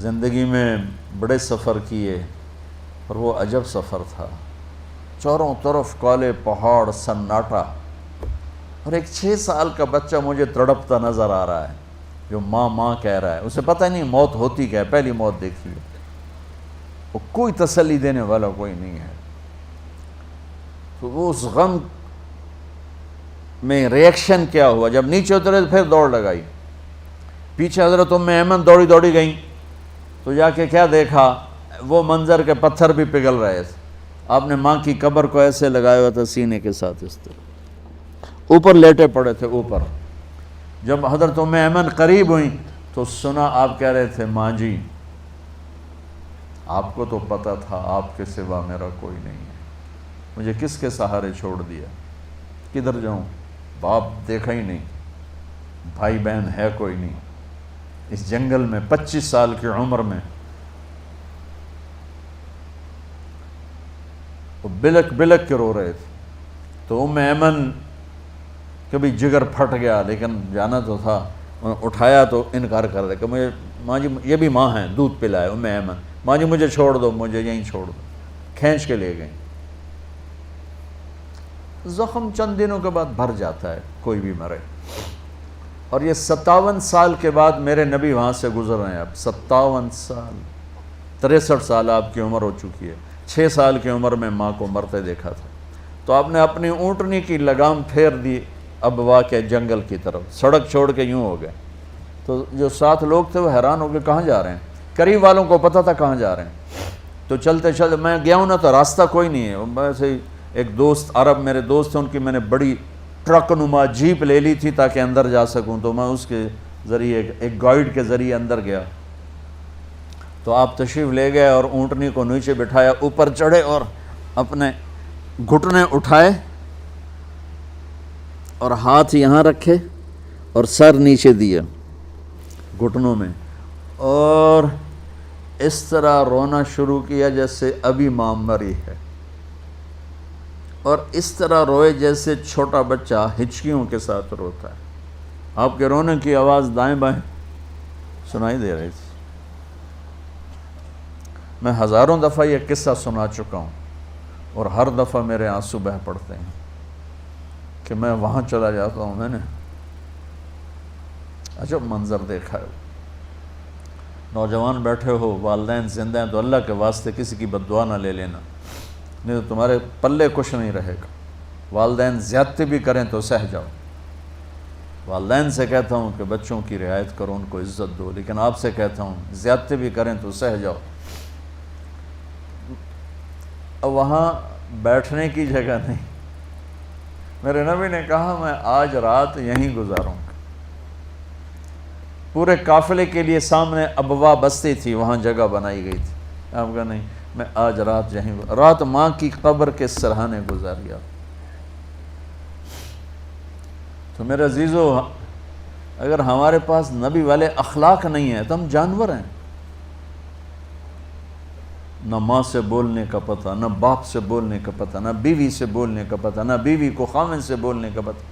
زندگی میں بڑے سفر کیے اور وہ عجب سفر تھا. چاروں طرف کالے پہاڑ، سناٹا، اور ایک 6 سال کا بچہ مجھے تڑپتا نظر آ رہا ہے جو ماں ماں کہہ رہا ہے. اسے پتہ نہیں موت ہوتی کیا ہے، پہلی موت دیکھی ہے. وہ کوئی تسلی دینے والا کوئی نہیں ہے. تو وہ اس غم میں ریئیکشن کیا ہوا، جب نیچے اترے تو پھر دوڑ لگائی. پیچھے حضرت ام ایمن دوڑی دوڑی گئیں تو جا کے کیا دیکھا، وہ منظر کے پتھر بھی پگھل رہے تھے. آپ نے ماں کی قبر کو ایسے لگایا ہوا تھا سینے کے ساتھ، اس طرح اوپر لیٹے پڑے تھے اوپر. جب حضرت ام ایمن قریب ہوئیں تو سنا آپ کہہ رہے تھے ماں جی آپ کو تو پتہ تھا آپ کے سوا میرا کوئی نہیں ہے، مجھے کس کے سہارے چھوڑ دیا، کدھر جاؤں، باپ دیکھا ہی نہیں، بھائی بہن ہے کوئی نہیں. اس جنگل میں 25 سال کی عمر میں وہ بلک بلک کے رو رہے تھے. تو ام ایمن کبھی جگر پھٹ گیا لیکن جانا تو تھا. اٹھایا تو انکار کر دے کہ مجھے ماں جی، یہ بھی ماں ہیں، دودھ پلائے ام ایمن، ماں جی مجھے چھوڑ دو، مجھے یہیں چھوڑ دو. کھینچ کے لے گئیں. زخم چند دنوں کے بعد بھر جاتا ہے، کوئی بھی مرے. اور یہ 57 سال کے بعد میرے نبی وہاں سے گزر رہے ہیں. اب 57 سال، 63 سال آپ کی عمر ہو چکی ہے. 6 سال کی عمر میں ماں کو مرتے دیکھا تھا. تو آپ نے اپنی اونٹنی کی لگام پھیر دی ابوا کے جنگل کی طرف، سڑک چھوڑ کے یوں ہو گئے. تو جو ساتھ لوگ تھے وہ حیران ہو گئے کہاں جا رہے ہیں. قریب والوں کو پتہ تھا کہاں جا رہے ہیں. تو چلتے چلتے میں گیا ہوں نا تو راستہ کوئی نہیں ہے. ویسے ایک دوست عرب میرے دوست تھے، ان کی میں نے بڑی ٹرک نما جیپ لے لی تھی تاکہ اندر جا سکوں. تو میں اس کے ذریعے ایک گائیڈ کے ذریعے اندر گیا. تو آپ تشریف لے گئے اور اونٹنی کو نیچے بٹھایا، اوپر چڑھے اور اپنے گھٹنے اٹھائے اور ہاتھ یہاں رکھے اور سر نیچے دیا گھٹنوں میں، اور اس طرح رونا شروع کیا جیسے ابھی ماں مری ہے. اور اس طرح روئے جیسے چھوٹا بچہ ہچکیوں کے ساتھ روتا ہے. آپ کے رونے کی آواز دائیں بائیں سنائی دے رہی تھی. میں ہزاروں دفعہ یہ قصہ سنا چکا ہوں اور ہر دفعہ میرے آنسو بہہ پڑتے ہیں کہ میں وہاں چلا جاتا ہوں. میں نے عجب منظر دیکھا ہے. نوجوان بیٹھے ہو، والدین زندہ ہیں، تو اللہ کے واسطے کسی کی بد دعا نہ لے لینا، نہیں تو تمہارے پلے کچھ نہیں رہے گا۔ والدین زیادتی بھی کریں تو سہ جاؤ۔ والدین سے کہتا ہوں کہ بچوں کی رعایت کرو، ان کو عزت دو، لیکن آپ سے کہتا ہوں زیادتی بھی کریں تو سہ جاؤ۔ وہاں بیٹھنے کی جگہ نہیں۔ میرے نبی نے کہا میں آج رات یہیں گزاروں گا۔ پورے قافلے کے لیے سامنے ابوا بستی تھی، وہاں جگہ بنائی گئی تھی۔ آپ کہا نہیں، میں آج رات یہیں، رات ماں کی قبر کے سرہانے گزاریا۔ تو میرے عزیزو، اگر ہمارے پاس نبی والے اخلاق نہیں ہیں تو ہم جانور ہیں۔ نہ ماں سے بولنے کا پتہ، نہ باپ سے بولنے کا پتہ، نہ بیوی سے بولنے کا پتہ، نہ بیوی کو خاوند سے بولنے کا پتہ۔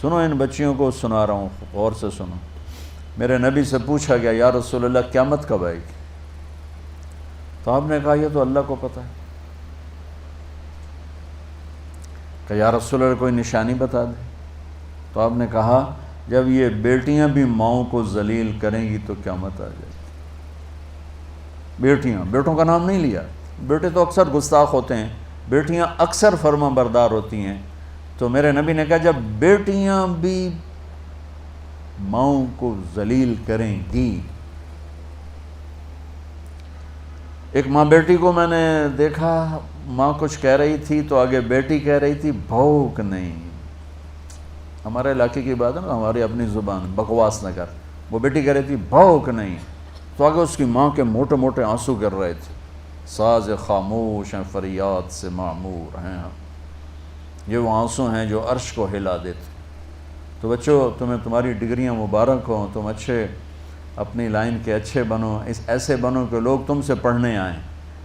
سنو، ان بچیوں کو سنا رہا ہوں، غور سے سنو۔ میرے نبی سے پوچھا گیا یا رسول اللہ قیامت کب آئے گی؟ تو آپ نے کہا یہ تو اللہ کو پتہ ہے۔ کہ یا رسول اللہ کوئی نشانی بتا دے۔ تو آپ نے کہا جب یہ بیٹیاں بھی ماؤں کو ذلیل کریں گی تو قیامت آ جائے گی۔ بیٹیاں، بیٹوں کا نام نہیں لیا، بیٹے تو اکثر گستاخ ہوتے ہیں، بیٹیاں اکثر فرما بردار ہوتی ہیں۔ تو میرے نبی نے کہا جب بیٹیاں بھی ماؤں کو ذلیل کریں گی۔ ایک ماں بیٹی کو میں نے دیکھا، ماں کچھ کہہ رہی تھی تو آگے بیٹی کہہ رہی تھی بھوک نہیں۔ ہمارے علاقے کی بات ہے نا، ہماری اپنی زبان، بکواس نہ کر۔ وہ بیٹی کہہ رہی تھی بھوک نہیں، تو آگے اس کی ماں کے موٹے موٹے آنسو گر رہے تھے۔ ساز خاموش ہیں فریاد سے معمور ہیں، یہ وہ آنسو ہیں جو عرش کو ہلا دیتے۔ تو بچوں، تمہیں تمہاری ڈگریاں مبارک ہوں، تم اچھے، اپنی لائن کے اچھے بنو، ایسے بنو کہ لوگ تم سے پڑھنے آئیں۔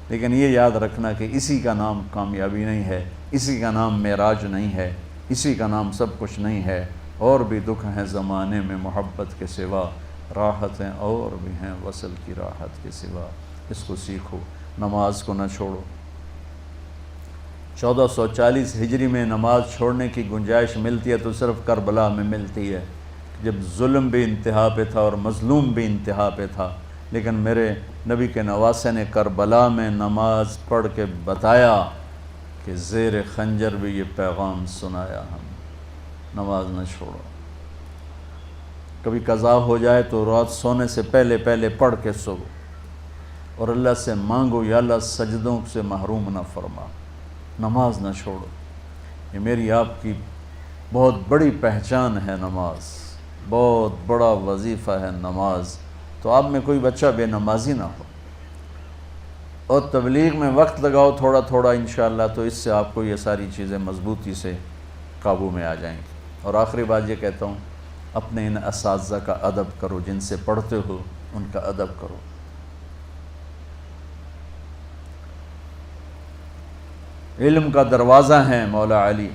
لیکن یہ یاد رکھنا کہ اسی کا نام کامیابی نہیں ہے، اسی کا نام معراج نہیں ہے، اسی کا نام سب کچھ نہیں ہے۔ اور بھی دکھ ہیں زمانے میں محبت کے سوا، راحتیں اور بھی ہیں وصل کی راحت کے سوا۔ اس کو سیکھو، نماز کو نہ چھوڑو۔ 1440 ہجری میں نماز چھوڑنے کی گنجائش ملتی ہے تو صرف کربلا میں ملتی ہے، جب ظلم بھی انتہا پہ تھا اور مظلوم بھی انتہا پہ تھا۔ لیکن میرے نبی کے نواسے نے کربلا میں نماز پڑھ کے بتایا کہ زیر خنجر بھی یہ پیغام سنایا ہم، نماز نہ چھوڑو۔ کبھی قضا ہو جائے تو رات سونے سے پہلے پہلے پڑھ کے سو، اور اللہ سے مانگو یا اللہ سجدوں سے محروم نہ فرما، نماز نہ چھوڑو۔ یہ میری آپ کی بہت بڑی پہچان ہے، نماز بہت بڑا وظیفہ ہے نماز۔ تو آپ میں کوئی بچہ بے نمازی نہ ہو، اور تبلیغ میں وقت لگاؤ تھوڑا تھوڑا انشاءاللہ، تو اس سے آپ کو یہ ساری چیزیں مضبوطی سے قابو میں آ جائیں گی۔ اور آخری بات یہ کہتا ہوں، اپنے ان اساتذہ کا ادب کرو، جن سے پڑھتے ہو ان کا ادب کرو۔ علم کا دروازہ ہیں مولا علی،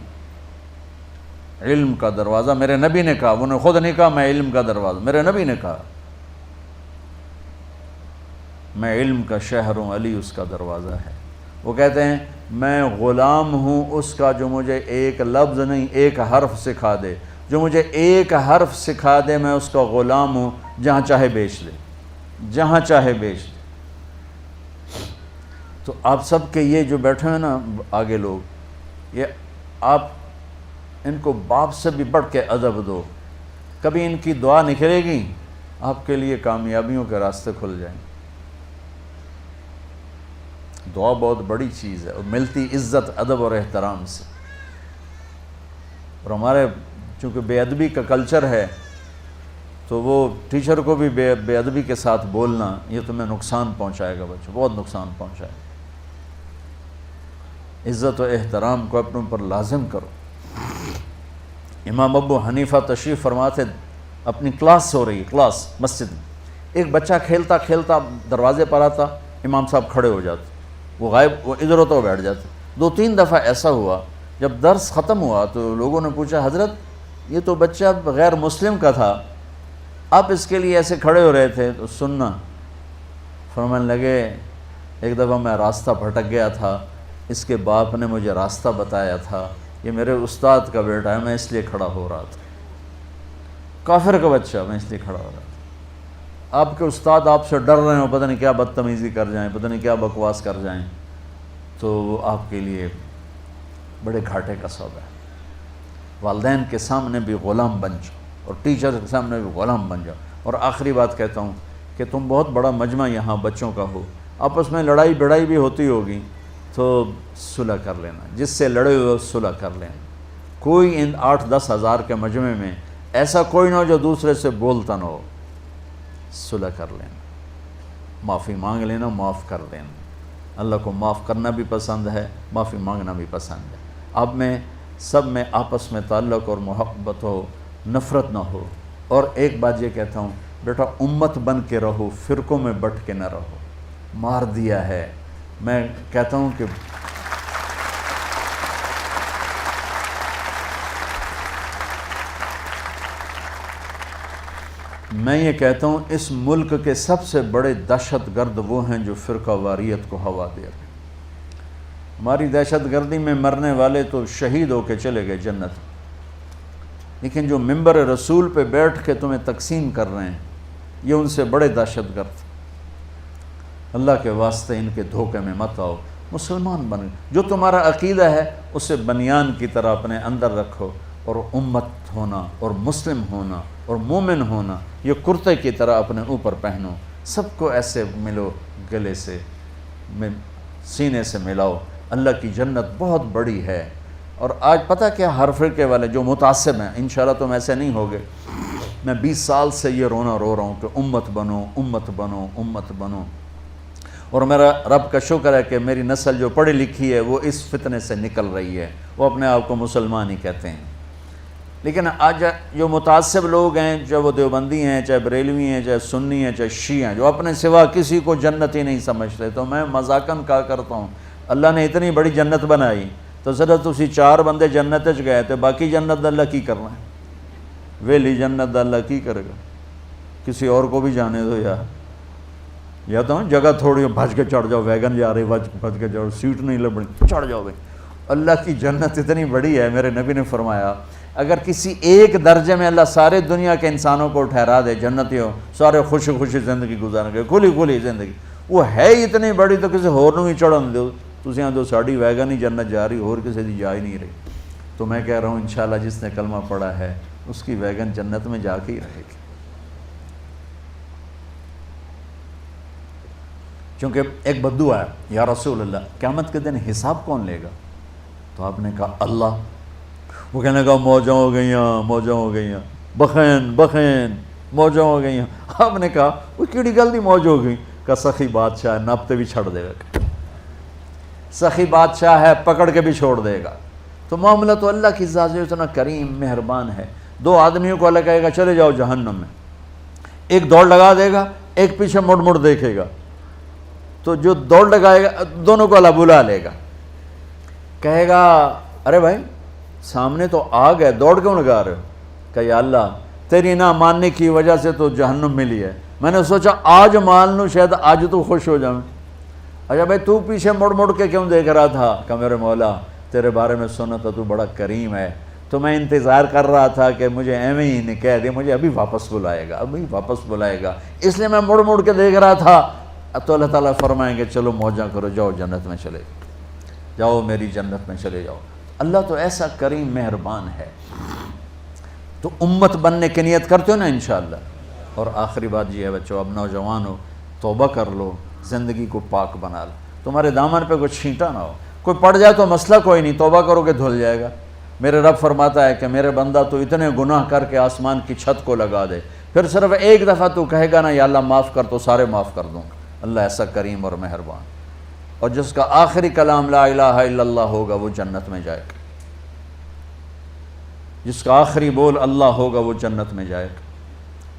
علم کا دروازہ میرے نبی نے کہا، انہوں نے خود نہیں کہا میں علم کا دروازہ، میرے نبی نے کہا میں علم کا شہر ہوں، علی اس کا دروازہ ہے۔ وہ کہتے ہیں میں غلام ہوں اس کا جو مجھے ایک لفظ نہیں ایک حرف سکھا دے، جو مجھے ایک حرف سکھا دے میں اس کا غلام ہوں، جہاں چاہے بیچ دے، جہاں چاہے بیچ دے۔ تو آپ سب کے یہ جو بیٹھے ہیں نا آگے لوگ، یہ آپ ان کو باپ سے بھی بڑھ کے ادب دو، کبھی ان کی دعا نکلے گی آپ کے لیے کامیابیوں کے راستے کھل جائیں۔ دعا بہت بڑی چیز ہے، اور ملتی عزت ادب اور احترام سے۔ اور ہمارے چونکہ بے ادبی کا کلچر ہے، تو وہ ٹیچر کو بھی بے ادبی کے ساتھ بولنا یہ تمہیں نقصان پہنچائے گا بچوں، بہت نقصان پہنچائے گا۔ عزت و احترام کو اپنے اوپر لازم کرو۔ امام ابو حنیفہ تشریف فرماتے، اپنی کلاس ہو رہی ہے، کلاس مسجد میں، ایک بچہ کھیلتا کھیلتا دروازے پر آتا، امام صاحب کھڑے ہو جاتے، وہ غائب، وہ ادھر ہوتا وہ بیٹھ جاتے۔ 2-3 دفعہ ایسا ہوا، جب درس ختم ہوا تو لوگوں نے پوچھا حضرت یہ تو بچہ غیر مسلم کا تھا، آپ اس کے لیے ایسے کھڑے ہو رہے تھے؟ تو سننا، فرمانے لگے ایک دفعہ میں راستہ بھٹک گیا تھا، اس کے باپ نے مجھے راستہ بتایا تھا، یہ میرے استاد کا بیٹا ہے، میں اس لیے کھڑا ہو رہا تھا، کافر کا بچہ، میں اس لیے کھڑا ہو رہا تھا۔ آپ کے استاد آپ سے ڈر رہے ہوں پتہ نہیں کیا بدتمیزی کر جائیں، پتہ نہیں کیا بکواس کر جائیں، تو وہ آپ کے لیے بڑے گھاٹے کا سودا ہے۔ والدین کے سامنے بھی غلام بن جاؤ اور ٹیچر کے سامنے بھی غلام بن جاؤ۔ اور آخری بات کہتا ہوں کہ تم بہت بڑا مجمع یہاں بچوں کا ہو، آپس میں لڑائی بڑائی بھی ہوتی ہوگی تو صلح کر لینا، جس سے لڑے ہوئے صلح کر لینا۔ کوئی ان 8-10 ہزار کے مجمع میں ایسا کوئی نہ ہو جو دوسرے سے بولتا نہ ہو، صلح کر لینا، معافی مانگ لینا، معاف کر دینا۔ اللہ کو معاف کرنا بھی پسند ہے، معافی مانگنا بھی پسند ہے۔ اب میں سب میں آپس میں تعلق اور محبت ہو، نفرت نہ ہو۔ اور ایک بات یہ کہتا ہوں، بیٹا امت بن کے رہو، فرقوں میں بٹ کے نہ رہو۔ مار دیا ہے، میں کہتا ہوں کہ میں یہ کہتا ہوں اس ملک کے سب سے بڑے دہشت گرد وہ ہیں جو فرقہ واریت کو ہوا دے رہے ہیں۔ ہماری دہشت گردی میں مرنے والے تو شہید ہو کے چلے گئے جنت، لیکن جو منبر رسول پہ بیٹھ کے تمہیں تقسیم کر رہے ہیں یہ ان سے بڑے دہشت گرد۔ اللہ کے واسطے ان کے دھوکے میں مت آؤ، مسلمان بن، جو تمہارا عقیدہ ہے اسے بنیان کی طرح اپنے اندر رکھو، اور امت ہونا اور مسلم ہونا اور مومن ہونا یہ کرتے کی طرح اپنے اوپر پہنو، سب کو ایسے ملو، گلے سے سینے سے ملاؤ۔ اللہ کی جنت بہت بڑی ہے۔ اور آج پتہ کیا، ہر فرقے والے جو متعصب ہیں، انشاءاللہ تم ایسے نہیں ہوگے، میں 20 سال سے یہ رونا رو رہا ہوں کہ امت بنو، امت بنو، امت بنو۔ اور میرا رب کا شکر ہے کہ میری نسل جو پڑھی لکھی ہے وہ اس فتنے سے نکل رہی ہے، وہ اپنے آپ کو مسلمان ہی کہتے ہیں۔ لیکن آج جو متعصب لوگ ہیں، چاہے وہ دیوبندی ہیں، چاہے بریلوی ہیں، چاہے سنی ہیں، چاہے شیعہ ہیں، جو اپنے سوا کسی کو جنتی نہیں سمجھتے، تو میں مذاقاً کہا کرتا ہوں اللہ نے اتنی بڑی جنت بنائی تو صرف اسی 4 بندے جنت چ گئے تھے، باقی جنت اللہ کی کرنا ہے؟ ویلی جنت اللہ کی کرے گا؟ کسی اور کو بھی جانے دو یار، یا تو جگہ تھوڑی بھج کے چڑھ جاؤ، ویگن جا رہی بھج کے چڑھ، سیٹ نہیں لبنی، چڑھ جاؤ بھائی۔ اللہ کی جنت اتنی بڑی ہے، میرے نبی نے فرمایا اگر کسی ایک درجے میں اللہ سارے دنیا کے انسانوں کو ٹھہرا دے جنتی ہو، سارے خوشی خوشی زندگی گزاریں گے، کھلی کھلی زندگی، وہ ہے اتنی بڑی تو کسی ہور نوں ہی چڑھن دو، تسی آندو ساڑی ویگن ہی جنت جا رہی، اور کسی دی جا ہی نہیں رہی۔ تو میں کہہ رہا ہوں انشاءاللہ جس نے کلمہ پڑھا ہے اس کی ویگن جنت میں جا کے ہی رہے گی، چونکہ ایک بدعا ہے، یا رسول اللہ قیامت کے دن حساب کون لے گا؟ تو آپ نے کہا اللہ۔ وہ کہنے کہا موجاں ہو گئیاں، موجاں ہو گئیاں، بخین بخین موجاں ہو گئیاں۔ آپ نے کہا وہ کیڑی گل دی موج ہو گئی؟ کہا سخی بادشاہ ہے، ناپتے بھی چھڑ دے گا، سخی بادشاہ ہے، پکڑ کے بھی چھوڑ دے گا۔ تو معاملہ تو اللہ کی ذات سے اتنا کریم مہربان ہے۔ 2 آدمیوں کو اللہ کہے گا چلے جاؤ جہنم میں، ایک دوڑ لگا دے گا، ایک پیچھے مڑ مڑ دیکھے گا، تو جو دوڑ لگائے گا دونوں کو اللہ بلا لے گا، کہے گا ارے بھائی سامنے تو آگ ہے، دوڑ کیوں لگا رہے ہو؟ کہ یا اللہ تیری نہ ماننے کی وجہ سے تو جہنم ملی ہے، میں نے سوچا آج مان لوں، شاید آج تو خوش ہو جاؤں۔ اچھا بھائی تو پیچھے مڑ مڑ کے کیوں دیکھ رہا تھا؟ کہ میرے مولا تیرے بارے میں سنا تھا تو بڑا کریم ہے، تو میں انتظار کر رہا تھا کہ مجھے ایویں ہی نہیں کہہ دے، مجھے ابھی واپس بلائے گا، ابھی واپس بلائے گا، اس لیے میں مڑ مڑ کے دیکھ رہا تھا۔ تو اللہ تعالیٰ فرمائیں گے چلو موجاں کرو، جاؤ جنت میں چلے جاؤ، میری جنت میں چلے جاؤ۔ اللہ تو ایسا کریم مہربان ہے۔ تو امت بننے کی نیت کرتے ہو نا انشاءاللہ۔ اور آخری بات یہ ہے بچوں، اب نوجوان ہو، توبہ کر لو، زندگی کو پاک بنا لو، تمہارے دامن پہ کوئی چھینٹا نہ ہو، کوئی پڑ جائے تو مسئلہ کوئی نہیں، توبہ کرو کہ دھل جائے گا۔ میرے رب فرماتا ہے کہ میرے بندہ تو اتنے گناہ کر کے آسمان کی چھت کو لگا دے، پھر صرف ایک دفعہ تو کہے گا نا یا اللہ معاف کر، تو سارے معاف کر دوں گا۔ اللہ ایسا کریم اور مہربان، اور جس کا آخری کلام لا الہ الا اللہ ہوگا وہ جنت میں جائے گا، جس کا آخری بول اللہ ہوگا وہ جنت میں جائے گا،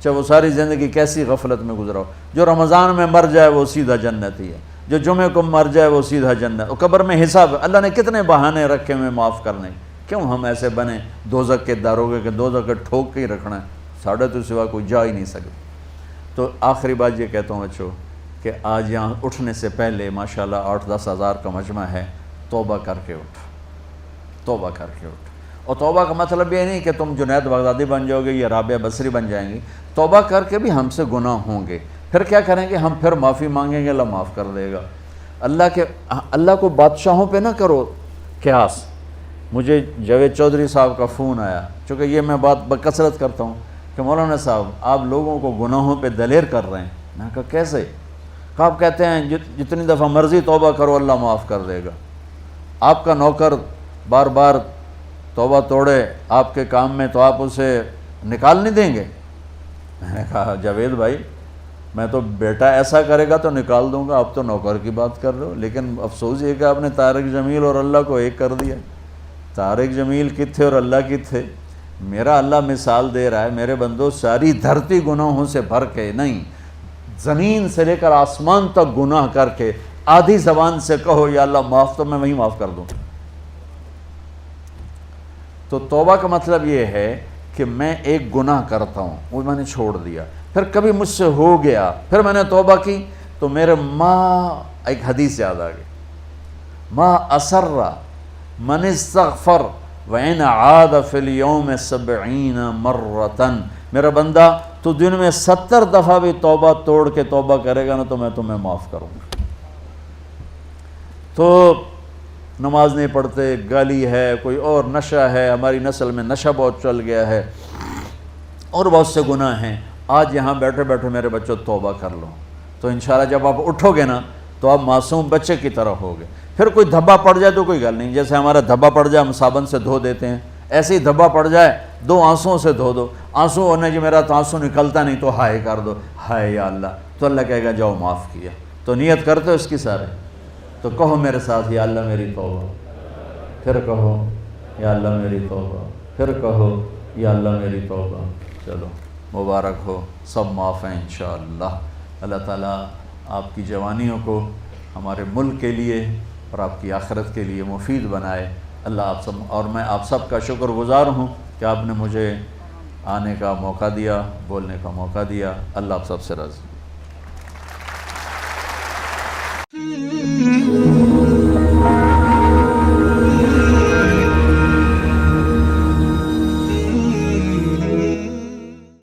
چاہے وہ ساری زندگی کیسی غفلت میں گزرا ہو۔ جو رمضان میں مر جائے وہ سیدھا جنت ہی ہے، جو جمعے کو مر جائے وہ سیدھا جنت۔ اور قبر میں حساب، اللہ نے کتنے بہانے رکھے میں معاف کرنے، کیوں ہم ایسے بنے دوزخ کے داروغے کے، دوزخ کے ٹھوک کے ہی رکھنا ہے، ساڑھے تو سوا کوئی جا ہی نہیں سکتا۔ تو آخری بات یہ کہتا ہوں بچوں کہ آج یہاں اٹھنے سے پہلے ماشاءاللہ 8-10 ہزار کا مجمع ہے، توبہ کر کے اٹھ، توبہ کر کے اٹھ، اور توبہ کا مطلب یہ نہیں کہ تم جنید بغدادی بن جاؤ گے یا رابعہ بصری بن جائیں گی، توبہ کر کے بھی ہم سے گناہ ہوں گے، پھر کیا کریں گے؟ ہم پھر معافی مانگیں گے، اللہ معاف کر دے گا۔ اللہ کو بادشاہوں پہ نہ کرو قیاس۔ مجھے جاوید چودھری صاحب کا فون آیا، چونکہ یہ میں بات بکثرت کرتا ہوں کہ مولانا صاحب آپ لوگوں کو گناہوں پہ دلیر کر رہے ہیں۔ میں نے کہا کیسے؟ کہ آپ کہتے ہیں جتنی دفعہ مرضی توبہ کرو اللہ معاف کر دے گا، آپ کا نوکر بار بار توبہ توڑے آپ کے کام میں تو آپ اسے نکال نہیں دیں گے؟ میں نے کہا جاوید بھائی میں تو بیٹا ایسا کرے گا تو نکال دوں گا، آپ تو نوکر کی بات کر رہے ہو، لیکن افسوس یہ کہ آپ نے طارق جمیل اور اللہ کو ایک کر دیا۔ طارق جمیل کی تھے اور اللہ کی تھے۔ میرا اللہ مثال دے رہا ہے، میرے بندو ساری دھرتی گناہوں سے بھر کے نہیں، زمین سے لے کر آسمان تک گناہ کر کے آدھی زبان سے کہو یا اللہ معاف، تو میں وہیں معاف کر دوں۔ تو توبہ کا مطلب یہ ہے کہ میں ایک گناہ کرتا ہوں، وہ میں نے چھوڑ دیا، پھر کبھی مجھ سے ہو گیا، پھر میں نے توبہ کی تو میرے ایک حدیث یاد آ گئی، ما اسر من استغفر وَإِنْ عَادَ فِي الْيَوْمِ 70 مرة، میرا بندہ تو دن میں 70 دفعہ بھی توبہ توڑ کے توبہ کرے گا نا تو میں تمہیں معاف کروں گا۔ تو نماز نہیں پڑھتے، گالی ہے، کوئی اور نشہ ہے، ہماری نسل میں نشہ بہت چل گیا ہے، اور بہت سے گناہ ہیں۔ آج یہاں بیٹھے بیٹھے میرے بچوں توبہ کر لو، تو انشاءاللہ جب آپ اٹھو گے نا تو آپ معصوم بچے کی طرح ہوگے۔ پھر کوئی دھبا پڑ جائے تو کوئی گل نہیں، جیسے ہمارا دھبا پڑ جائے ہم صابن سے دھو دیتے ہیں، ایسے ہی دھبا پڑ جائے 2 آنسوؤں سے دھو دو۔ آنسو ہونے جی میرا تو آنسو نکلتا نہیں تو ہائے کر دو، ہائے یا اللہ، تو اللہ کہے گا جاؤ معاف کیا۔ تو نیت کرتے ہو اس کی سارے، تو کہو میرے ساتھ یا اللہ میری توبہ، پھر کہو یا اللہ میری توبہ، پھر کہو یا اللہ میری توبہ۔ چلو مبارک ہو، سب معاف ہیں انشاءاللہ۔ اللہ تعالیٰ آپ کی جوانیوں کو ہمارے ملک کے لیے اور آپ کی آخرت کے لیے مفید بنائے۔ اللہ آپ سب، اور میں آپ سب کا شکر گزار ہوں کہ آپ نے مجھے آنے کا موقع دیا، بولنے کا موقع دیا۔ اللہ آپ سب سے راضی۔